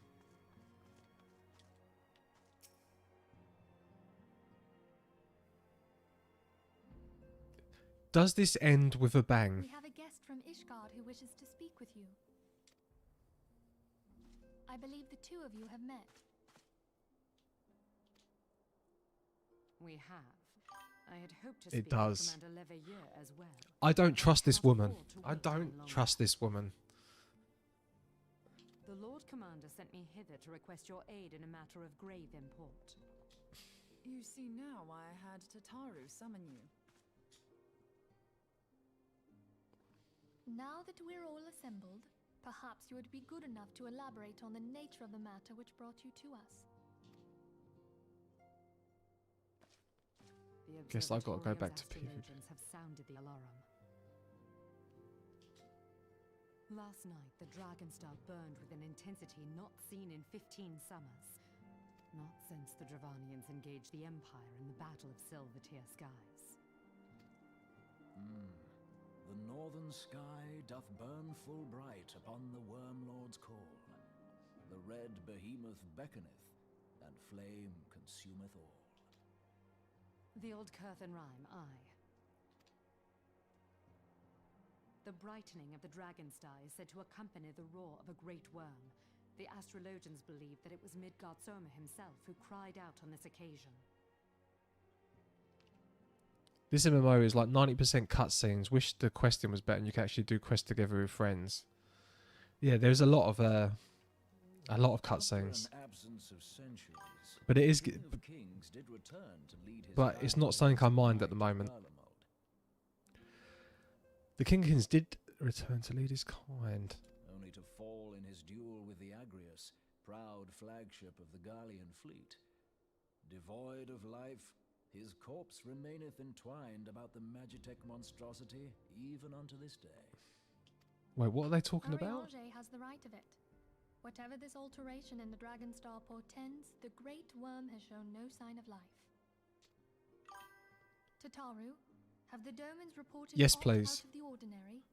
Does this end with a bang? We have a guest from Ishgard who wishes to speak with you. I believe the two of you have met. We have. I had hoped to speak It does. with Commander Leveilleur as well. I don't trust this woman. I don't trust this woman. The Lord Commander sent me hither to request your aid in a matter of grave import. You see now why I had Tataru summon you. Now that we're all assembled, perhaps you would be good enough to elaborate on the nature of the matter which brought you to us. Guess I've got to go back to PvP. Have sounded the alarm. Last night, the Dragonstar burned with an intensity not seen in 15 summers. Not since the Dravanians engaged the Empire in the Battle of Silvertier Skies. The northern sky doth burn full bright upon the Wormlord's call. The red behemoth beckoneth, and flame consumeth all. The old Curthan rhyme, aye. The brightening of the dragon star is said to accompany the roar of a great worm. The astrologians believe that it was Midgard Soma himself who cried out on this occasion. This MMO is like 90% cutscenes. Wish the questing was better and you could actually do quests together with friends. Yeah, there's a lot of cutscenes. But it is, but it's not something I mind at the moment. The King of Kings did return to lead his kind. Only to fall in his duel with the Agrius, proud flagship of the Gallian fleet. Devoid of life, his corpse remaineth entwined about the Magitech monstrosity even unto this day. Wait, what are they talking about? Ariage has the right of it. Whatever this alteration in the Dragon Star portends, the Great Worm has shown no sign of life. Tataru, have the Domans reported yes, aught please. out of the ordinary?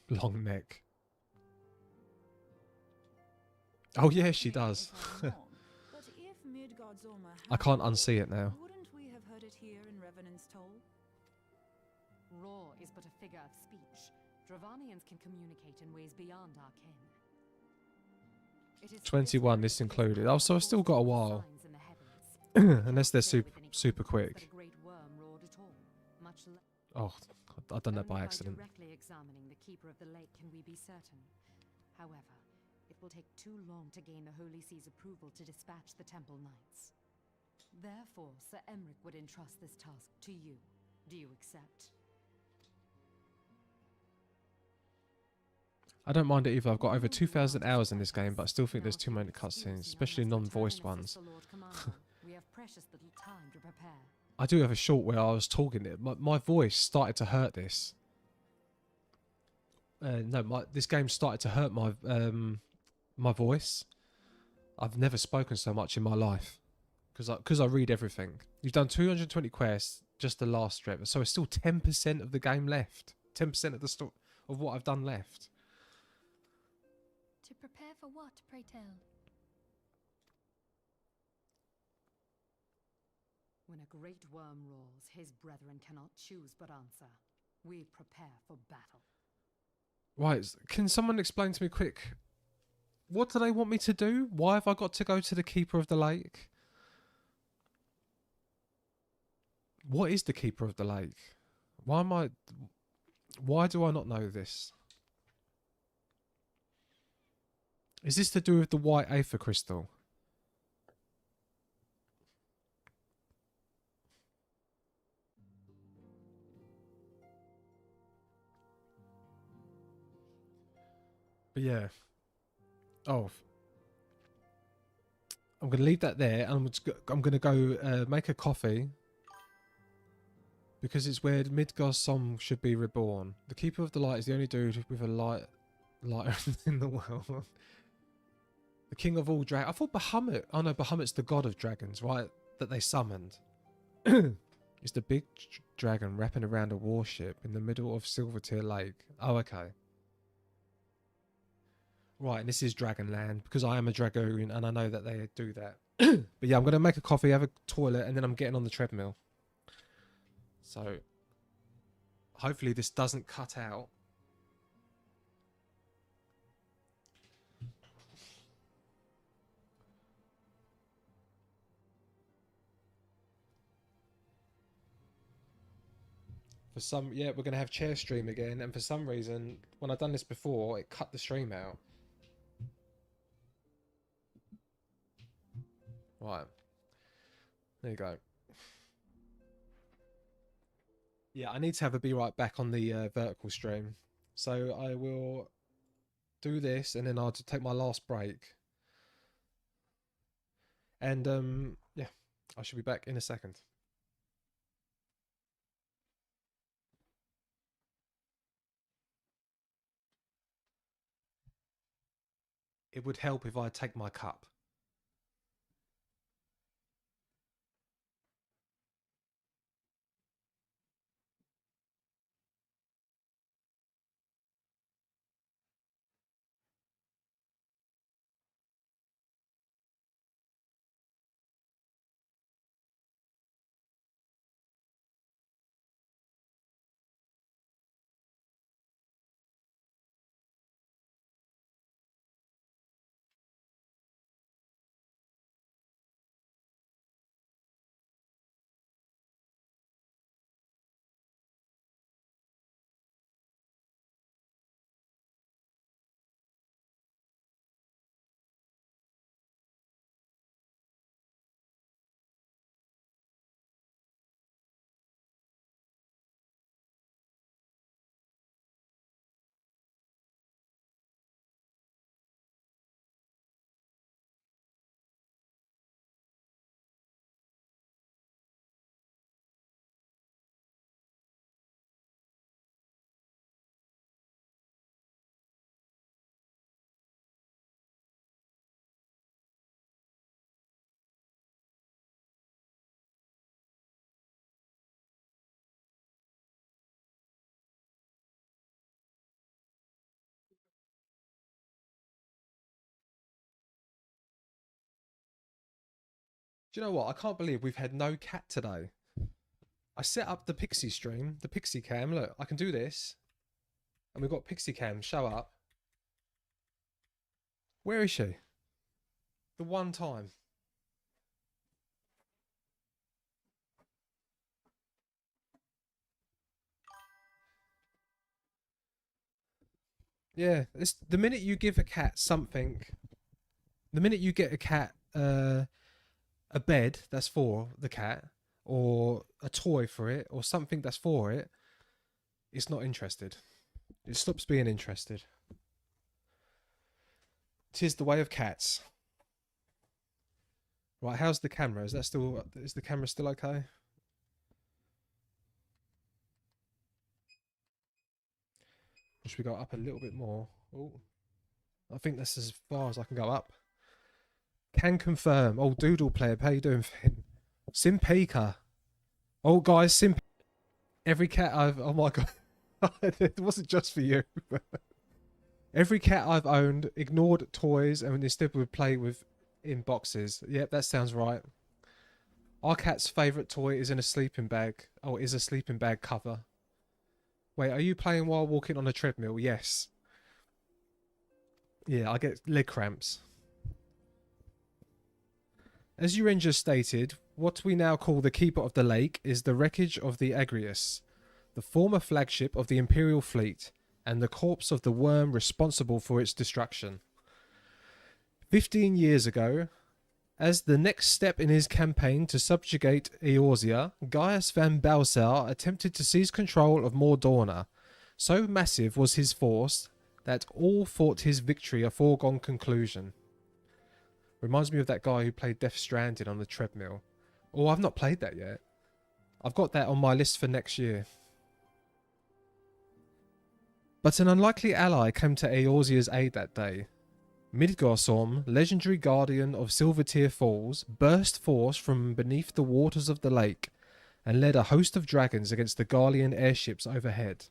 Long neck. Oh yeah, she does. I can't unsee it now. Wouldn't we have heard it here in Revenant's Toll? Roar is but a figure of speech. Dravanians can communicate in ways beyond our kin. It is 21, this included. Oh, so I've still got a while. Unless they're super quick. Oh, I've done that by accident. Directly examining the Keeper of the Lake can we be certain. However, it will take too long to gain the Holy See's approval to dispatch the Temple Knights. Therefore, Sir Emric would entrust this task to you. Do you accept? I don't mind it either. I've got over 2,000 hours in this game, but I still think there's too many cutscenes, especially non-voiced ones. We have precious little time to prepare. I do have a short where I was talking. My voice started to hurt this. No, this game started to hurt my my voice. I've never spoken so much in my life because I read everything. You've done 220 quests, just the last strip, so it's still 10% of the game left. 10% of the of what I've done left. To prepare for what, pray tell? When a great worm roars, his brethren cannot choose but answer. We prepare for battle. Right, can someone explain to me quick, what do they want me to do? Why have I got to go to the Keeper of the Lake? What is the Keeper of the Lake? Why do I not know this? Is this to do with the white Aether crystal? But yeah. Oh. I'm going to leave that there. And I'm going to go make a coffee. Because it's where Midgard's Som should be reborn. The Keeper of the Light is the only dude with a lighter in the world. The king of all dragons. I thought Bahamut. Oh no, Bahamut's the god of dragons, right? That they summoned. It's the big dragon wrapping around a warship in the middle of Silvertear Lake. Oh, okay. Right, and this is Dragonland because I am a dragoon and I know that they do that. But yeah, I'm going to make a coffee, have a toilet, and then I'm getting on the treadmill. So, hopefully this doesn't cut out. Yeah, we're going to have chair stream again, and for some reason, when I've done this before, it cut the stream out. Right. There you go. Yeah, I need to have a be right back on the vertical stream. So I will do this, and then I'll take my last break. And, yeah, I should be back in a second. It would help if I take my cup. Do you know what? I can't believe we've had no cat today. I set up the Pixie stream, the Pixie cam. Look, I can do this. And we've got Pixie cam show up. Where is she? The one time. Yeah, it's the minute you give a cat something, the minute you get a cat a bed that's for the cat, or a toy for it, or something that's for it, it's not interested. It stops being interested. 'Tis the way of cats. Right, how's the camera? Is the camera still okay? Should we go up a little bit more? Oh, I think that's as far as I can go up. Can confirm. Oh, Doodle Player, how you doing, Finn? Simpika. Oh, guys, every cat I've... Oh, my God. It wasn't just for you. Every cat I've owned ignored toys and instead would play with in boxes. Yep, that sounds right. Our cat's favourite toy is in a sleeping bag. Oh, is a sleeping bag cover. Wait, are you playing while walking on a treadmill? Yes. Yeah, I get leg cramps. As Uranger stated, what we now call the Keeper of the Lake is the wreckage of the Agrius, the former flagship of the Imperial fleet, and the corpse of the worm responsible for its destruction. 15 years ago, as the next step in his campaign to subjugate Eorzea, Gaius van Balsar attempted to seize control of Mordorna. So massive was his force that all thought his victory a foregone conclusion. Reminds me of that guy who played Death Stranding on the treadmill. Oh, I've not played that yet. I've got that on my list for next year. But an unlikely ally came to Eorzea's aid that day. Midgardsorm, legendary guardian of Silvertear Falls, burst forth from beneath the waters of the lake and led a host of dragons against the Garlean airships overhead.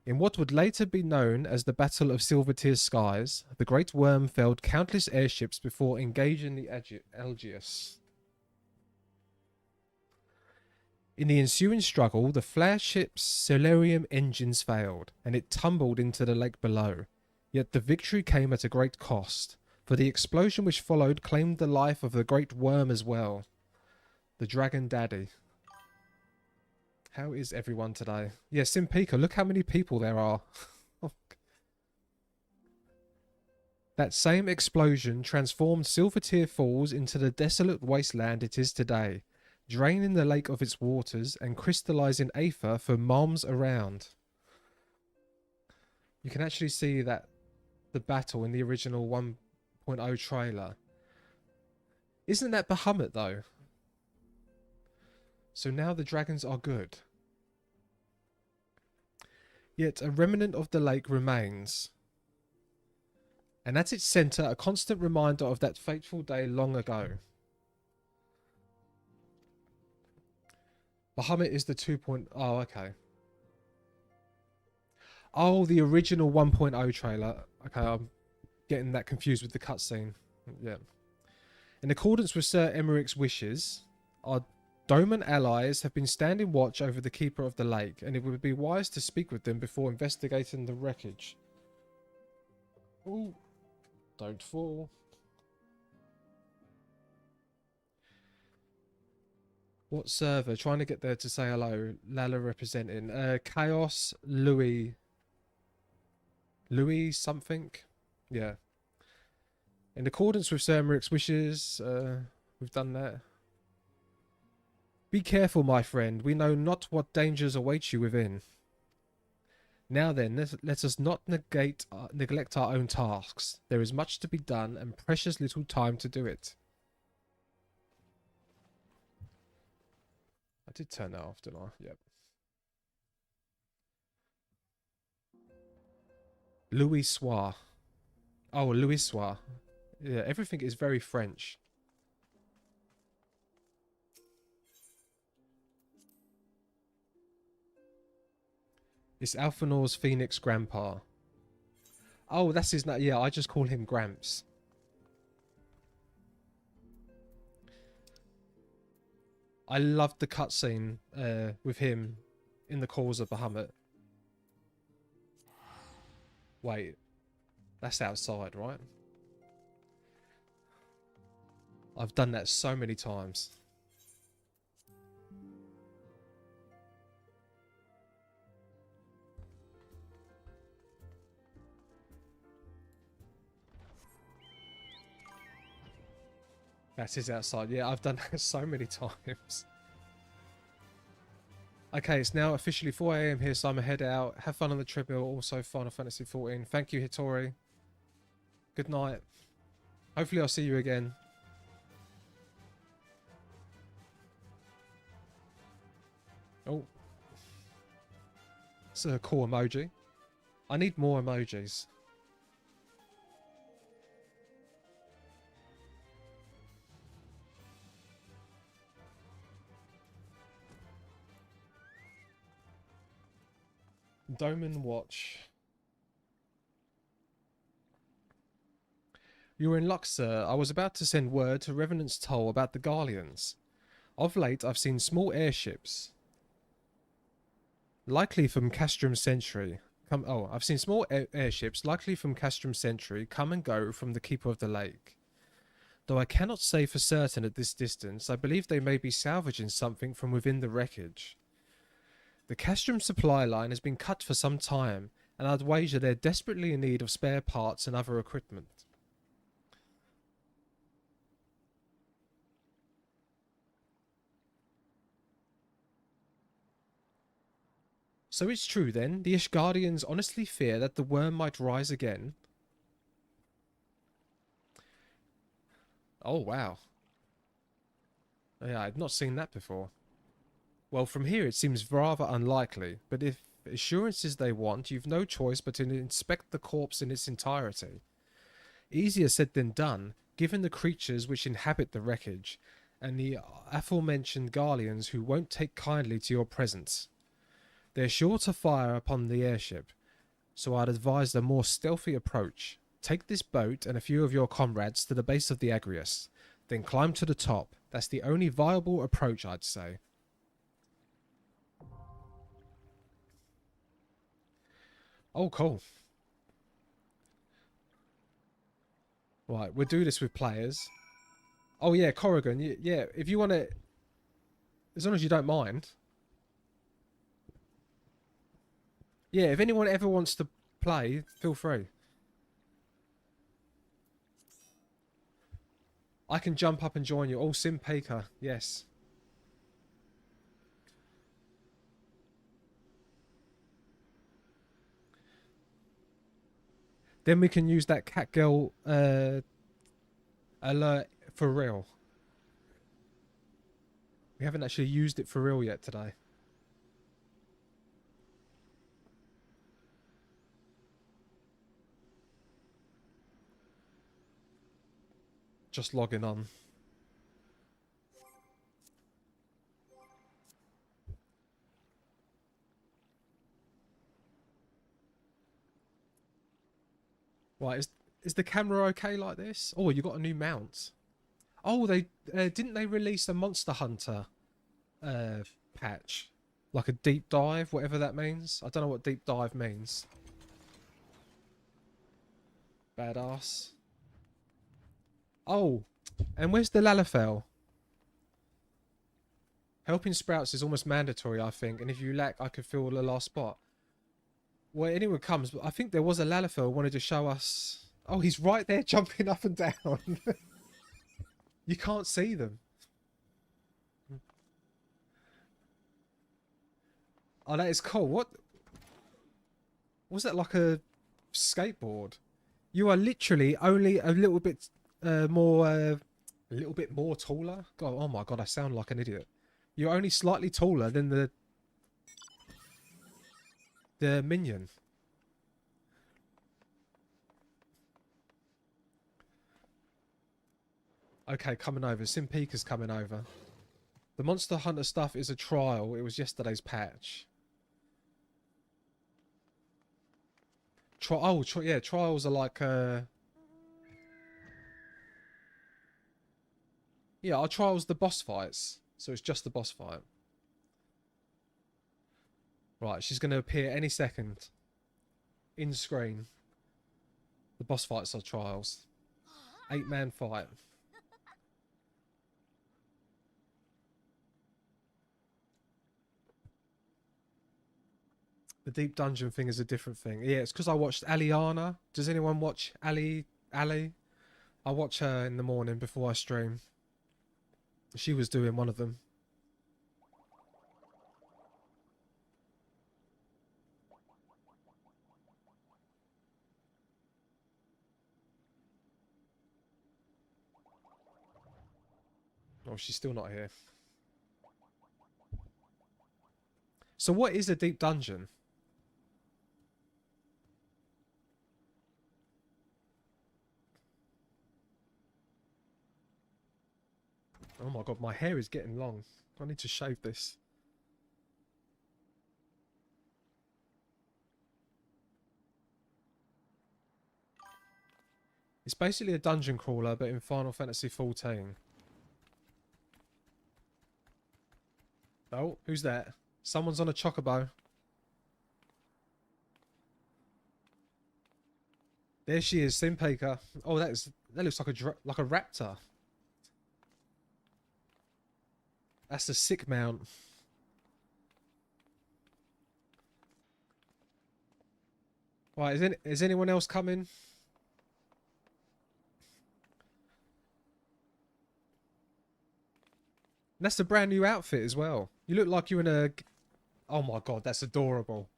In what would later be known as the Battle of Silvertear's Skies, the Great Worm felled countless airships before engaging the Algius. In the ensuing struggle, the flagship's Solarium engines failed, and it tumbled into the lake below. Yet the victory came at a great cost, for the explosion which followed claimed the life of the Great Worm as well. The Dragon Daddy. How is everyone today? Yeah, Simpika, look how many people there are. That same explosion transformed Silvertear Falls into the desolate wasteland it is today, draining the lake of its waters and crystallizing aether for moms around. You can actually see that the battle in the original 1.0 trailer. Isn't that Bahamut though? So now the dragons are good. Yet a remnant of the lake remains. And at its centre, a constant reminder of that fateful day long ago. Bahamut is the 2.0... Oh, okay. Oh, the original 1.0 trailer. Okay, I'm getting that confused with the cutscene. Yeah. In accordance with Sir Emmerich's wishes, our Doman allies have been standing watch over the Keeper of the Lake, and it would be wise to speak with them before investigating the wreckage. Ooh. Don't fall. What server? Trying to get there to say hello. Lala representing. Chaos Louis something? Yeah. In accordance with Sir Emmerich's wishes, we've done that. Be careful, my friend. We know not what dangers await you within. Now then, let us not neglect our own tasks. There is much to be done and precious little time to do it. I did turn that off, didn't I? Yep. Louis Soir. Oh, Louis Soir. Yeah, everything is very French. It's Alphanor's Phoenix grandpa. Oh, that's his name. Yeah, I just call him Gramps. I loved the cutscene with him in the cause of Bahamut. Wait, that's outside, right? I've done that so many times. That is outside. Yeah, I've done that so many times. Okay, it's now officially 4 AM here, so I'm gonna head out. Have fun on the treadmill. Also, Final Fantasy 14. Thank you, Hitori. Good night. Hopefully, I'll see you again. Oh. It's a cool emoji. I need more emojis. Doman Watch. You were in luck, sir. I was about to send word to Revenant's Toll about the Garleans. Of late, I've seen small airships. Likely from Castrum Century. I've seen small airships, likely from Castrum Century, come and go from the Keeper of the Lake. Though I cannot say for certain at this distance, I believe they may be salvaging something from within the wreckage. The Castrum supply line has been cut for some time, and I'd wager they're desperately in need of spare parts and other equipment. So it's true then, the Ishgardians honestly fear that the worm might rise again? Oh wow. Yeah, I'd not seen that before. Well, from here it seems rather unlikely, but if assurances they want, you've no choice but to inspect the corpse in its entirety. Easier said than done, given the creatures which inhabit the wreckage, and the aforementioned Garleans who won't take kindly to your presence. They're sure to fire upon the airship, so I'd advise a more stealthy approach. Take this boat and a few of your comrades to the base of the Agrius, then climb to the top. That's the only viable approach, I'd say. Oh, cool. Right, we'll do this with players. Oh yeah, Corrigan, yeah, if you want to... As long as you don't mind... Yeah, if anyone ever wants to play, feel free. I can jump up and join you. Oh, Simpeka, yes. Then we can use that Catgirl alert for real. We haven't actually used it for real yet today. Just logging on. Right, is the camera okay like this? Oh, you got a new mount. Oh, they didn't they release a Monster Hunter patch? Like a deep dive, whatever that means. I don't know what deep dive means. Badass. Oh, and where's the Lalafell? Helping Sprouts is almost mandatory, I think, and if you lack, I could fill the last spot. Well, anyone comes, but I think there was a Lalafell who wanted to show us... Oh, he's right there jumping up and down. You can't see them. Oh, that is cool. What? Was that like a skateboard? You are literally only a little bit more taller. God, oh my god, I sound like an idiot. You're only slightly taller than the minion. Okay, coming over. Simpeka's coming over. The Monster Hunter stuff is a trial. It was yesterday's patch. Yeah, trials are like yeah, our trials the boss fights. So it's just the boss fight. Right, she's going to appear any second. In screen. The boss fights are trials. 8-man fight. The deep dungeon thing is a different thing. Yeah, it's because I watched Aliana. Does anyone watch Ali? I watch her in the morning before I stream. She was doing one of them. Oh, she's still not here. So what is a deep dungeon? Oh my god, my hair is getting long. I need to shave this. It's basically a dungeon crawler, but in Final Fantasy XIV. Oh, who's that? Someone's on a chocobo. There she is, Simpeka. Oh, that looks like a raptor. That's a sick mount. Right, is anyone else coming? That's a brand new outfit as well. You look like you're in a... Oh my god, that's adorable.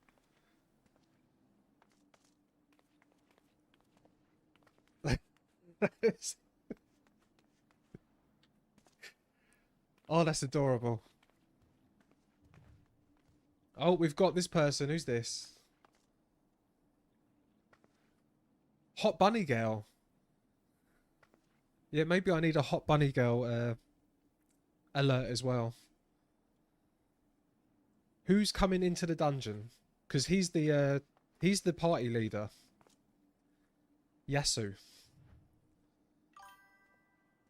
Oh, that's adorable. Oh, we've got this person. Who's this? Hot Bunny Girl. Yeah, maybe I need a Hot Bunny Girl alert as well. Who's coming into the dungeon? Because he's the party leader. Yasu.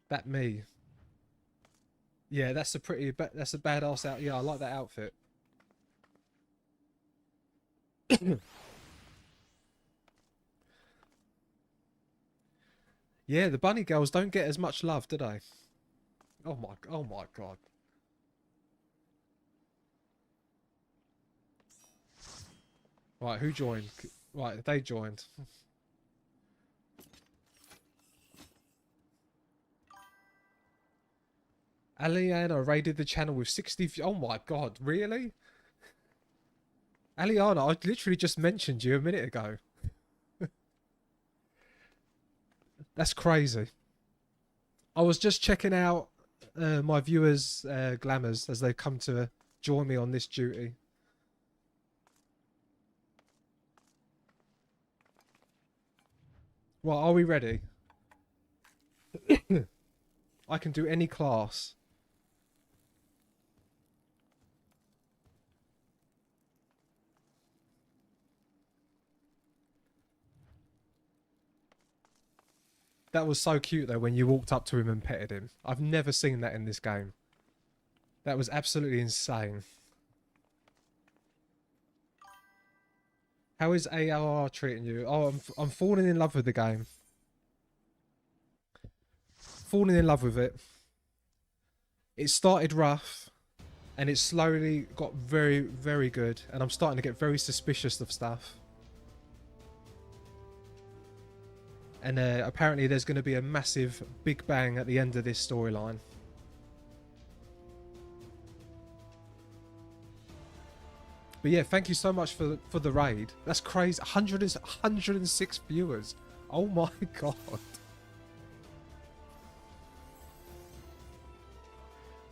That me. Yeah, that's a badass out. Yeah, I like that outfit. Yeah, the bunny girls don't get as much love, do they? Oh my god. Right, who joined? Right, they joined. Aliana raided the channel with 60 views. Oh my god, really? Aliana, I literally just mentioned you a minute ago. That's crazy. I was just checking out my viewers' glamours as they come to join me on this duty. Well, are we ready? I can do any class. That was so cute though when you walked up to him and petted him. I've never seen that in this game. That was absolutely insane. How is ARR treating you? Oh, I'm falling in love with the game. Falling in love with it. It started rough and it slowly got very, very good, and I'm starting to get very suspicious of stuff. And apparently there's going to be a massive big bang at the end of this storyline. But yeah, thank you so much for the raid. That's crazy. 106 viewers. Oh my god.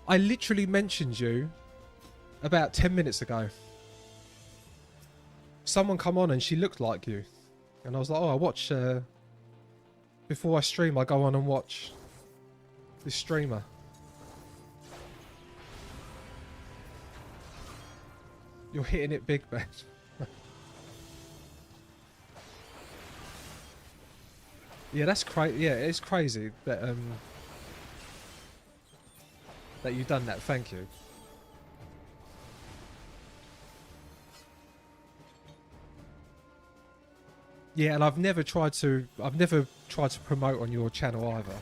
I literally mentioned you about 10 minutes ago. Someone come on and she looked like you. And I was like, oh, I watch... before I stream, I go on and watch this streamer. You're hitting it big, man. Yeah, that's crazy. Yeah, it's crazy that that you've done that. Thank you. Yeah, and I've never tried to promote on your channel either.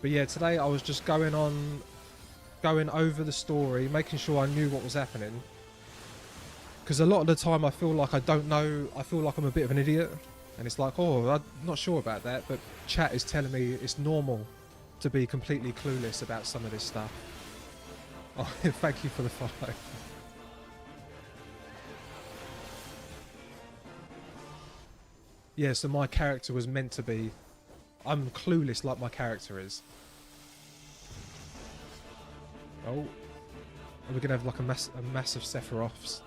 But yeah, today I was just going over the story, making sure I knew what was happening. Because a lot of the time I feel like I don't know, I feel like I'm a bit of an idiot. And it's like, oh, I'm not sure about that, but chat is telling me it's normal to be completely clueless about some of this stuff. Oh, thank you for the follow. Yeah, so my character was meant to be... I'm clueless like my character is. Oh. Are we going to have like a massive Sephiroths?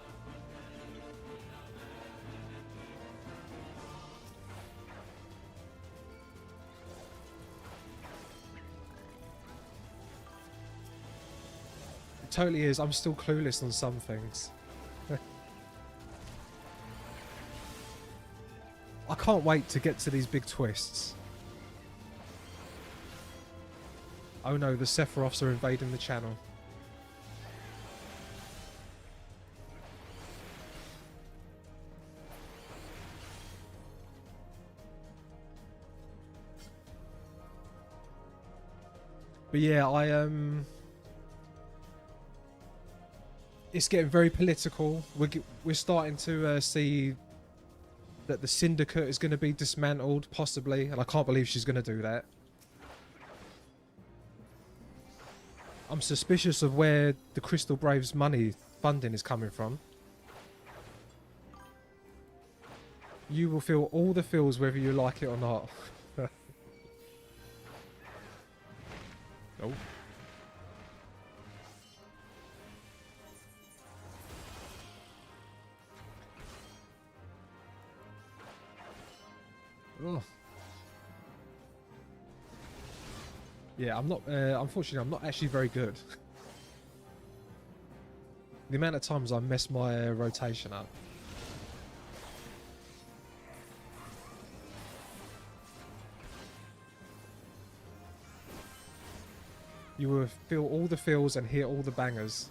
It totally is. I'm still clueless on some things. I can't wait to get to these big twists. Oh no, the Sephiroths are invading the channel. But yeah, it's getting very political. We're starting to see that the Syndicate is going to be dismantled, possibly, and I can't believe she's going to do that. I'm suspicious of where the Crystal Braves money funding is coming from. You will feel all the feels whether you like it or not. Oh. Oh. Yeah, I'm not, unfortunately, I'm not actually very good. The amount of times I mess my rotation up. You will feel all the feels and hear all the bangers.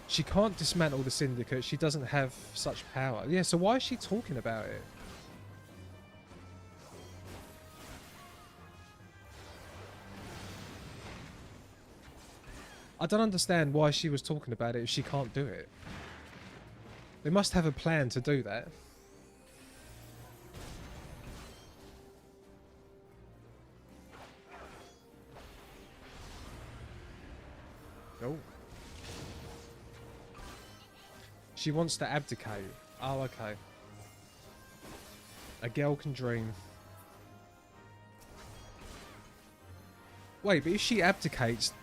She can't dismantle the Syndicate. She doesn't have such power. Yeah, so why is she talking about it? I don't understand why she was talking about it if she can't do it. They must have a plan to do that. Oh. She wants to abdicate. Oh, okay. A girl can dream. Wait, but if she abdicates...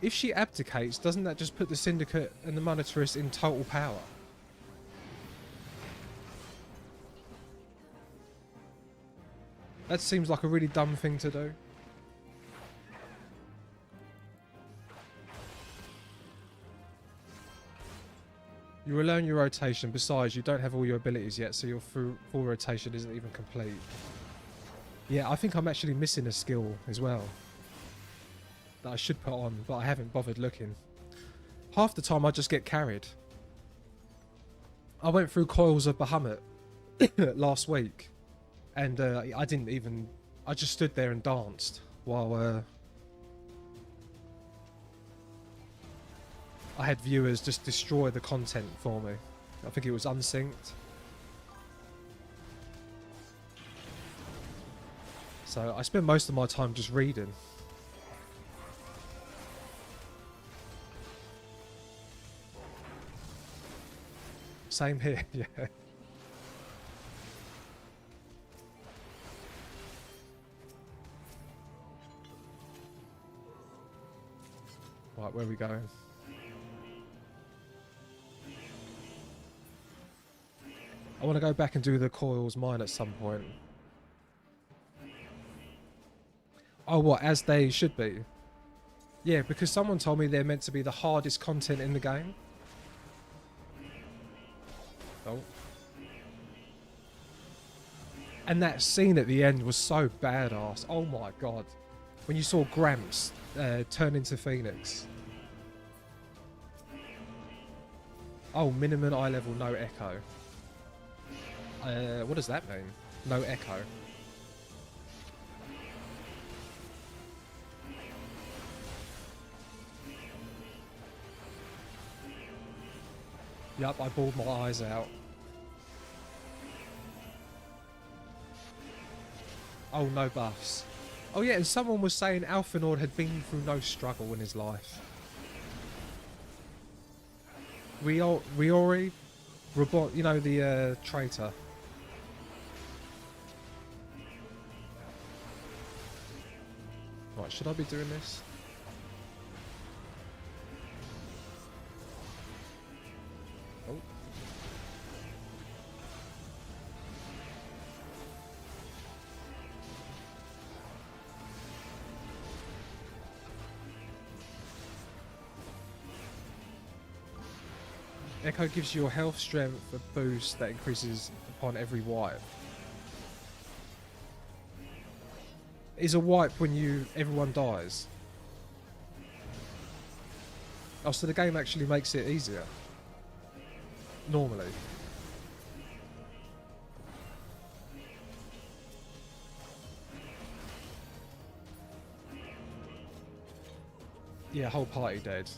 if she abdicates, doesn't that just put the Syndicate and the Monetarists in total power? That seems like a really dumb thing to do. You will learn your rotation. Besides, you don't have all your abilities yet, so your full rotation isn't even complete. Yeah, I think I'm actually missing a skill as well that I should put on, but I haven't bothered looking. Half the time I just get carried. I went through Coils of Bahamut last week, and I didn't even... I just stood there and danced while I had viewers just destroy the content for me. I think it was unsynced. So I spend most of my time just reading. Same here, yeah. Right, where are we going? I want to go back and do the Coils mine at some point. Oh, what? As they should be? Yeah, because someone told me they're meant to be the hardest content in the game. Oh. And that scene at the end was so badass. Oh my god. When you saw Gramps turn into Phoenix. Oh, minimum eye level, no echo. What does that mean? No echo. Yup, I bawled my eyes out. Oh, no buffs. Oh yeah, and someone was saying Alphinaud had been through no struggle in his life. Riori? Robot, you know, the traitor. Right, should I be doing this? Oh. Echo gives you a health strength a boost that increases upon every wipe. Is a wipe when everyone dies? Oh, so the game actually makes it easier. Normally. Yeah, whole party dead.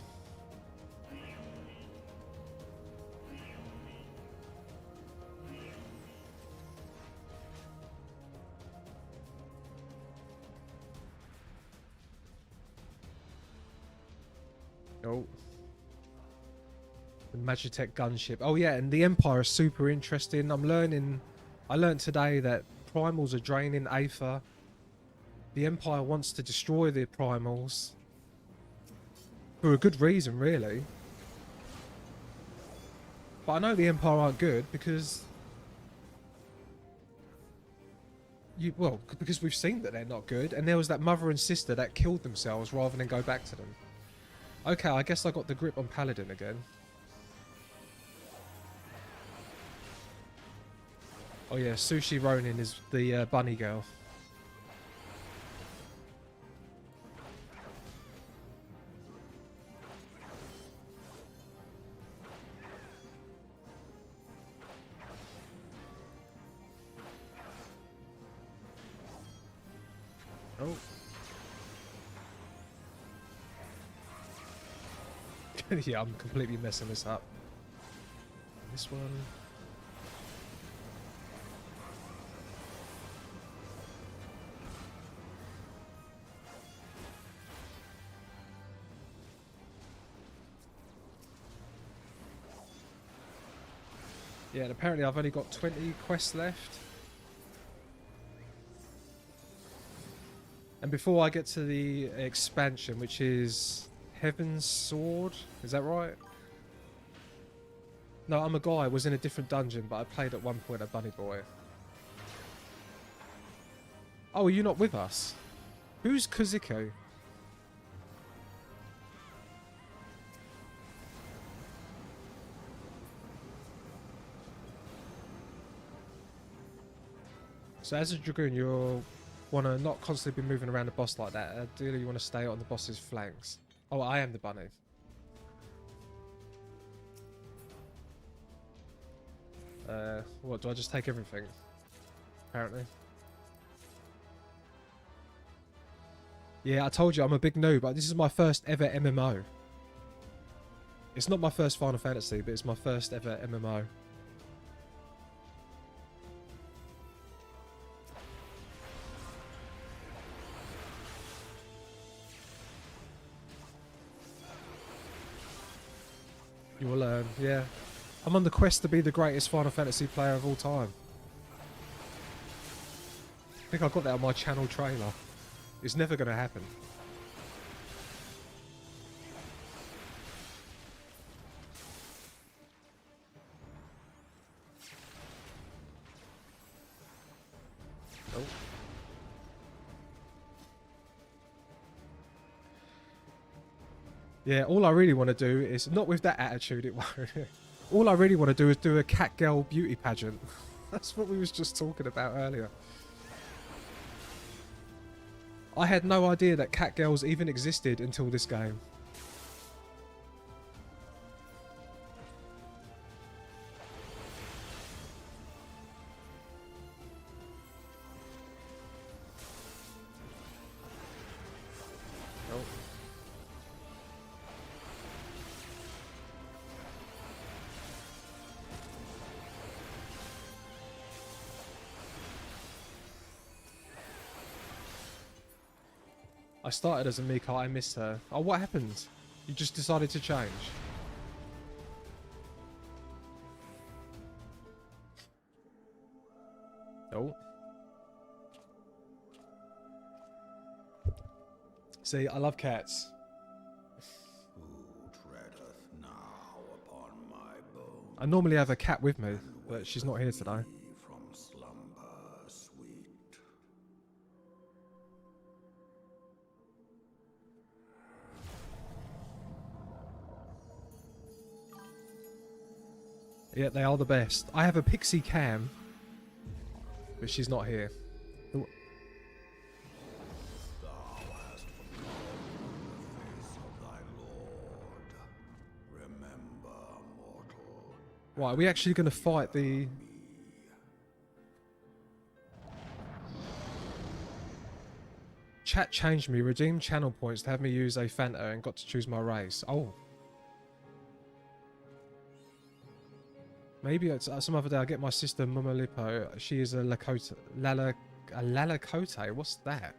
Oh. The Magitech gunship. Oh yeah, and the Empire is super interesting. I learned today that primals are draining Aether. The Empire wants to destroy the primals. For a good reason, really. But I know the Empire aren't good because... because we've seen that they're not good. And there was that mother and sister that killed themselves rather than go back to them. Okay, I guess I got the grip on Paladin again. Oh yeah, Sushi Ronin is the bunny girl. Oh. Yeah, I'm completely messing this up. This one. Yeah, and apparently I've only got 20 quests left. And before I get to the expansion, which is Heaven's Sword, is that right? No, I'm a guy. I was in a different dungeon, but I played at one point a bunny boy. Oh, are you not with us? Who's Kazuko? So as a Dragoon, you'll want to not constantly be moving around the boss like that. Ideally, you want to stay on the boss's flanks. Oh, I am the bunny. What, do I just take everything? Apparently. Yeah, I told you I'm a big noob, but this is my first ever MMO. It's not my first Final Fantasy, but it's my first ever MMO. You will learn, yeah. I'm on the quest to be the greatest Final Fantasy player of all time. I think I got that on my channel trailer. It's never going to happen. Oh. Yeah, all I really want to do is, not with that attitude, it won't. All I really want to do is do a cat girl beauty pageant. That's what we was just talking about earlier. I had no idea that cat girls even existed until this game. Oh. I started as a Mika, I missed her. Oh, what happened? You just decided to change? Oh. See, I love cats. I normally have a cat with me, but she's not here today. Yeah, they are the best. I have a pixie cam, but she's not here. Ooh. Right, are we actually going to fight the... Chat changed me. Redeemed channel points to have me use a Fanta and got to choose my race. Oh. Maybe it's, some other day I'll get my sister Mama Lipo. She is a Lakota. A Lalakote? What's that?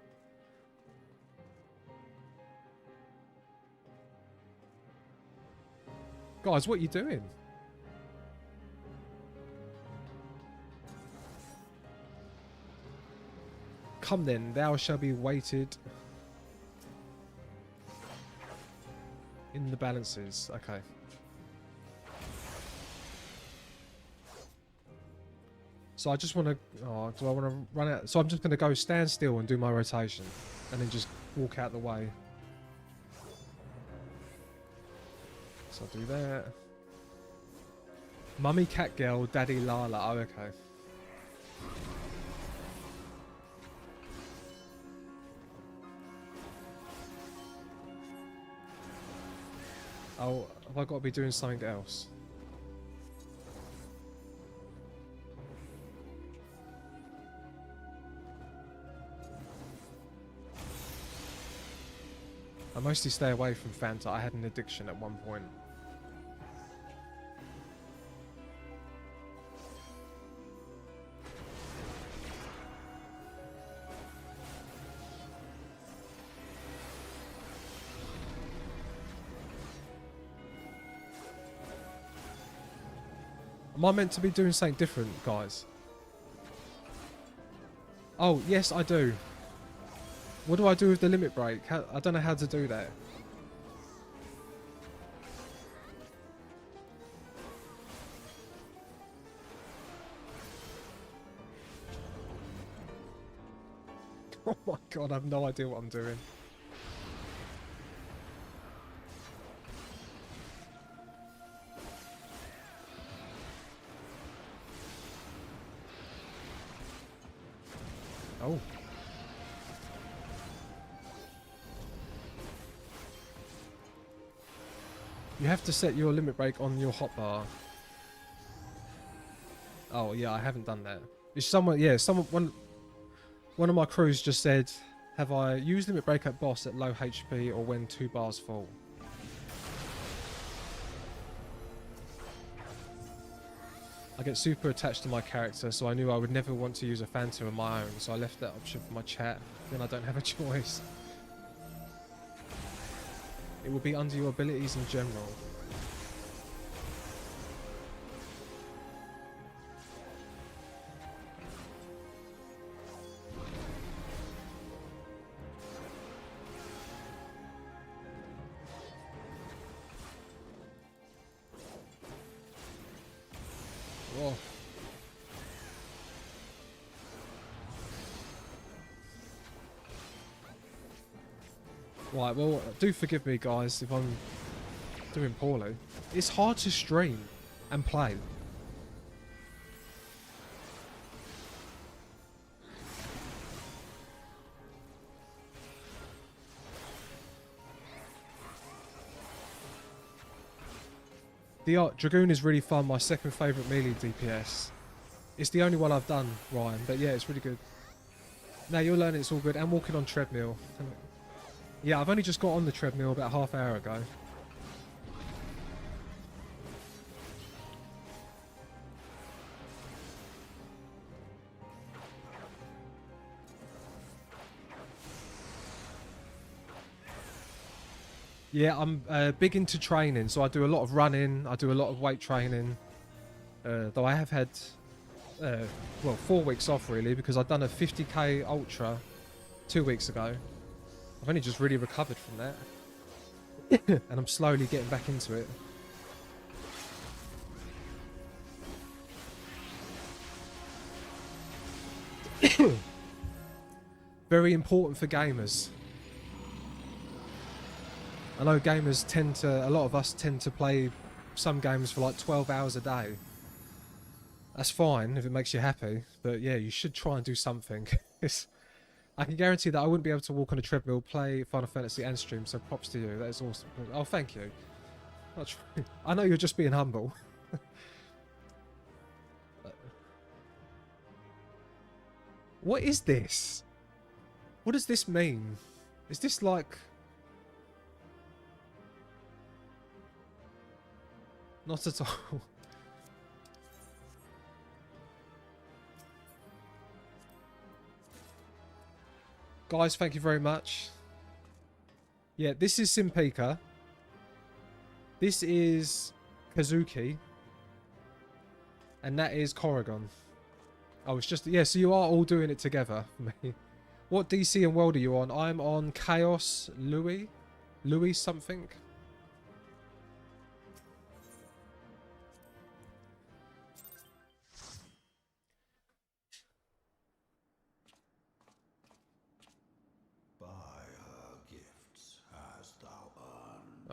Guys, what are you doing? Come then, thou shall be weighted in the balances. Okay. So I just want to... Oh, do I want to run out? So I'm just going to go stand still and do my rotation. And then just walk out the way. So I'll do that. Mummy cat girl, daddy Lala. Oh, okay. Oh, have I got to be doing something else? I mostly stay away from Fanta. I had an addiction at one point. Am I meant to be doing something different, guys? Oh, yes, I do. What do I do with the limit break? I don't know how to do that. Oh my god, I have no idea what I'm doing. Oh. You have to set your limit break on your hotbar. Oh yeah, I haven't done that. Is someone? Yeah, someone. One of my crews just said, "Have I used limit break at boss at low HP or when 2 bars full?" I get super attached to my character, so I knew I would never want to use a Phantom of my own, so I left that option for my chat. Then I don't have a choice. It will be under your abilities in general. Whoa. Right, well, do forgive me, guys, if I'm doing poorly. It's hard to stream and play. The Dragoon is really fun. My second favourite melee DPS. It's the only one I've done, Ryan. But yeah, it's really good. Now you're learning it's all good. And walking on treadmill. Yeah, I've only just got on the treadmill about half an hour ago. Yeah, I'm big into training, so I do a lot of running, I do a lot of weight training. Though I have had, well, 4 weeks off really, because I've done a 50k ultra 2 weeks ago. I've only just really recovered from that. And I'm slowly getting back into it. Very important for gamers. I know gamers tend to, a lot of us tend to play some games for like 12 hours a day. That's fine if it makes you happy, but yeah, you should try and do something. I can guarantee that I wouldn't be able to walk on a treadmill, play Final Fantasy and stream, so props to you. That is awesome. Oh, thank you. I know you're just being humble. What is this? What does this mean? Is this like... Not at all. Guys, thank you very much. Yeah, this is Simpika. This is Kazuki. And that is Corrigan. Oh, it's just... Yeah, so you are all doing it together for me. What DC and world are you on? I'm on Chaos Louis. Louis something.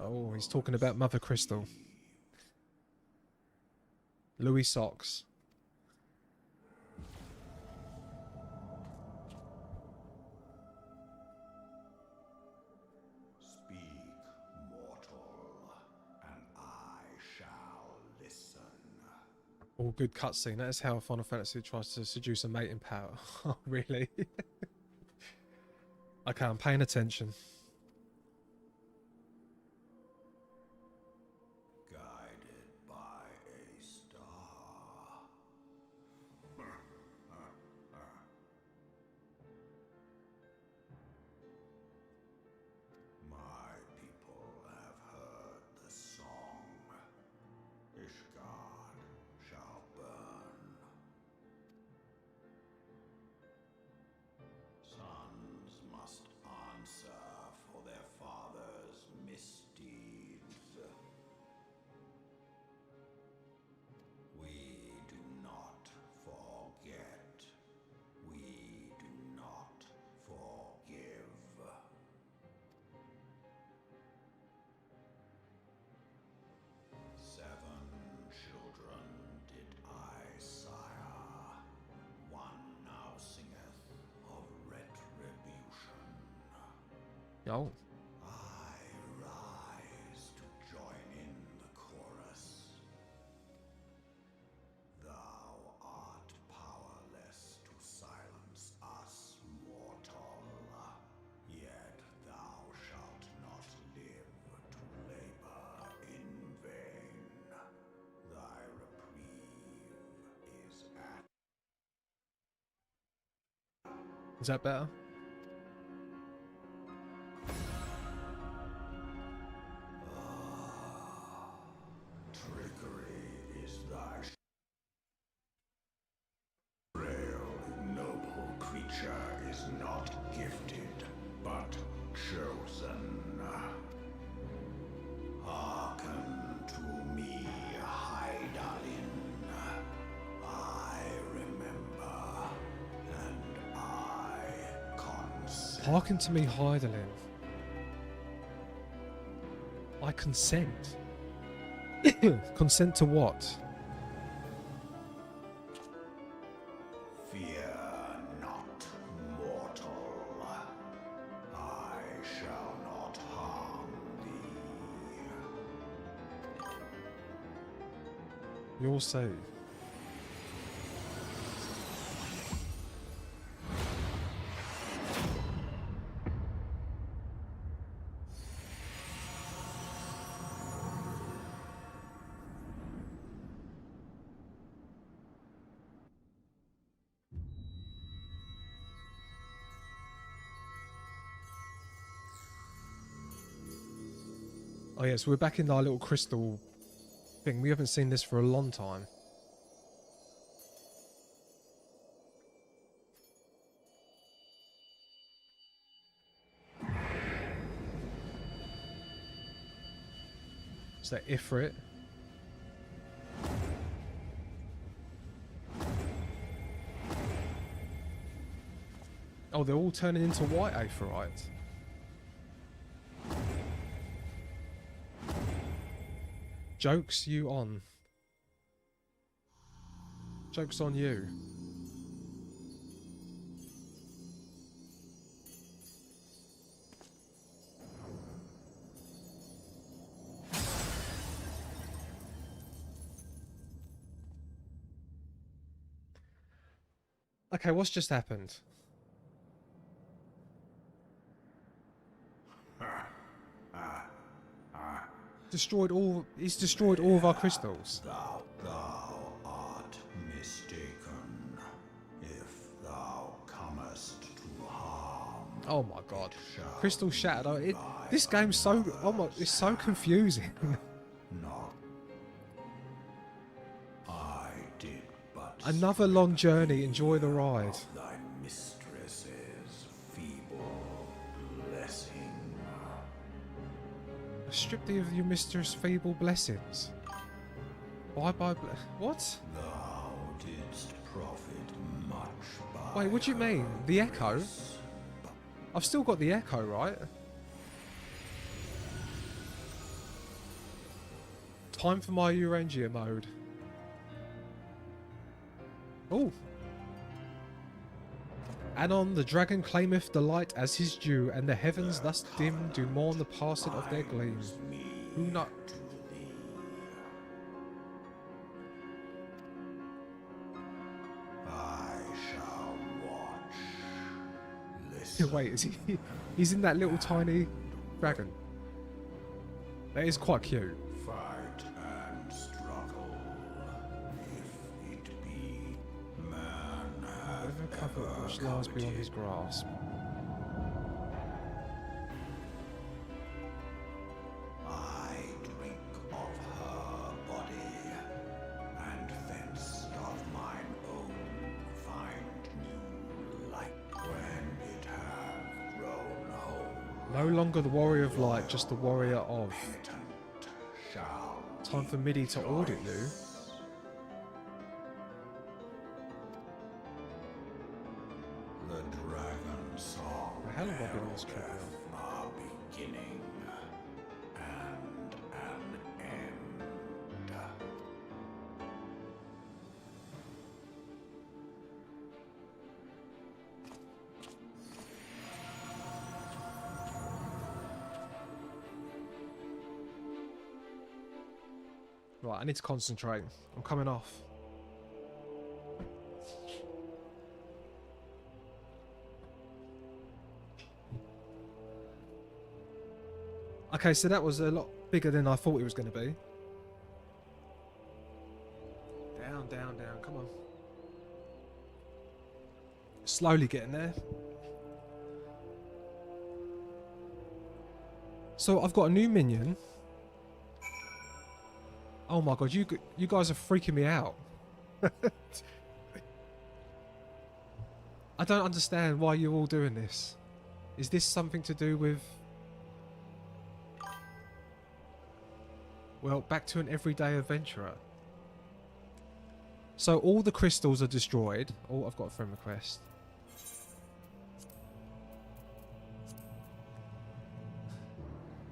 Oh, he's talking about Mother Crystal. Louis Socks. Speak, mortal, and I shall listen. All good cutscene. That is how Final Fantasy tries to seduce a mate in power. Oh, really? Okay, I'm paying attention. Guided by a star. My people have heard the song. Ishgard shall burn. Sons must answer for their father's misdeeds. We do not forget. We do not forgive. 7 children did I sire. 1 now singeth of retribution. Oh. I rise to join in the chorus. Thou art powerless to silence us, mortal. Yet thou shalt not live to labor in vain. Thy reprieve is at... Is that better? Trickery is thy frail, noble creature is not gifted, but chosen. Hearken to me, Hydaelyn. I remember, and I consent. Hearken to me, Hydaelyn. I consent. Consent to what? Fear not, mortal. I shall not harm thee. You'll see. Oh yeah, so we're back in our little crystal thing. We haven't seen this for a long time. Is that Ifrit? Oh, they're all turning into white Aephorite. Joke's you on. Joke's on you. Okay, what's just happened? Destroyed all. He's destroyed all of our crystals. Thou art mistaken. If thou comest to harm. Oh my god. Crystal shattered. Oh, this game's so. Oh my. It's so confusing. Not. I did but. Another long journey. Enjoy the ride. Thy mistress's feeble blessing. Strip thee of your mistress' feeble blessings. Bye. What? Thou didst profit much by. Wait, what do you mean? The echo? I've still got the echo, right? Time for my Urangia mode. Oh. Anon, the dragon claimeth the light as his due, and the heavens thus dim do mourn the passing of their gleam. Who not? I shall watch. Listen. Wait, is he? He's in that little tiny dragon. That is quite cute. Fight and struggle. If it be man hath Whatever cover which lies beyond his grasp. I drink of her body, and thence of mine own find new light when it hath grown whole. No longer the warrior of light, just the warrior of. Shall Time for MIDI to audit you. the dragon song How long have I been on this trip heraldeth a beginning and an end. Right, I need to concentrate. I'm coming off. Okay, so that was a lot bigger than I thought it was going to be. Down, come on. Slowly getting there. So I've got a new minion. Oh my god, you guys are freaking me out. I don't understand why you're all doing this. Is this something to do with... Well, back to an everyday adventurer. So all the crystals are destroyed. Oh, I've got a friend request.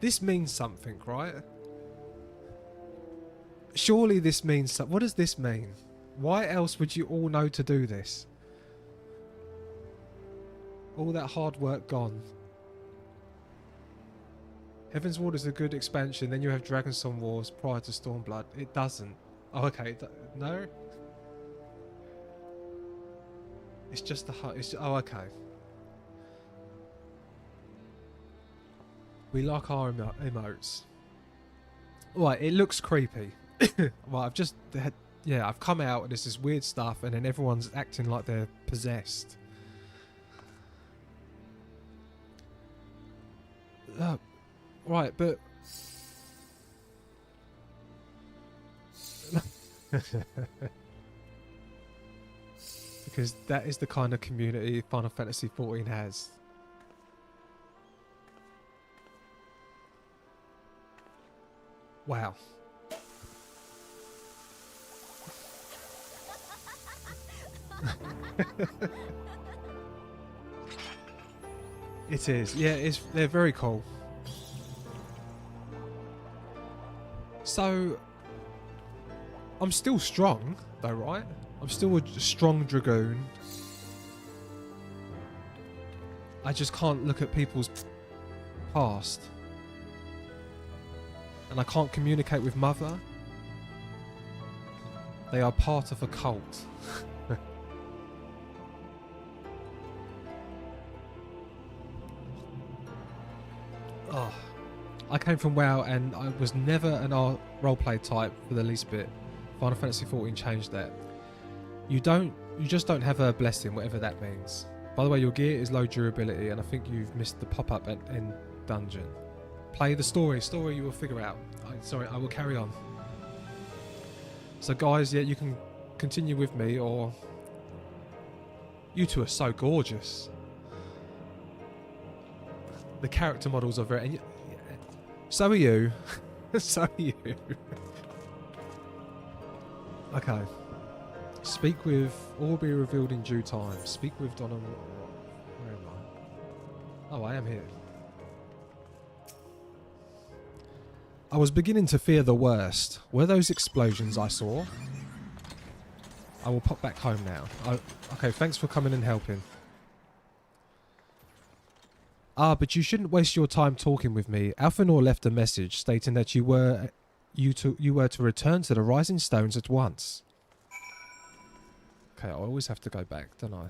This means something, right? Surely this means something. What does this mean? Why else would you all know to do this? All that hard work gone. Heaven's Ward is a good expansion, then you have Dragonsong Wars prior to Stormblood. It doesn't. Oh, okay. No? It's just the hut. Oh, okay. We like our emotes. Right, it looks creepy. Well, I've come out and there's this weird stuff and then everyone's acting like they're possessed. Right, but... because that is the kind of community Final Fantasy XIV has. Wow. It is. Yeah, they're very cool. So, I'm still strong, though, right? I'm still a strong dragoon. I just can't look at people's past. And I can't communicate with Mother. They are part of a cult. Oh, I came from WoW and I was never an roleplay type for the least bit. Final Fantasy XIV changed that. You just don't have a blessing, whatever that means. By the way, your gear is low durability and I think you've missed the pop-up at end dungeon. Play the story you will figure out. I will carry on. So guys, yeah, you can continue with me, or you two are so gorgeous. The character models are very... So are you. So are you. Okay. Speak with... All will be revealed in due time. Speak with Donna... Where am I? Oh, I am here. I was beginning to fear the worst. Were those explosions I saw? I will pop back home now. Okay, thanks for coming and helping. Ah, but you shouldn't waste your time talking with me. Alphanor left a message stating that you were to return to the Rising Stones at once. Okay, I always have to go back, don't I?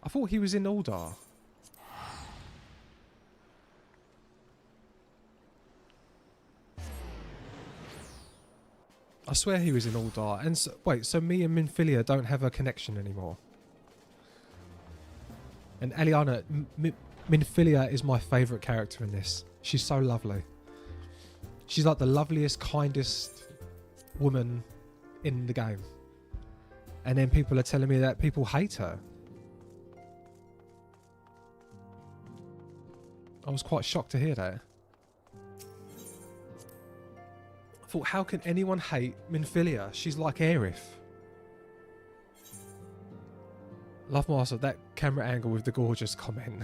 I thought he was in Uldar. I swear he was in Uldar. And so, wait, so me and Minfilia don't have a connection anymore. And Eliana, Minfilia is my favourite character in this. She's so lovely. She's like the loveliest, kindest woman in the game. And then people are telling me that people hate her. I was quite shocked to hear that. I thought, how can anyone hate Minfilia? She's like Aerith. Love Master, that camera angle with the gorgeous comment.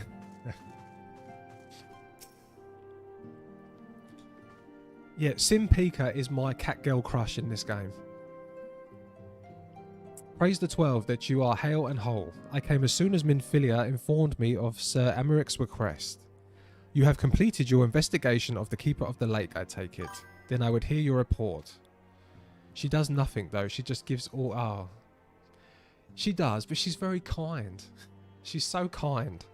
Yeah, Sim Pika is my cat girl crush in this game. Praise the 12 that you are hale and whole. I came as soon as Minfilia informed me of Sir Amaric's request. You have completed your investigation of the Keeper of the Lake, I take it. Then I would hear your report. She does nothing though, she just gives all... Oh. She does, but she's very kind. She's so kind.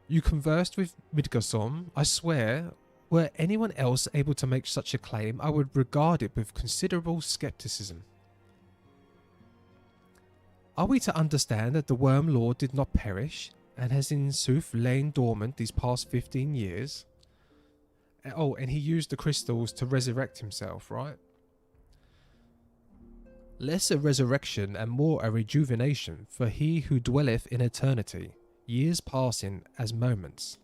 You conversed with Midgardsorm. I swear, were anyone else able to make such a claim, I would regard it with considerable skepticism. Are we to understand that the Worm Lord did not perish, and has in sooth lain dormant these past 15 years? Oh, and he used the crystals to resurrect himself, right? Less a resurrection and more a rejuvenation for he who dwelleth in eternity, years passing as moments.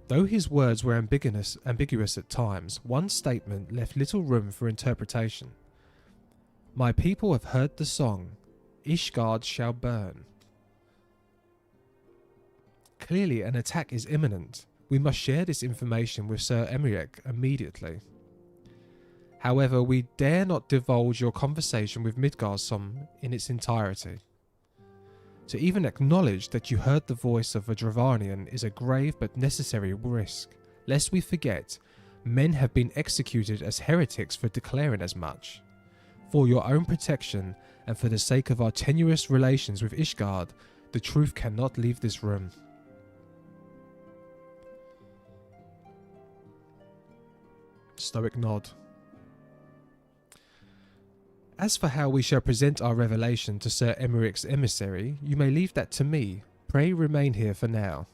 Though his words were ambiguous at times, one statement left little room for interpretation. My people have heard the song, Ishgard shall burn. Clearly an attack is imminent. We must share this information with Sir Emeric immediately. However, we dare not divulge your conversation with Midgardsorm in its entirety. To even acknowledge that you heard the voice of a Dravanian is a grave but necessary risk. Lest we forget, men have been executed as heretics for declaring as much. For your own protection, and for the sake of our tenuous relations with Ishgard, the truth cannot leave this room. Stoic nod. As for how we shall present our revelation to Sir Emeric's emissary, you may leave that to me. Pray remain here for now.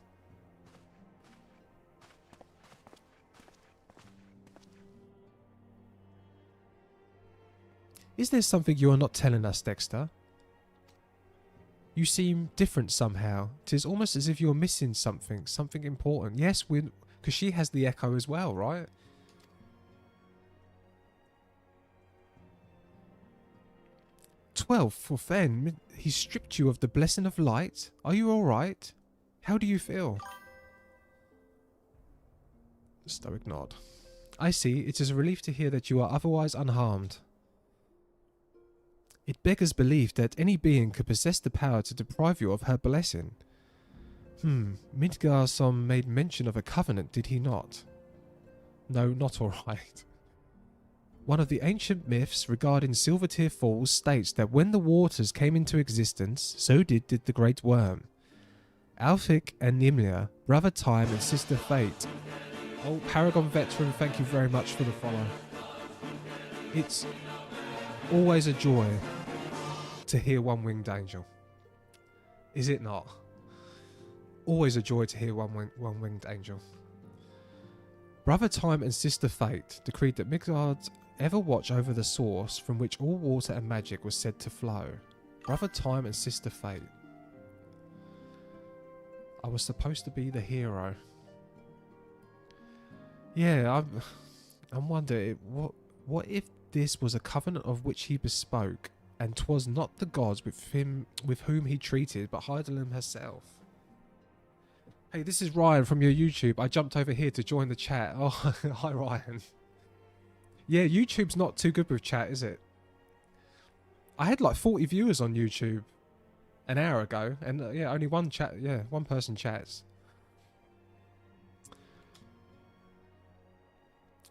Is there something you are not telling us, Dexter? You seem different somehow. 'Tis almost as if you're missing something important. Yes, because she has the echo as well, right? "12 for Fen, he stripped you of the blessing of light. Are you alright? How do you feel?" Stoic nod. "I see. It is a relief to hear that you are otherwise unharmed. It beggars belief that any being could possess the power to deprive you of her blessing. Midgarson made mention of a covenant, did he not?" "No, not alright. One of the ancient myths regarding Silvertear Falls states that when the waters came into existence, so did the Great Worm. Alfik and Nimlia, brother Time and sister Fate. Oh, Paragon Veteran, thank you very much for the follow. It's always a joy to hear One-Winged Angel. Is it not? Always a joy to hear One-Winged Angel. Brother Time and sister Fate decreed that Midgard ever watch over the source from which all water and magic was said to flow. Brother Time and sister Fate. I was supposed to be the hero. Yeah, I'm wondering, what if this was a covenant of which he bespoke, and 'twas not the gods with whom he treated, but Heidelin herself? Hey, this is Ryan from your YouTube. I jumped over here to join the chat. Oh, hi Ryan. Yeah, YouTube's not too good with chat, is it? I had like 40 viewers on YouTube an hour ago, and yeah, only one person chats.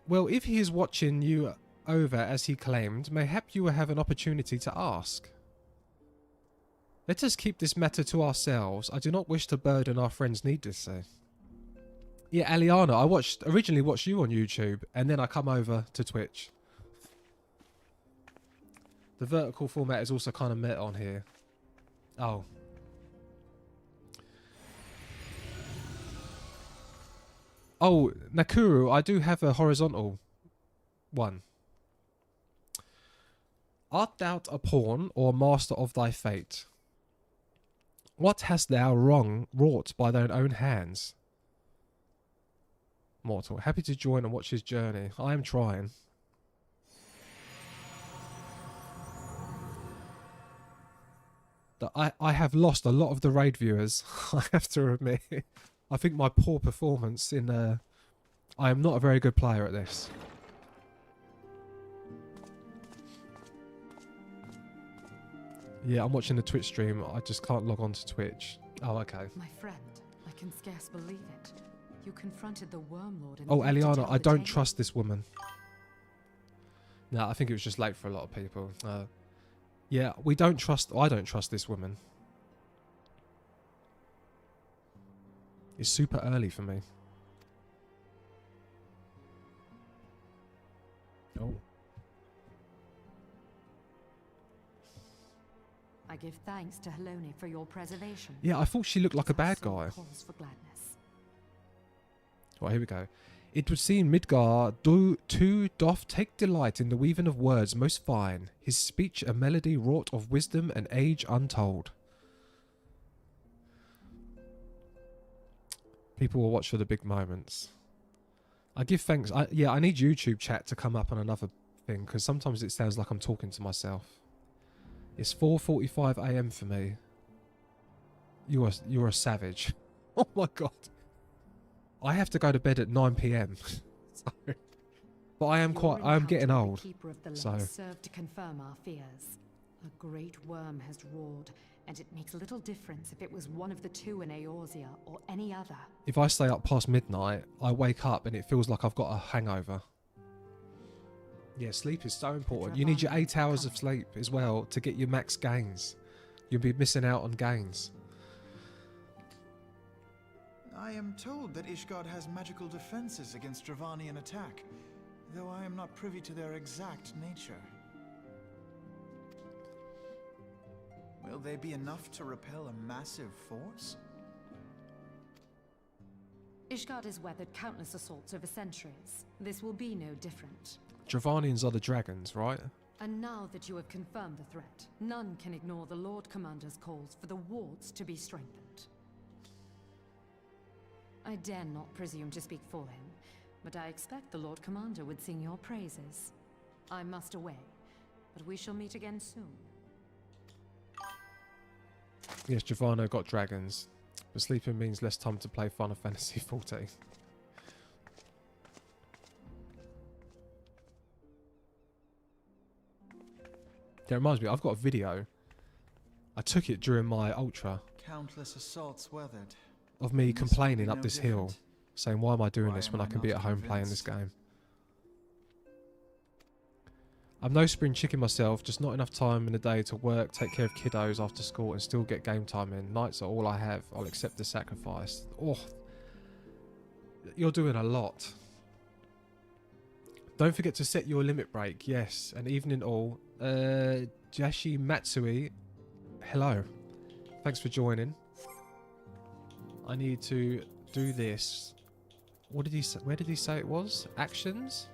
Well, if he is watching you over as he claimed, mayhap you will have an opportunity to ask. Let us keep this matter to ourselves. I do not wish to burden our friends needlessly. Yeah, Aliana, I originally watched you on YouTube, and then I come over to Twitch. The vertical format is also kind of met on here. Oh. Oh, Nakuru, I do have a horizontal one. Art thou a pawn or master of thy fate? What hast thou wrought by thine own hands? Mortal, happy to join and watch his journey. I am trying. I have lost a lot of the raid viewers, I have to admit. I think my poor performance in I am not a very good player at this. Yeah, I'm watching the Twitch stream. I just can't log on to Twitch. Oh, okay. My friend, I can scarce believe it. You confronted the Wormlord. Oh, Eliana, I don't trust this woman. No, I think it was just late for a lot of people. Yeah, I don't trust this woman. It's super early for me. Oh. I give thanks to Helone for your preservation. Yeah, I thought she looked like a bad guy. Cause for gladness. Right, here we go. It would seem Midgar too doth take delight in the weaving of words most fine, his speech a melody wrought of wisdom and age untold. People will watch for the big moments. I give thanks. I need YouTube chat to come up on another thing, because sometimes it sounds like I'm talking to myself. It's 4:45 AM for me. You're a savage. Oh my god. I have to go to bed at 9 PM. But I am getting old. Keeper of the So lake served to confirm our fears. A great worm has roared, and it makes little difference if it was one of the two in Eorzea or any other. If I stay up past midnight, I wake up and it feels like I've got a hangover. Yeah, sleep is so important. You need your 8 hours of sleep as well to get your max gains. You'll be missing out on gains. I am told that Ishgard has magical defenses against Dravanian attack, though I am not privy to their exact nature. Will they be enough to repel a massive force? Ishgard has weathered countless assaults over centuries. This will be no different. Dravanians are the dragons, right? And now that you have confirmed the threat, none can ignore the Lord Commander's calls for the wards to be strengthened. I dare not presume to speak for him, but I expect the Lord Commander would sing your praises. I must away, but we shall meet again soon. Yes, Giovanno got dragons, but sleeping means less time to play Final Fantasy XIV. That reminds me, I've got a video. I took it during my Ultra. Countless assaults weathered. Of me complaining up this hill, saying, why am I doing this when I can be at home playing this game? I'm no spring chicken myself, just not enough time in the day to work, take care of kiddos after school and still get game time in. Nights are all I have. I'll accept the sacrifice. Oh, you're doing a lot. Don't forget to set your limit break. Yes, and evening all. Jashi Matsui, hello. Thanks for joining. I need to do this. What did he say? Where did he say it was? Actions?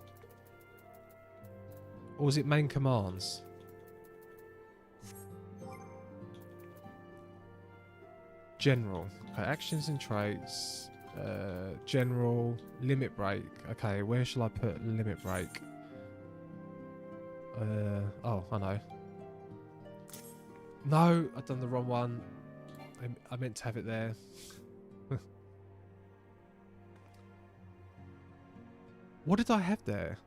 Or was it main commands? General. Okay, actions and traits. General. Limit break. Okay, where shall I put limit break? Oh, I know. No, I've done the wrong one. I meant to have it there. What did I have there?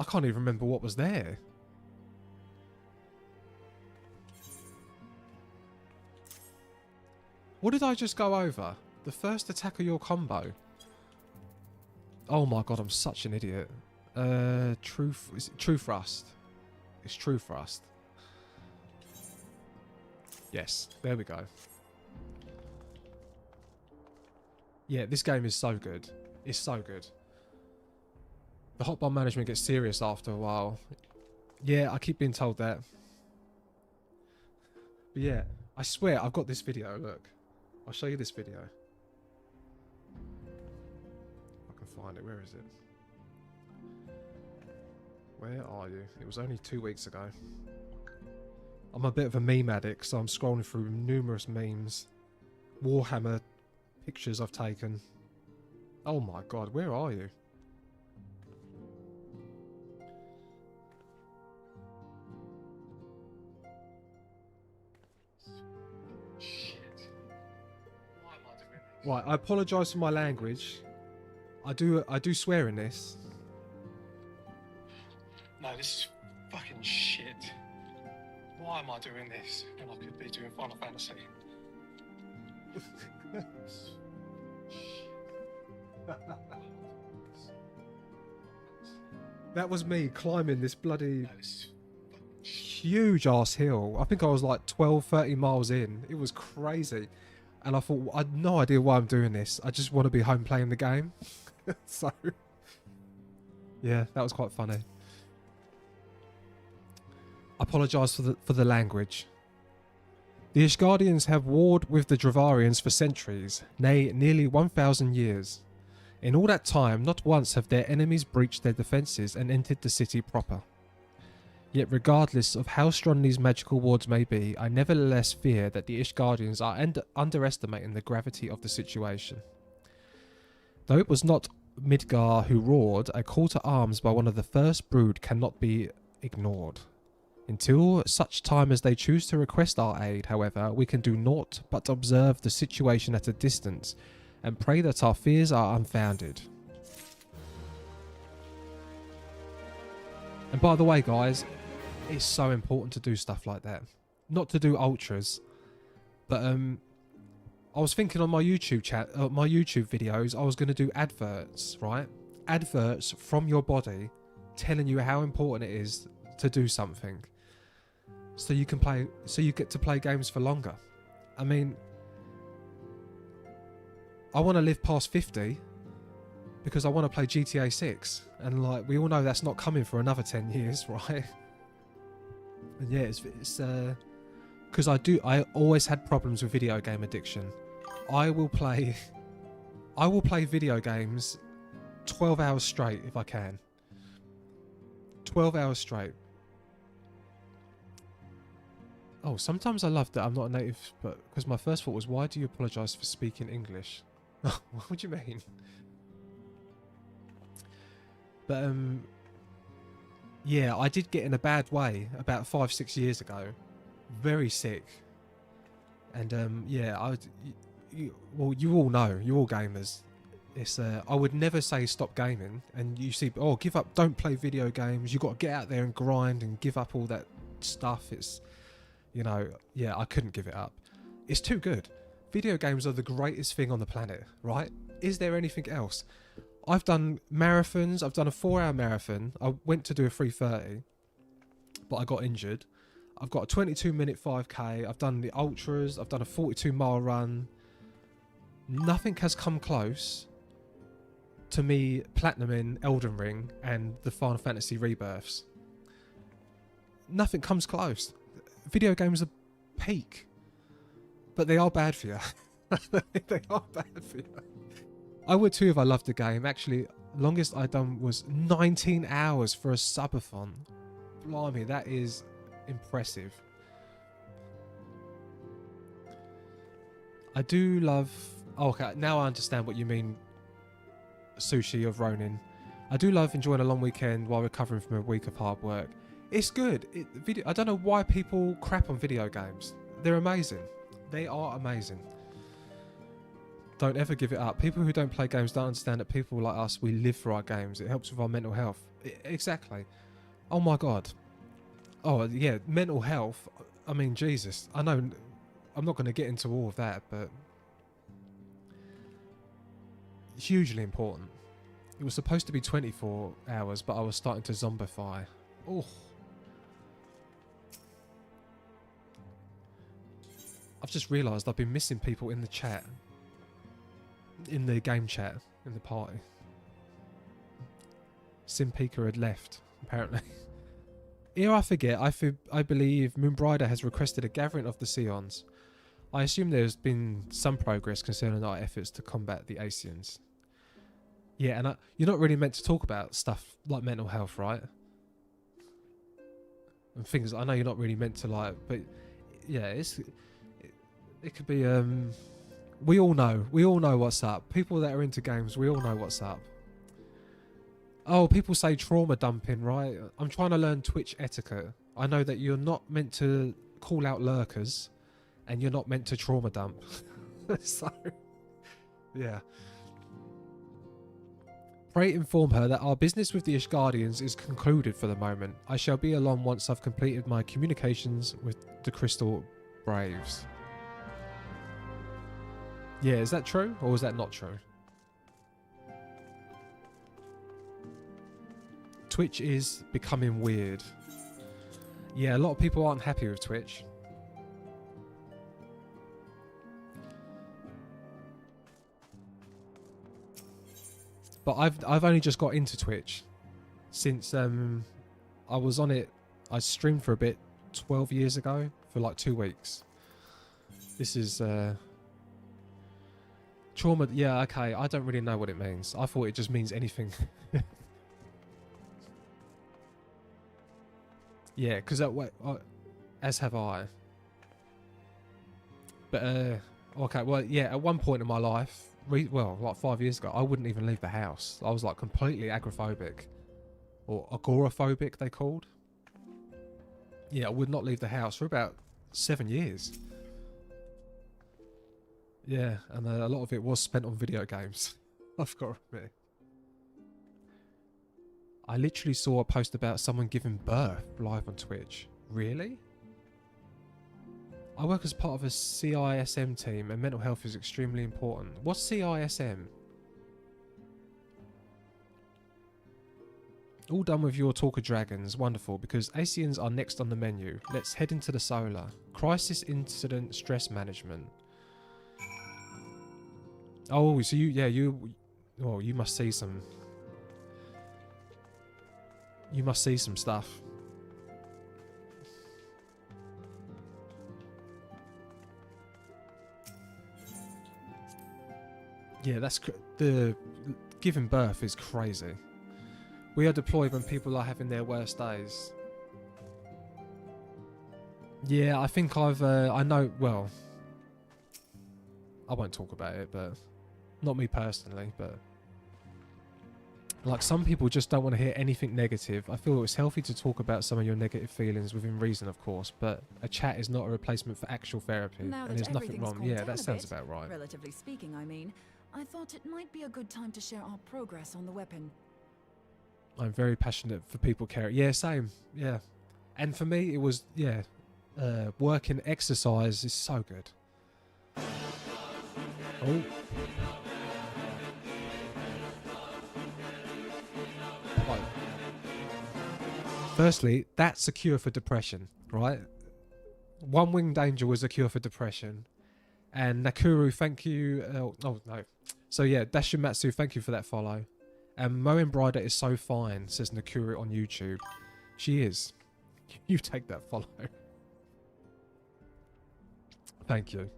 I can't even remember what was there. What did I just go over? The first attack of your combo. Oh my god, I'm such an idiot. Is it True Thrust? It's True Thrust. Yes, there we go. Yeah, this game is so good. It's so good. The hotbar management gets serious after a while. Yeah, I keep being told that. But yeah, I swear I've got this video, look. I'll show you this video. I can find it, where is it? Where are you? It was only 2 weeks ago. I'm a bit of a meme addict, so I'm scrolling through numerous memes. Warhammer pictures I've taken. Oh my god, where are you? Right, I apologise for my language. I do swear in this. No, this is fucking shit. Why am I doing this when I could be doing Final Fantasy? That was me climbing this bloody huge ass hill. I think I was like 12, 30 miles in. It was crazy. And I thought, I had no idea why I'm doing this. I just want to be home playing the game. So, yeah, that was quite funny. I apologise for the language. The Ishgardians have warred with the Dravarians for centuries, nay, nearly 1,000 years. In all that time, not once have their enemies breached their defences and entered the city proper. Yet regardless of how strong these magical wards may be, I nevertheless fear that the Ishgardians are underestimating the gravity of the situation. Though it was not Midgar who roared, a call to arms by one of the first brood cannot be ignored. Until such time as they choose to request our aid, however, we can do naught but observe the situation at a distance and pray that our fears are unfounded. And by the way, guys, it's so important to do stuff like that. Not to do ultras, but I was thinking on my YouTube my YouTube videos, I was going to do adverts, right? Adverts from your body telling you how important it is to do something. So you can play, so you get to play games for longer. I mean, I want to live past 50 because I want to play GTA 6, and like we all know that's not coming for another 10 years, right? And yeah, it's because I always had problems with video game addiction. I will play video games 12 hours straight if I can. 12 hours straight. Oh, sometimes I love that I'm not a native, but because my first thought was, why do you apologise for speaking English? What do you mean? But yeah, I did get in a bad way about 5-6 years ago. Very sick. And yeah, well, you all know, you're all gamers. It's I would never say stop gaming, and you see, oh, give up, don't play video games. You got to get out there and grind and give up all that stuff. It's, you know, yeah, I couldn't give it up. It's too good. Video games are the greatest thing on the planet, right? Is there anything else? I've done marathons. I've done a 4-hour marathon. I went to do a 3:30, but I got injured. I've got a 22-minute 5k. I've done the ultras. I've done a 42-mile run. Nothing has come close to me platinuming Elden Ring and the Final Fantasy Rebirths. Nothing comes close. Video games are peak, but they are bad for you. They are bad for you. I would too if I loved the game. Actually, longest I done was 19 hours for a subathon. Blimey, that is impressive. I do love... Oh, okay, now I understand what you mean, Sushi of Ronin. I do love enjoying a long weekend while recovering from a week of hard work. It's good. I don't know why people crap on video games. They're amazing. They are amazing. Don't ever give it up. People who don't play games don't understand that people like us, we live for our games. It helps with our mental health. Exactly. Oh my God. Oh yeah, mental health. I mean, Jesus. I know I'm not going to get into all of that, but hugely important. It was supposed to be 24 hours, but I was starting to zombify. Oh. I've just realised I've been missing people in the chat. In the game chat, in the party. Simpika had left, apparently. Ere I forget, I believe Moonbrider has requested a gathering of the Seons. I assume there's been some progress concerning our efforts to combat the Asians. Yeah, and you're not really meant to talk about stuff like mental health, right? And things I know you're not really meant to, like, but yeah, it could be we all know what's up. People that are into games, we all know what's up. Oh, people say trauma dumping, right? I'm trying to learn Twitch etiquette. I know that you're not meant to call out lurkers, and you're not meant to trauma dump. So, yeah. Pray inform her that our business with the Ishgardians is concluded for the moment. I shall be along once I've completed my communications with the Crystal Braves. Yeah, is that true, or is that not true? Twitch is becoming weird. Yeah, a lot of people aren't happy with Twitch. But I've only just got into Twitch since I was on it. I streamed for a bit 12 years ago for like 2 weeks. This is trauma. Yeah, okay. I don't really know what it means. I thought it just means anything. Yeah, because as have I. But okay, well, yeah. At one point in my life, well, like 5 years ago, I wouldn't even leave the house. I was like completely agoraphobic, or agoraphobic they called. Yeah, I would not leave the house for about 7 years. Yeah, and a lot of it was spent on video games. I've got to admit. I literally saw a post about someone giving birth live on Twitch. Really? I work as part of a CISM team and mental health is extremely important. What's CISM? All done with your talk of dragons. Wonderful, because Asians are next on the menu. Let's head into the solar. Crisis incident stress management. Oh, so you must see some... You must see some stuff. Yeah, that's... The giving birth is crazy. We are deployed when people are having their worst days. Yeah, I think I know, well, I won't talk about it, but not me personally, but like some people just don't want to hear anything negative. I feel it's healthy to talk about some of your negative feelings within reason, of course, but a chat is not a replacement for actual therapy. Now And there's nothing wrong. Yeah, that sounds bit, about right. Relatively speaking, I mean, I thought it might be a good time to share our progress on the weapon. I'm very passionate for people caring. Yeah, same. Yeah. And for me, it was, yeah, working exercise is so good. Oh. Right. Firstly, that's a cure for depression, right? One Wing Danger was a cure for depression. And Nakuru, thank you. Oh, no. So yeah, Dashimatsu, thank you for that follow. And Mo Embryder is so fine, says Nakuru on YouTube. She is. You take that follow. Thank you.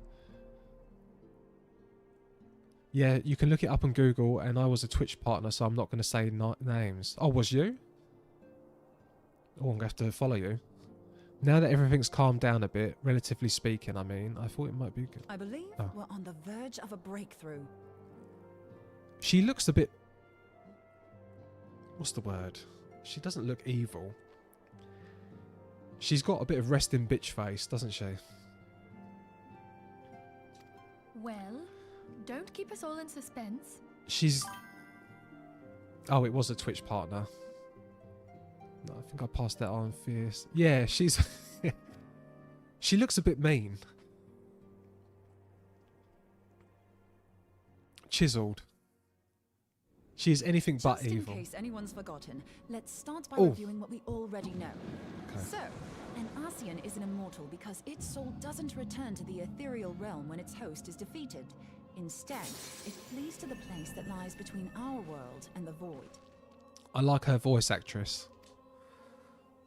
Yeah, you can look it up on Google, and I was a Twitch partner, so I'm not going to say names. Oh, was you? Oh, I'm going to have to follow you. Now that everything's calmed down a bit, relatively speaking, I mean, I thought it might be good. I believe we're on the verge of a breakthrough. She looks a bit... What's the word? She doesn't look evil. She's got a bit of resting bitch face, doesn't she? Well, don't keep us all in suspense. She's... Oh, it was a Twitch partner. No, I think I passed that on fierce. Yeah, she's... She looks a bit mean. Chiseled. She is anything but evil. In case anyone's forgotten, let's start by Ooh. reviewing what we already know. Okay. So, an Ascian is an immortal because its soul doesn't return to the ethereal realm when its host is defeated. Instead, it flees to the place that lies between our world and the void. I like her voice actress.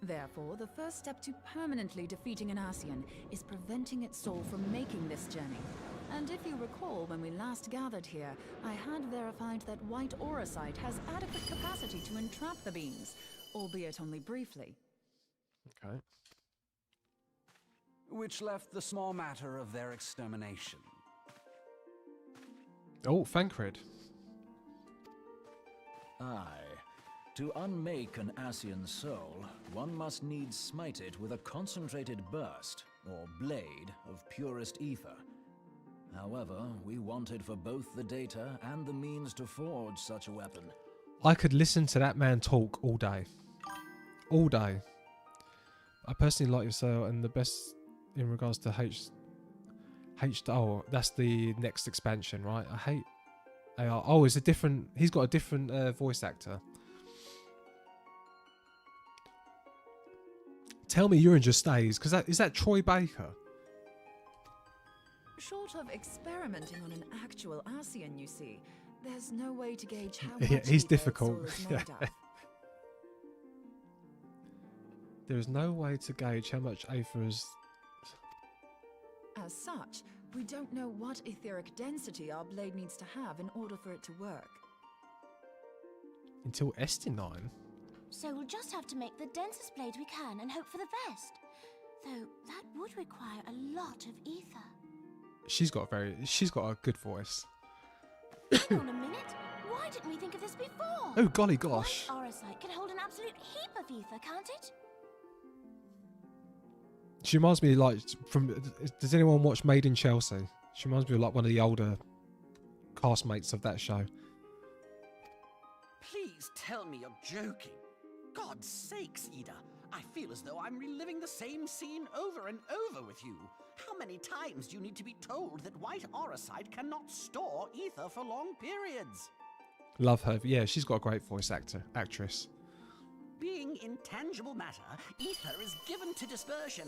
Therefore, the first step to permanently defeating an Ascian is preventing its soul from making this journey. And if you recall, when we last gathered here, I had verified that white auracite has adequate capacity to entrap the beings, albeit only briefly. Okay. Which left the small matter of their extermination. Oh, Thancred. Aye. To unmake an Ascian soul, one must needs smite it with a concentrated burst, or blade, of purest ether. However, we wanted for both the data and the means to forge such a weapon. I could listen to that man talk all day. All day. I personally like yourself, and the best in regards to oh, that's the next expansion, right? I hate AR. Oh, it's a different... He's got a different voice actor. Tell me Urine just stays, because is that Troy Baker? Short of experimenting on an actual Ascian, you see, there's no way to gauge how Yeah, much he's ether its difficult. soul is made of. There is no way to gauge how much Aether is... As such, we don't know what etheric density our blade needs to have in order for it to work. Until Estinine? So we'll just have to make the densest blade we can and hope for the best. Though that would require a lot of ether. She's got a good voice. Hang on a minute. Why didn't we think of this before? Oh, golly gosh. White auracite can hold an absolute heap of ether, can't it? She reminds me, like, from... Does anyone watch Made in Chelsea? She reminds me of, like, one of the older castmates of that show. Please tell me you're joking. God's sakes, Ida. I feel as though I'm reliving the same scene over and over with you. How many times do you need to be told that white auricite cannot store ether for long periods? Love her. Yeah, she's got a great voice actress. Being intangible matter, ether is given to dispersion.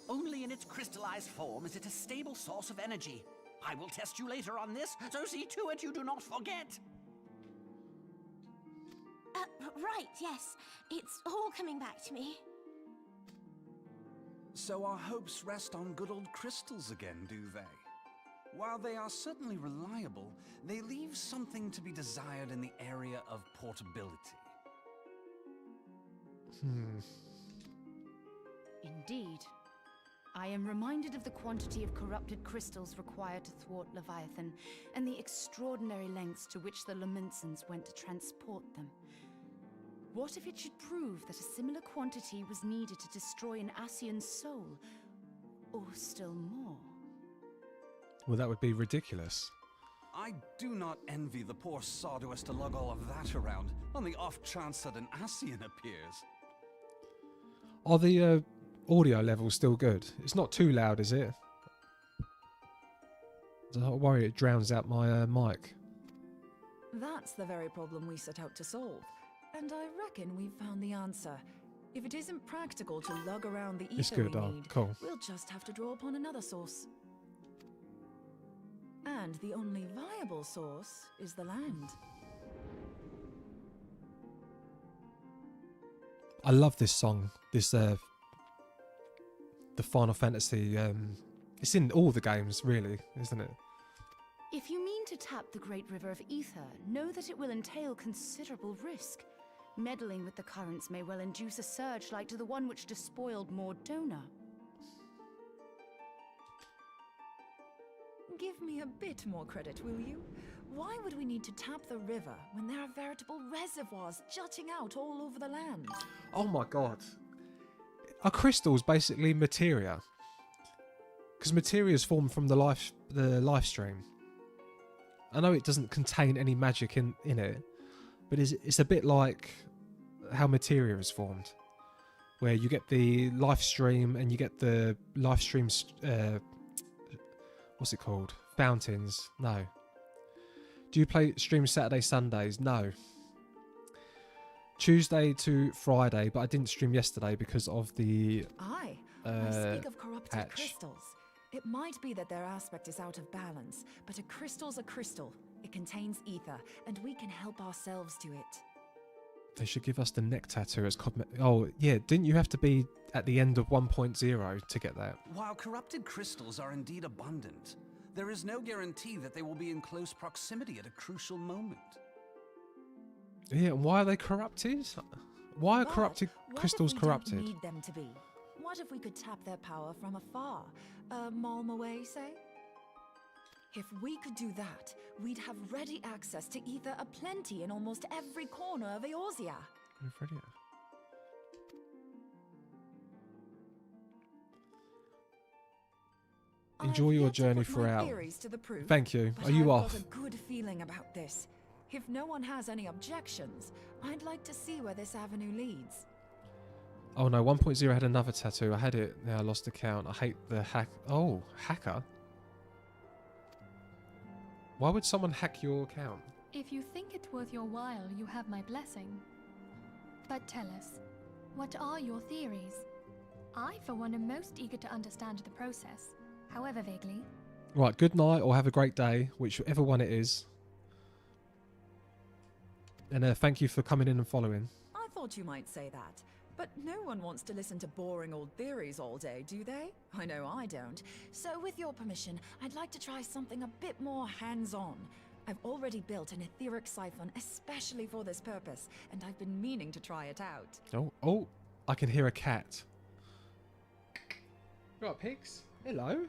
Only in its crystallized form is it a stable source of energy. I will test you later on this, so see to it you do not forget. Right, yes. It's all coming back to me. So our hopes rest on good old crystals again, do they? While they are certainly reliable, they leave something to be desired in the area of portability. Indeed. I am reminded of the quantity of corrupted crystals required to thwart Leviathan, and the extraordinary lengths to which the Lamentsons went to transport them. What if it should prove that a similar quantity was needed to destroy an Ascian's soul? Or still more? Well, that would be ridiculous. I do not envy the poor sod who has to lug all of that around, on the off chance that an Ascian appears. Are the audio levels still good? It's not too loud, is it? I worry it drowns out my mic. That's the very problem we set out to solve. And I reckon we've found the answer. If it isn't practical to lug around the ether It's good, we oh, need, cool. we'll just have to draw upon another source. And the only viable source is the land. I love this song. This the Final Fantasy. It's in all the games, really, isn't it? If you mean to tap the Great River of Ether, know that it will entail considerable risk. Meddling with the currents may well induce a surge like to the one which despoiled Mordona. Give me a bit more credit, will you? Why would we need to tap the river when there are veritable reservoirs jutting out all over the land? Oh my god. Are crystals basically materia? Because materia is formed from the life stream. I know it doesn't contain any magic in it, but it's a bit like how materia is formed, where you get the life stream and you get the life streams. What's it called? Fountains? No. Do you play stream Saturday, Sundays? No. Tuesday to Friday, but I didn't stream yesterday because of the. Aye, I speak of corrupted patch. crystals. It might be that their aspect is out of balance, but a crystal's a crystal. It contains ether, and we can help ourselves to it. They should give us the neck tattoo as Oh, yeah, didn't you have to be at the end of 1.0 to get that? While corrupted crystals are indeed abundant, there is no guarantee that they will be in close proximity at a crucial moment. Yeah, why are they corrupted? Why are But corrupted what crystals if we corrupted? Don't need them to be? What if we could tap their power from afar? A malm away, say? If we could do that, we'd have ready access to ether aplenty in almost every corner of Eorzea. Enjoy your journey Put my throughout. theories to the proof, Thank you. but Are you I've off? got a good feeling about this. If no one has any objections, I'd like to see where this avenue leads. Oh no, 1.0 had another tattoo. I had it. Now I lost the count. I hate the hack. Oh, hacker? Why would someone hack your account? If you think it worth your while, you have my blessing. But tell us, what are your theories? I, for one, am most eager to understand the process, however vaguely. Right, good night or have a great day, whichever one it is. And thank you for coming in and following. I thought you might say that. But no one wants to listen to boring old theories all day, do they? I know I don't. So with your permission, I'd like to try something a bit more hands-on. I've already built an etheric siphon especially for this purpose, and I've been meaning to try it out. Oh, I can hear a cat. Right, pigs. Hello.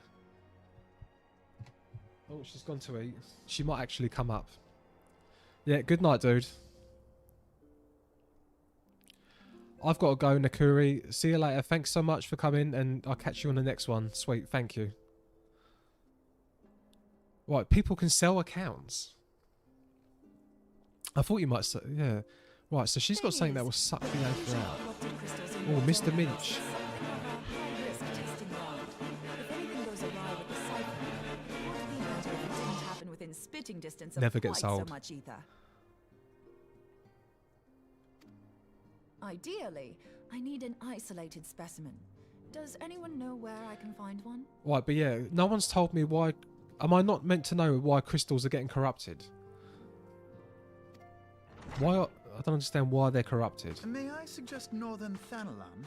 Oh, she's gone to eat. She might actually come up. Yeah, good night, dude. I've got to go, Nakuri. See you later. Thanks so much for coming, and I'll catch you on the next one. Sweet, thank you. Right, people can sell accounts. I thought you might say, yeah. Right, so she's got something that will suck the aether out. Oh, Mr. Minch. Within spitting distance of Never gets quite old. so much ether. Ideally, I need an isolated specimen. Does anyone know where I can find one? Right, but yeah, no one's told me why. Am I not meant to know why crystals are getting corrupted? Why? I don't understand why they're corrupted. May I suggest northern Thanalan?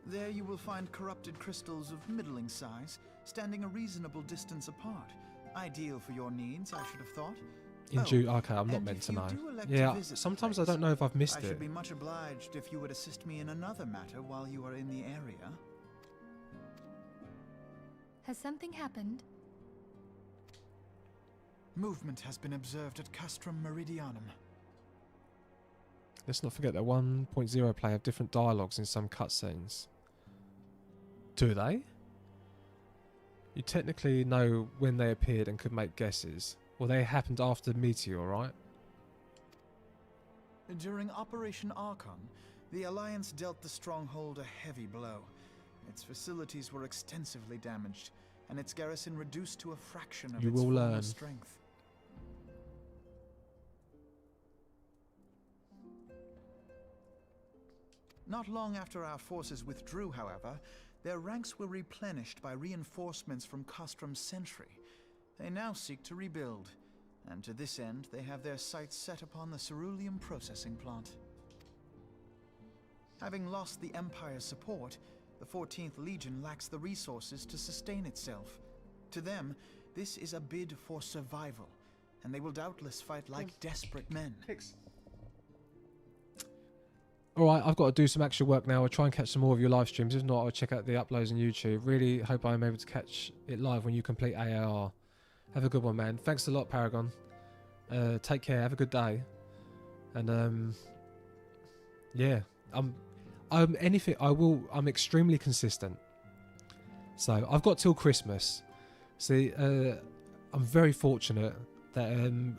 There you will find corrupted crystals of middling size, standing a reasonable distance apart. Ideal for your needs, I should have thought. Okay, I'm not meant to know. Yeah, sometimes I don't know if I've missed I it. should be much obliged if you would assist me in another matter while you are in the area. Has something happened? Movement has been observed at Castrum Meridianum. Let's not forget that 1.0 play have different dialogues in some cutscenes. Do they? You technically know when they appeared and could make guesses. Well, they happened after Meteor, right? During Operation Archon, the Alliance dealt the stronghold a heavy blow. Its facilities were extensively damaged, and its garrison reduced to a fraction of its former strength. Not long after our forces withdrew, however, their ranks were replenished by reinforcements from Castrum's sentry. They now seek to rebuild, and to this end they have their sights set upon the ceruleum processing plant. Having lost the Empire's support, the 14th Legion lacks the resources to sustain itself. To them, this is a bid for survival, and they will doubtless fight like desperate men. Alright, I've got to do some actual work now. I'll try and catch some more of your live streams. If not, I'll check out the uploads on YouTube. Really hope I'm able to catch it live when you complete AAR. Have a good one, man. Thanks a lot, Paragon. Take care. Have a good day. And, yeah. I'm extremely consistent. So, I've got till Christmas. See, I'm very fortunate that,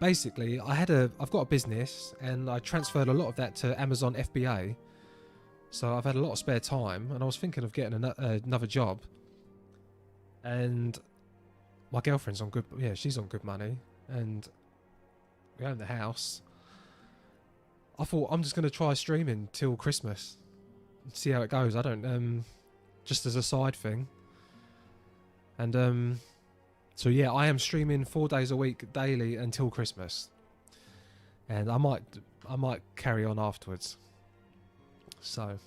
basically, I've got a business, and I transferred a lot of that to Amazon FBA. So I've had a lot of spare time, and I was thinking of getting another job. And my girlfriend's on good, yeah, she's on good money, and we own the house. I thought I'm just going to try streaming till Christmas, see how it goes. I don't, just as a side thing. And so yeah, I am streaming 4 days a week daily until Christmas, and I might carry on afterwards. So,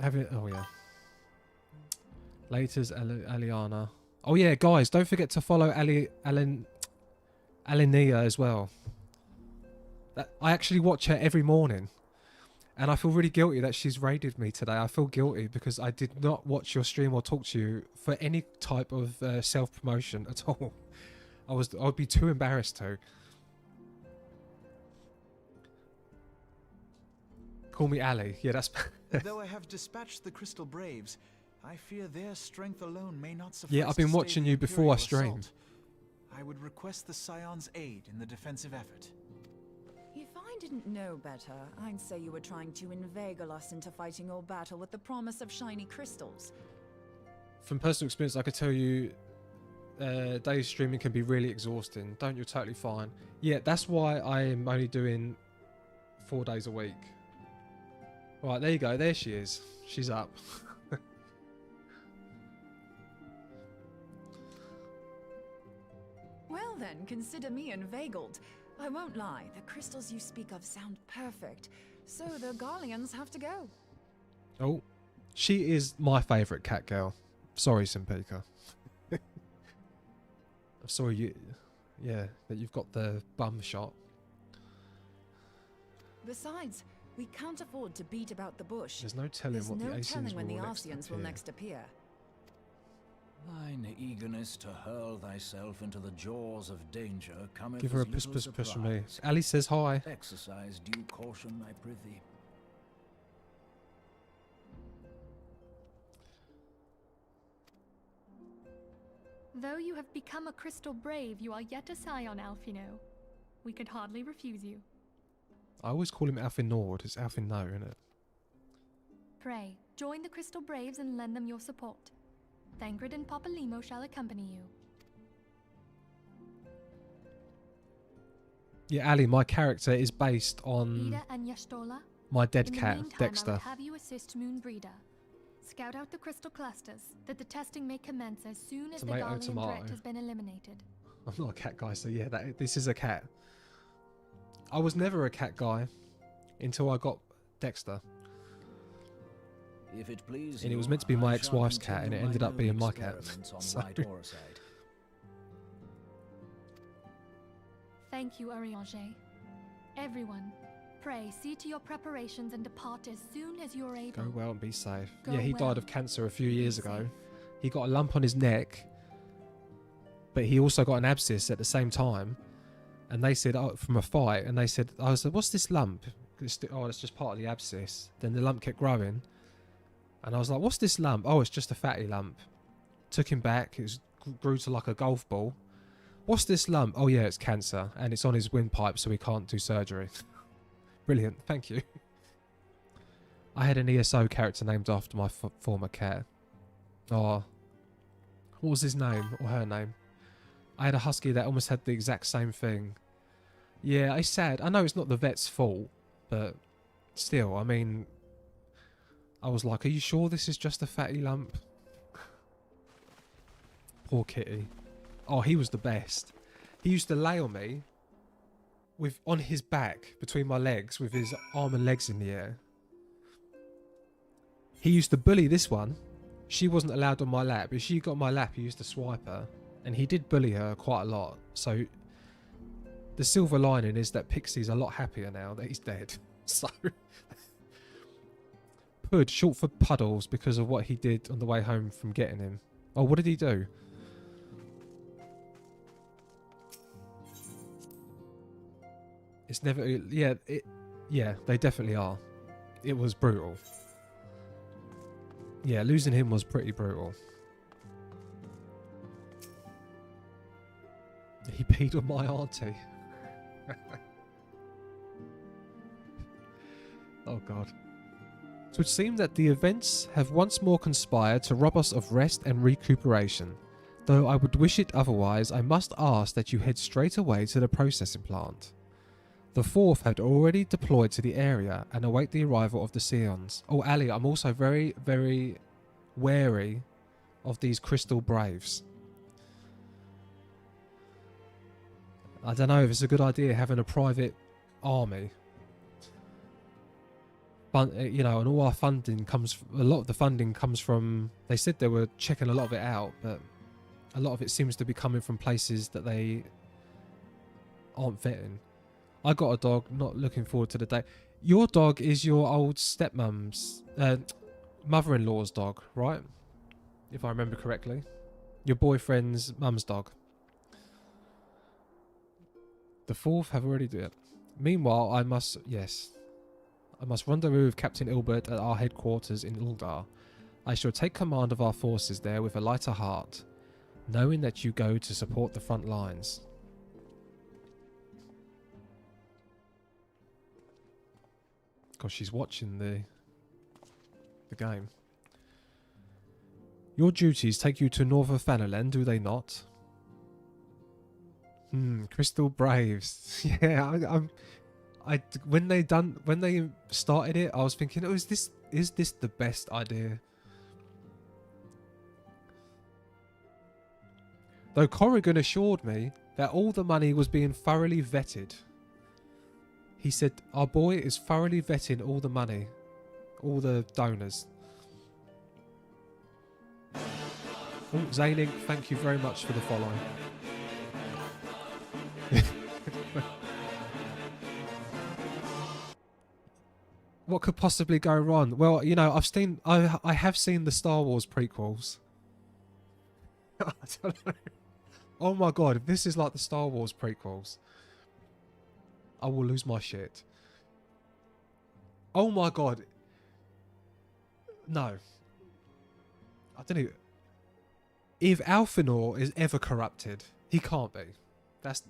oh yeah, later's Aliana. Oh yeah, guys, don't forget to follow Alinia as well. I actually watch her every morning. And I feel really guilty that she's raided me today. I feel guilty because I did not watch your stream or talk to you for any type of self-promotion at all. I'd be too embarrassed to. Call me Ali. Yeah, that's... Though I have dispatched the Crystal Braves, I fear their strength alone may not suffice. Yeah, I've been watching you before I stream. I would request the Scion's aid in the defensive effort. If I didn't know better, I'd say you were trying to inveigle us into fighting your battle with the promise of shiny crystals. From personal experience, I could tell you days streaming can be really exhausting. Don't, you're totally fine. Yeah, that's why I am only doing 4 days a week. Right, there you go. There she is. She's up. Well then, consider me inveigled. I won't lie, the crystals you speak of sound perfect, so the Garleans have to go. Oh, she is my favourite cat girl. Sorry, Simpika. I'm sorry that you've got the bum shot. Besides, we can't afford to beat about the bush. There's no telling what the Asians when the will Arceans will next appear. Thine eagerness to hurl thyself into the jaws of danger cometh Give her a as puss little puss from me. surprise. Ali says hi. Exercise due caution, I prithee. Though you have become a Crystal Brave, you are yet a Scion, Alphino. We could hardly refuse you. I always call him Alfin Nord. It's Alfin No, isn't it? Pray, join the Crystal Braves and lend them your support. Thangrid and Papalimo shall accompany you. Yeah, Ali, my character is based on Ida and Yashtola. my dead In the cat, meantime, I Dexter. would have you assist Moonbreeder. Scout out the crystal clusters, that the testing may commence as soon as Tomato, the Garlean tomato. threat has been eliminated. I'm not a cat guy, so yeah, this is a cat. I was never a cat guy until I got Dexter. If it please And it was you, meant to be my I ex-wife's shall cat, and it continue ended up my being new my cat. experiments on So- white orosite. Thank you, Arianger. Everyone, pray see to your preparations and depart as soon as you are able. Go well and be safe. Go Yeah, he well. died of cancer a few years ago. He got a lump on his neck, but he also got an abscess at the same time. And they said, oh, from a fight, and they said, I was like, what's this lump? Oh, it's just part of the abscess. Then the lump kept growing. And I was like, what's this lump? Oh, it's just a fatty lump. Took him back. It grew to like a golf ball. What's this lump? Oh, yeah, it's cancer. And it's on his windpipe, so he can't do surgery. Brilliant. Thank you. I had an ESO character named after my former cat. Oh, what was his name or her name? I had a husky that almost had the exact same thing. Yeah, it's sad. I know it's not the vet's fault, but still, I mean, I was like, are you sure this is just a fatty lump? Poor kitty. Oh, he was the best. He used to lay on me on his back between my legs with his arm and legs in the air. He used to bully this one. She wasn't allowed on my lap. If she got on my lap, he used to swipe her. And he did bully her quite a lot. So the silver lining is that Pixie's a lot happier now that he's dead. So Pud, short for Puddles, because of what he did on the way home from getting him. Oh, what did he do? It's never... Yeah, yeah, they definitely are. It was brutal. Yeah, losing him was pretty brutal. He peed on my auntie. Oh god. So it seems that the events have once more conspired to rob us of rest and recuperation. Though I would wish it otherwise, I must ask that you head straight away to the processing plant. The fourth had already deployed to the area and await the arrival of the Scions. Oh, Ali, I'm also very, very wary of these Crystal Braves. I don't know if it's a good idea having a private army. But, you know, and all our funding comes... A lot of the funding comes from... They said they were checking a lot of it out, but a lot of it seems to be coming from places that they aren't vetting. I got a dog, not looking forward to the day. Your dog is your old stepmom's... mother-in-law's dog, right? If I remember correctly. Your boyfriend's mum's dog. The fourth have already done it. Meanwhile, I must rendezvous with Captain Ilbert at our headquarters in Uldar. I shall take command of our forces there with a lighter heart, knowing that you go to support the front lines. God, she's watching the game. Your duties take you to Northern do they not? Crystal Braves. Yeah, when they started it, I was thinking, oh, is this the best idea? Though Corrigan assured me that all the money was being thoroughly vetted. He said, our boy is thoroughly vetting all the money, all the donors. Oh, Zaning, thank you very much for the follow. What could possibly go wrong? Well, you know, I have seen the Star Wars prequels. I don't know. Oh my god, if this is like the Star Wars prequels, I will lose my shit. Oh my god. No. I don't know. If Alphenor is ever corrupted, he can't be. That's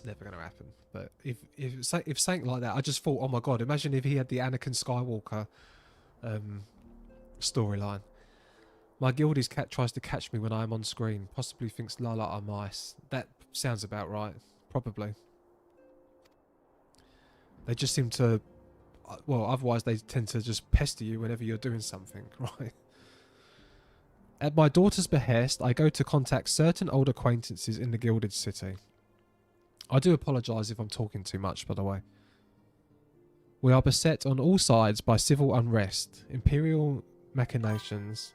never going to happen. But if something like that, I just thought, oh my god, imagine if he had the Anakin Skywalker storyline. My guildie's cat tries to catch me when I am on screen. Possibly thinks Lala are mice. That sounds about right. Probably. They just seem to... Well, otherwise they tend to just pester you whenever you're doing something, right? At my daughter's behest, I go to contact certain old acquaintances in the Gilded City. I do apologise if I'm talking too much, by the way. We are beset on all sides by civil unrest, imperial machinations,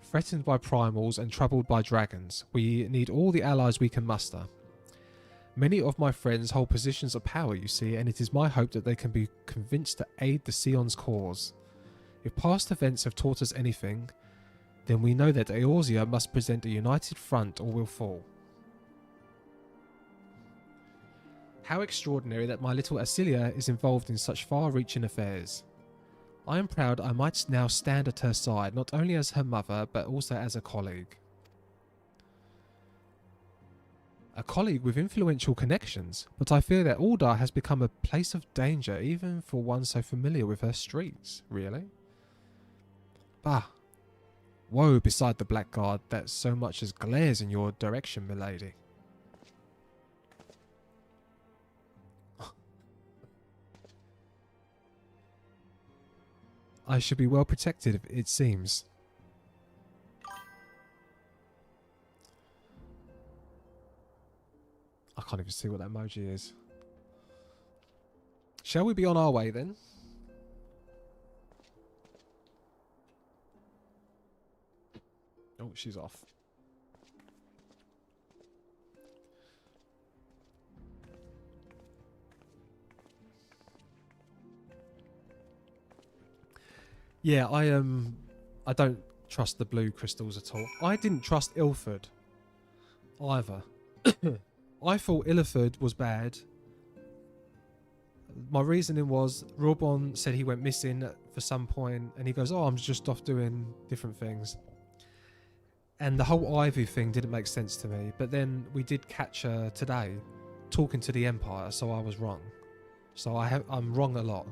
threatened by primals and troubled by dragons. We need all the allies we can muster. Many of my friends hold positions of power, you see, and it is my hope that they can be convinced to aid the Sion's cause. If past events have taught us anything, then we know that Eorzea must present a united front or will fall. How extraordinary that my little Asilia is involved in such far-reaching affairs. I am proud I might now stand at her side, not only as her mother, but also as a colleague. A colleague with influential connections, but I fear that Aldar has become a place of danger even for one so familiar with her streets. Really? Bah. Woe beside the blackguard that so much as glares in your direction, milady. I should be well protected, it seems. I can't even see what that emoji is. Shall we be on our way then? Oh, she's off. Yeah, I don't trust the blue crystals at all. I didn't trust Ilford either. I thought Illithid was bad. My reasoning was Rilbon said he went missing for some point and he goes, oh, I'm just off doing different things. And the whole Ivy thing didn't make sense to me. But then we did catch her today talking to the Empire, so I was wrong. So I'm wrong a lot.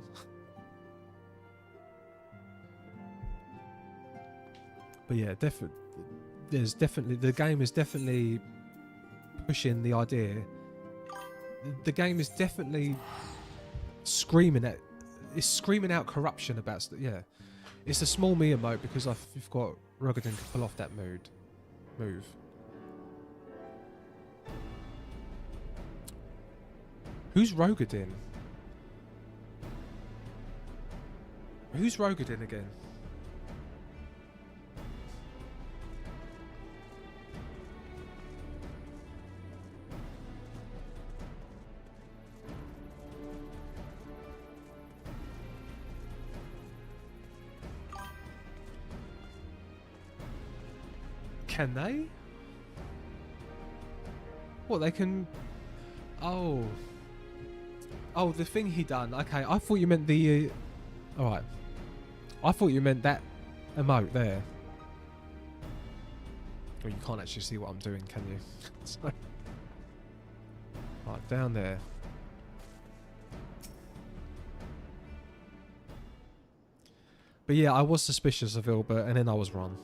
But yeah, the game is definitely pushing the idea. The game is definitely screaming out corruption about yeah. It's a small me emote because you've got Rogadin to pull off that move. Who's Rogadin? Who's Rogadin again? Can they? What, they can... Oh. Oh, the thing he done. Okay, I thought you meant the... Alright. I thought you meant that emote there. Well, you can't actually see what I'm doing, can you? So... Right, down there. But yeah, I was suspicious of Ilbert, and then I was wrong.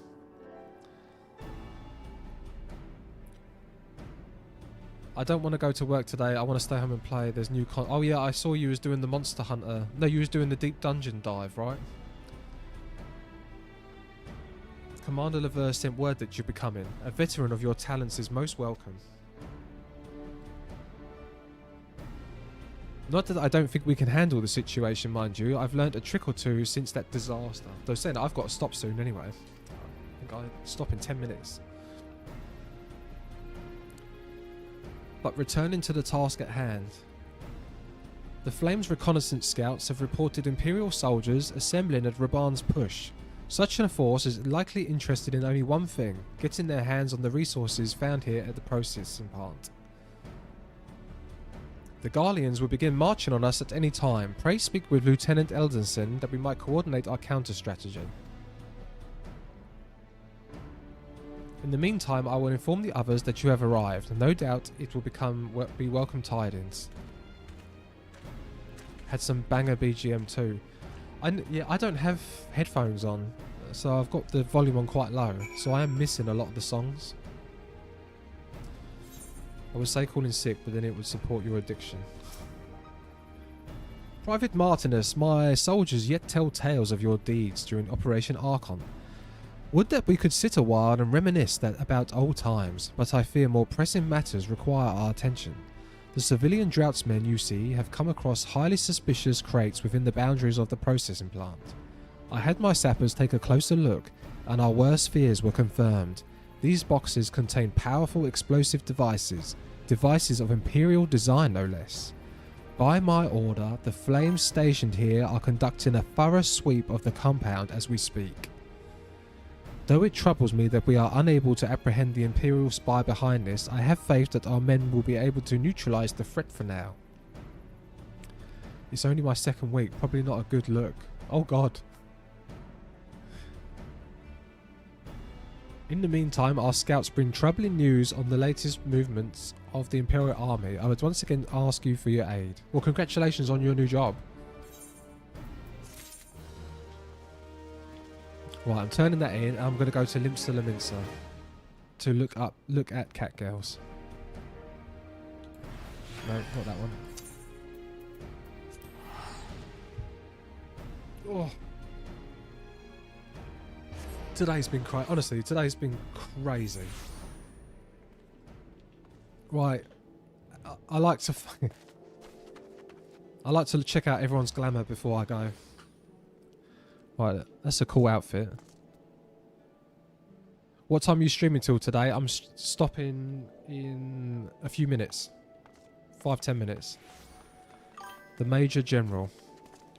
I don't want to go to work today. I want to stay home and play. There's new oh yeah, I saw you was doing the Monster Hunter. No, you was doing the Deep Dungeon dive, right? Commander Lever sent word that you're becoming. A veteran of your talents is most welcome. Not that I don't think we can handle the situation, mind you. I've learnt a trick or two since that disaster. Though saying that, I've got to stop soon anyway. I think I'll stop in 10 minutes. But returning to the task at hand. The Flames reconnaissance scouts have reported Imperial soldiers assembling at Raban's push. Such a force is likely interested in only one thing, getting their hands on the resources found here at the processing plant. The Garleans will begin marching on us at any time. Pray speak with Lieutenant Eldenson that we might coordinate our counter-strategy. In the meantime, I will inform the others that you have arrived, and no doubt it will be welcome tidings. Had some banger BGM too. I don't have headphones on, so I've got the volume on quite low, so I am missing a lot of the songs. I would say calling sick, but then it would support your addiction. Private Martinus, my soldiers yet tell tales of your deeds during Operation Archon. Would that we could sit a while and reminisce about old times, but I fear more pressing matters require our attention. The civilian draughtsmen you see have come across highly suspicious crates within the boundaries of the processing plant. I had my sappers take a closer look, and our worst fears were confirmed. These boxes contain powerful explosive devices of Imperial design no less. By my order, the flames stationed here are conducting a thorough sweep of the compound as we speak. Though it troubles me that we are unable to apprehend the Imperial spy behind this, I have faith that our men will be able to neutralise the threat for now. It's only my second week, probably not a good look. Oh god. In the meantime, our scouts bring troubling news on the latest movements of the Imperial Army. I would once again ask you for your aid. Well, congratulations on your new job. Right, I'm turning that in. I'm going to go to Limsa Laminsa to look at cat girls. No, not that one. Oh. Today's been crazy. Honestly, today's been crazy. Right. I like to I like to check out everyone's glamour before I go. Right, that's a cool outfit. What time are you streaming till today? I'm stopping in a few minutes. 5-10 minutes. The Major General.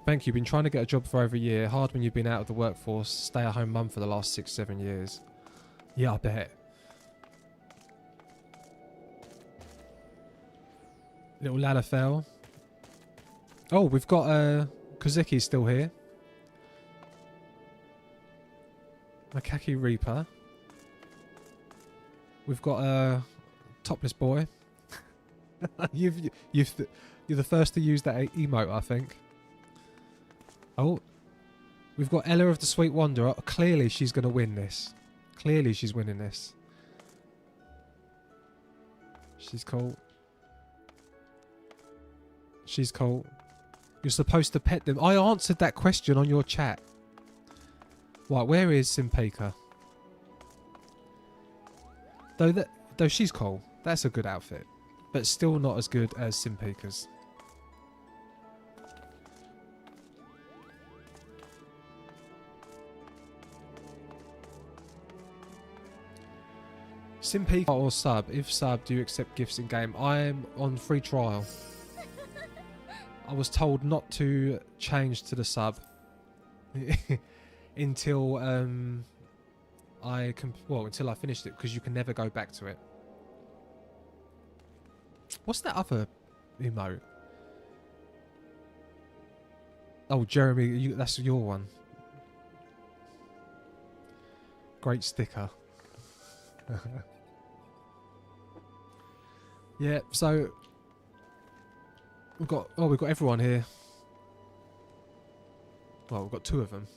Thank you. Been trying to get a job for over a year. Hard when you've been out of the workforce. Stay-at-home mum for the last 6-7 years. Yeah, I bet. Little Lalafell. Oh, we've got Kozicki still here. Makaki Reaper. We've got a topless boy. You're the first to use that emote, I think. Oh, we've got Ella of the Sweet Wanderer. Clearly, she's going to win this. Clearly, she's winning this. She's cool. She's cool. You're supposed to pet them. I answered that question on your chat. Right, where is Simpika? Though she's cool. That's a good outfit. But still not as good as Simpika's. Simpika or sub? If sub, do you accept gifts in game? I am on free trial. I was told not to change to the sub until until I finished it, because you can never go back to it. What's that other emote? Oh, Jeremy, that's your one. Great sticker. Yeah, so we've got everyone here. Well, we've got 2 of them.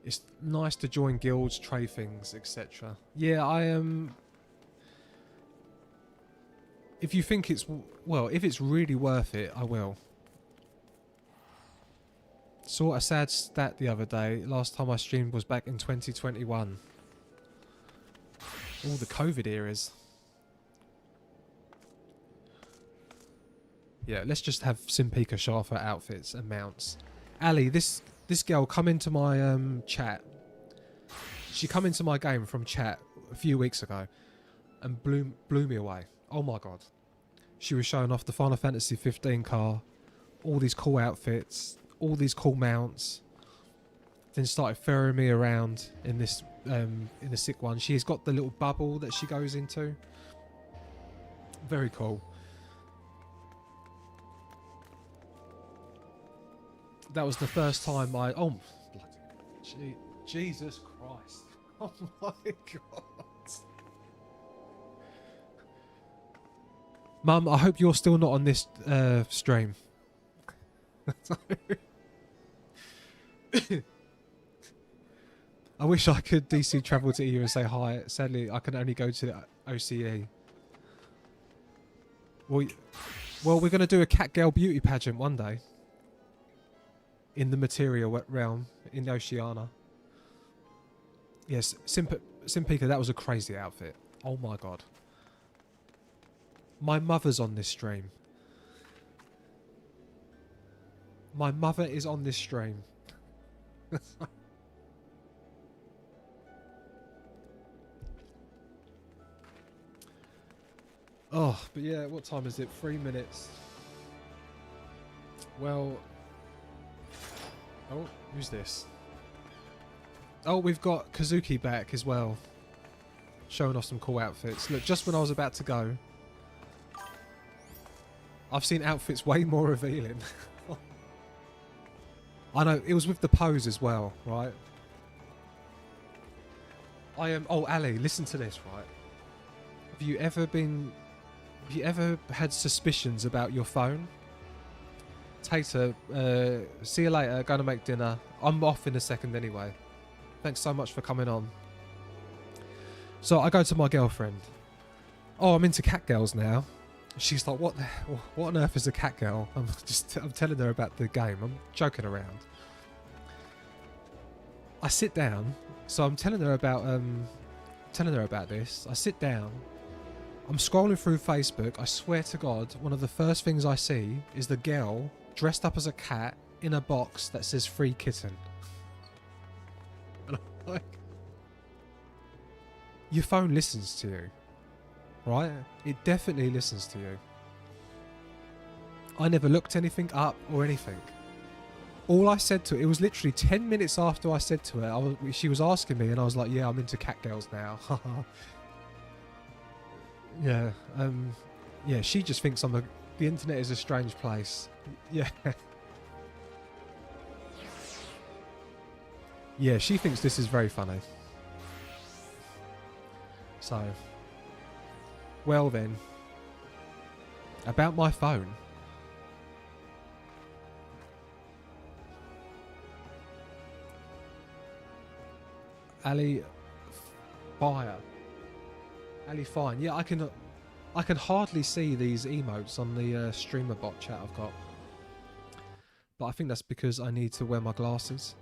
It's nice to join guilds, trade things, etc. Yeah, I am. If you think it's if it's really worth it, I will. Saw a sad stat the other day. Last time I streamed was back in 2021. All the COVID eras. Yeah, let's just have Simpika show off her outfits and mounts. Ali, this girl come into my chat. She come into my game from chat a few weeks ago and blew me away. Oh my god. She was showing off the Final Fantasy 15 car, all these cool outfits, all these cool mounts. Then started ferrying me around in this in the sick one. She's got the little bubble that she goes into. Very cool. That was the first time Jesus Christ. Oh my god. Mum, I hope you're still not on this stream. I wish I could DC travel to EU and say hi. Sadly, I can only go to the OCE. Well, we're going to do a cat girl beauty pageant one day. In the material realm, in Oceania. Yes, Simpika, that was a crazy outfit. Oh my god. My mother's on this stream. My mother is on this stream. Oh, but yeah, what time is it? 3 minutes. Well... Oh, who's this? Oh, we've got Kazuki back as well. Showing off some cool outfits. Look, just when I was about to go, I've seen outfits way more revealing. I know, it was with the pose as well, right? I am... Oh, Ali, listen to this, right? Have you ever had suspicions about your phone? Tater, see you later, gonna make dinner. I'm off in a second anyway. Thanks so much for coming on. So I go to my girlfriend. Oh, I'm into cat girls now. She's like, what on earth is a cat girl? I'm telling her about the game. I'm joking around. I sit down. So I'm telling her about this. I sit down. I'm scrolling through Facebook. I swear to God, one of the first things I see is the girl dressed up as a cat in a box that says free kitten. And I'm like, your phone listens to you, right? It definitely listens to you. I never looked anything up or anything. All I said to her, it was literally 10 minutes after I said to her, she was asking me and I was like, yeah, I'm into cat girls now. Yeah, yeah, she just thinks the internet is a strange place. Yeah. Yeah, she thinks this is very funny. So, well then, about my phone. Ali Fire. Ali Fine. Yeah, I can hardly see these emotes on the streamer bot chat I've got. But I think that's because I need to wear my glasses.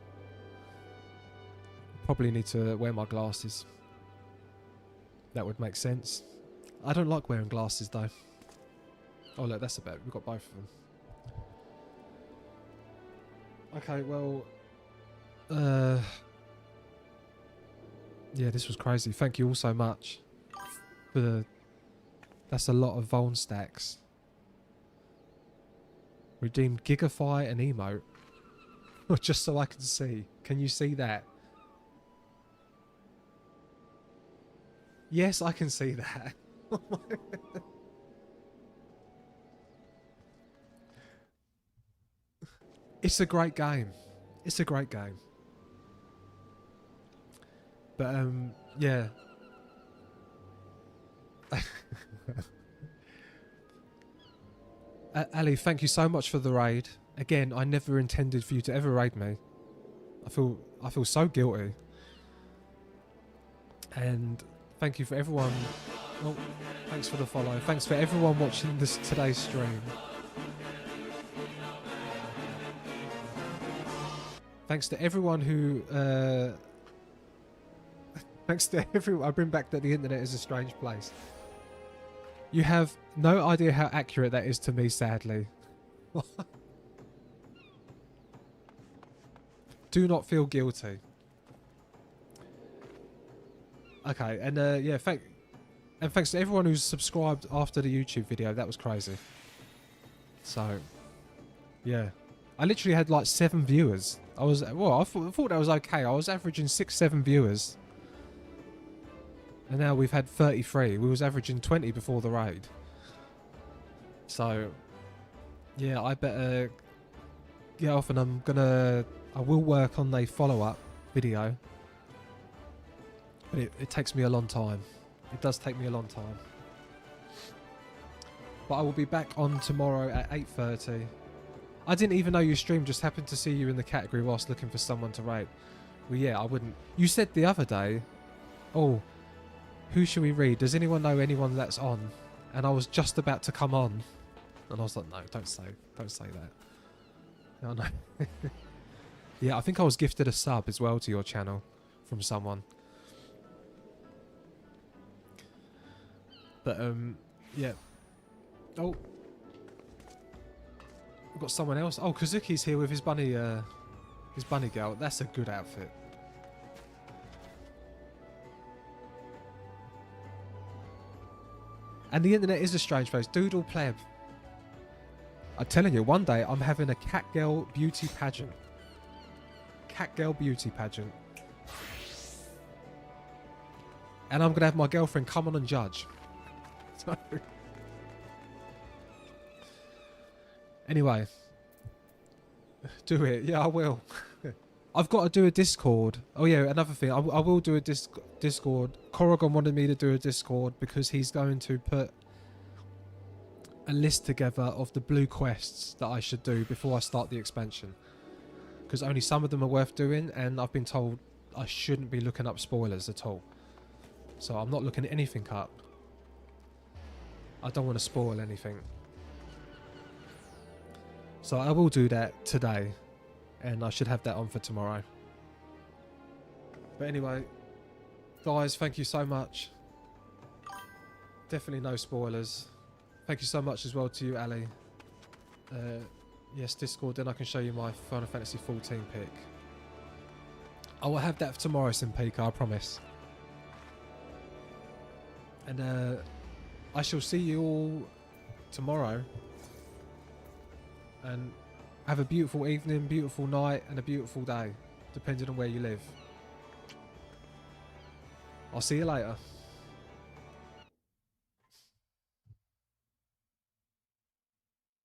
Probably need to wear my glasses. That would make sense. I don't like wearing glasses though. Oh look, that's about it. We've got both of them. Okay, well... yeah, this was crazy. Thank you all so much. That's a lot of Vuln stacks. Redeemed Gigafy and emote. Just so I can see. Can you see that? Yes, I can see that. It's a great game. It's a great game. But yeah. Ali, thank you so much for the raid. Again, I never intended for you to ever raid me. I feel so guilty. And thank you for everyone. Oh, thanks for the follow. Thanks for everyone watching today's stream. Thanks to everyone who thanks to everyone. I bring back that the internet is a strange place. You have no idea how accurate that is to me, sadly. Do not feel guilty. Okay, and yeah, thanks to everyone who's subscribed after the YouTube video. That was crazy. So, yeah, I literally had like 7 viewers. I thought that was okay. I was averaging 6-7 viewers. And now we've had 33. We was averaging 20 before the raid. So, yeah, I better get off, and I will work on a follow-up video But it takes me a long time. It does take me a long time. But I will be back on tomorrow at 8:30. I didn't even know you streamed, just happened to see you in the category whilst looking for someone to rate. Well, yeah, I wouldn't. You said the other day, oh, who should we read? Does anyone know anyone that's on? And I was just about to come on. And I was like, no, don't say that. No, no. Yeah, I think I was gifted a sub as well to your channel from someone. But, yeah. Oh. We've got someone else. Oh, Kazuki's here with his bunny girl. That's a good outfit. And the internet is a strange place. Doodle pleb. I'm telling you, one day I'm having a cat girl beauty pageant. Cat girl beauty pageant. And I'm going to have my girlfriend come on and judge. So... Anyway. Do it. Yeah, I will. I've got to do a Discord. Oh yeah, another thing. I will do a Discord. Corrigan wanted me to do a Discord because he's going to put a list together of the blue quests that I should do before I start the expansion. Because only some of them are worth doing, and I've been told I shouldn't be looking up spoilers at all. So I'm not looking anything up. I don't want to spoil anything. So I will do that today. And I should have that on for tomorrow. But anyway, guys, thank you so much. Definitely no spoilers. Thank you so much as well to you, Ali. Yes, Discord, then I can show you my Final Fantasy 14 pick. I will have that for tomorrow, Simpika, I promise. And I shall see you all tomorrow. And have a beautiful evening, beautiful night, and a beautiful day, depending on where you live. I'll see you later.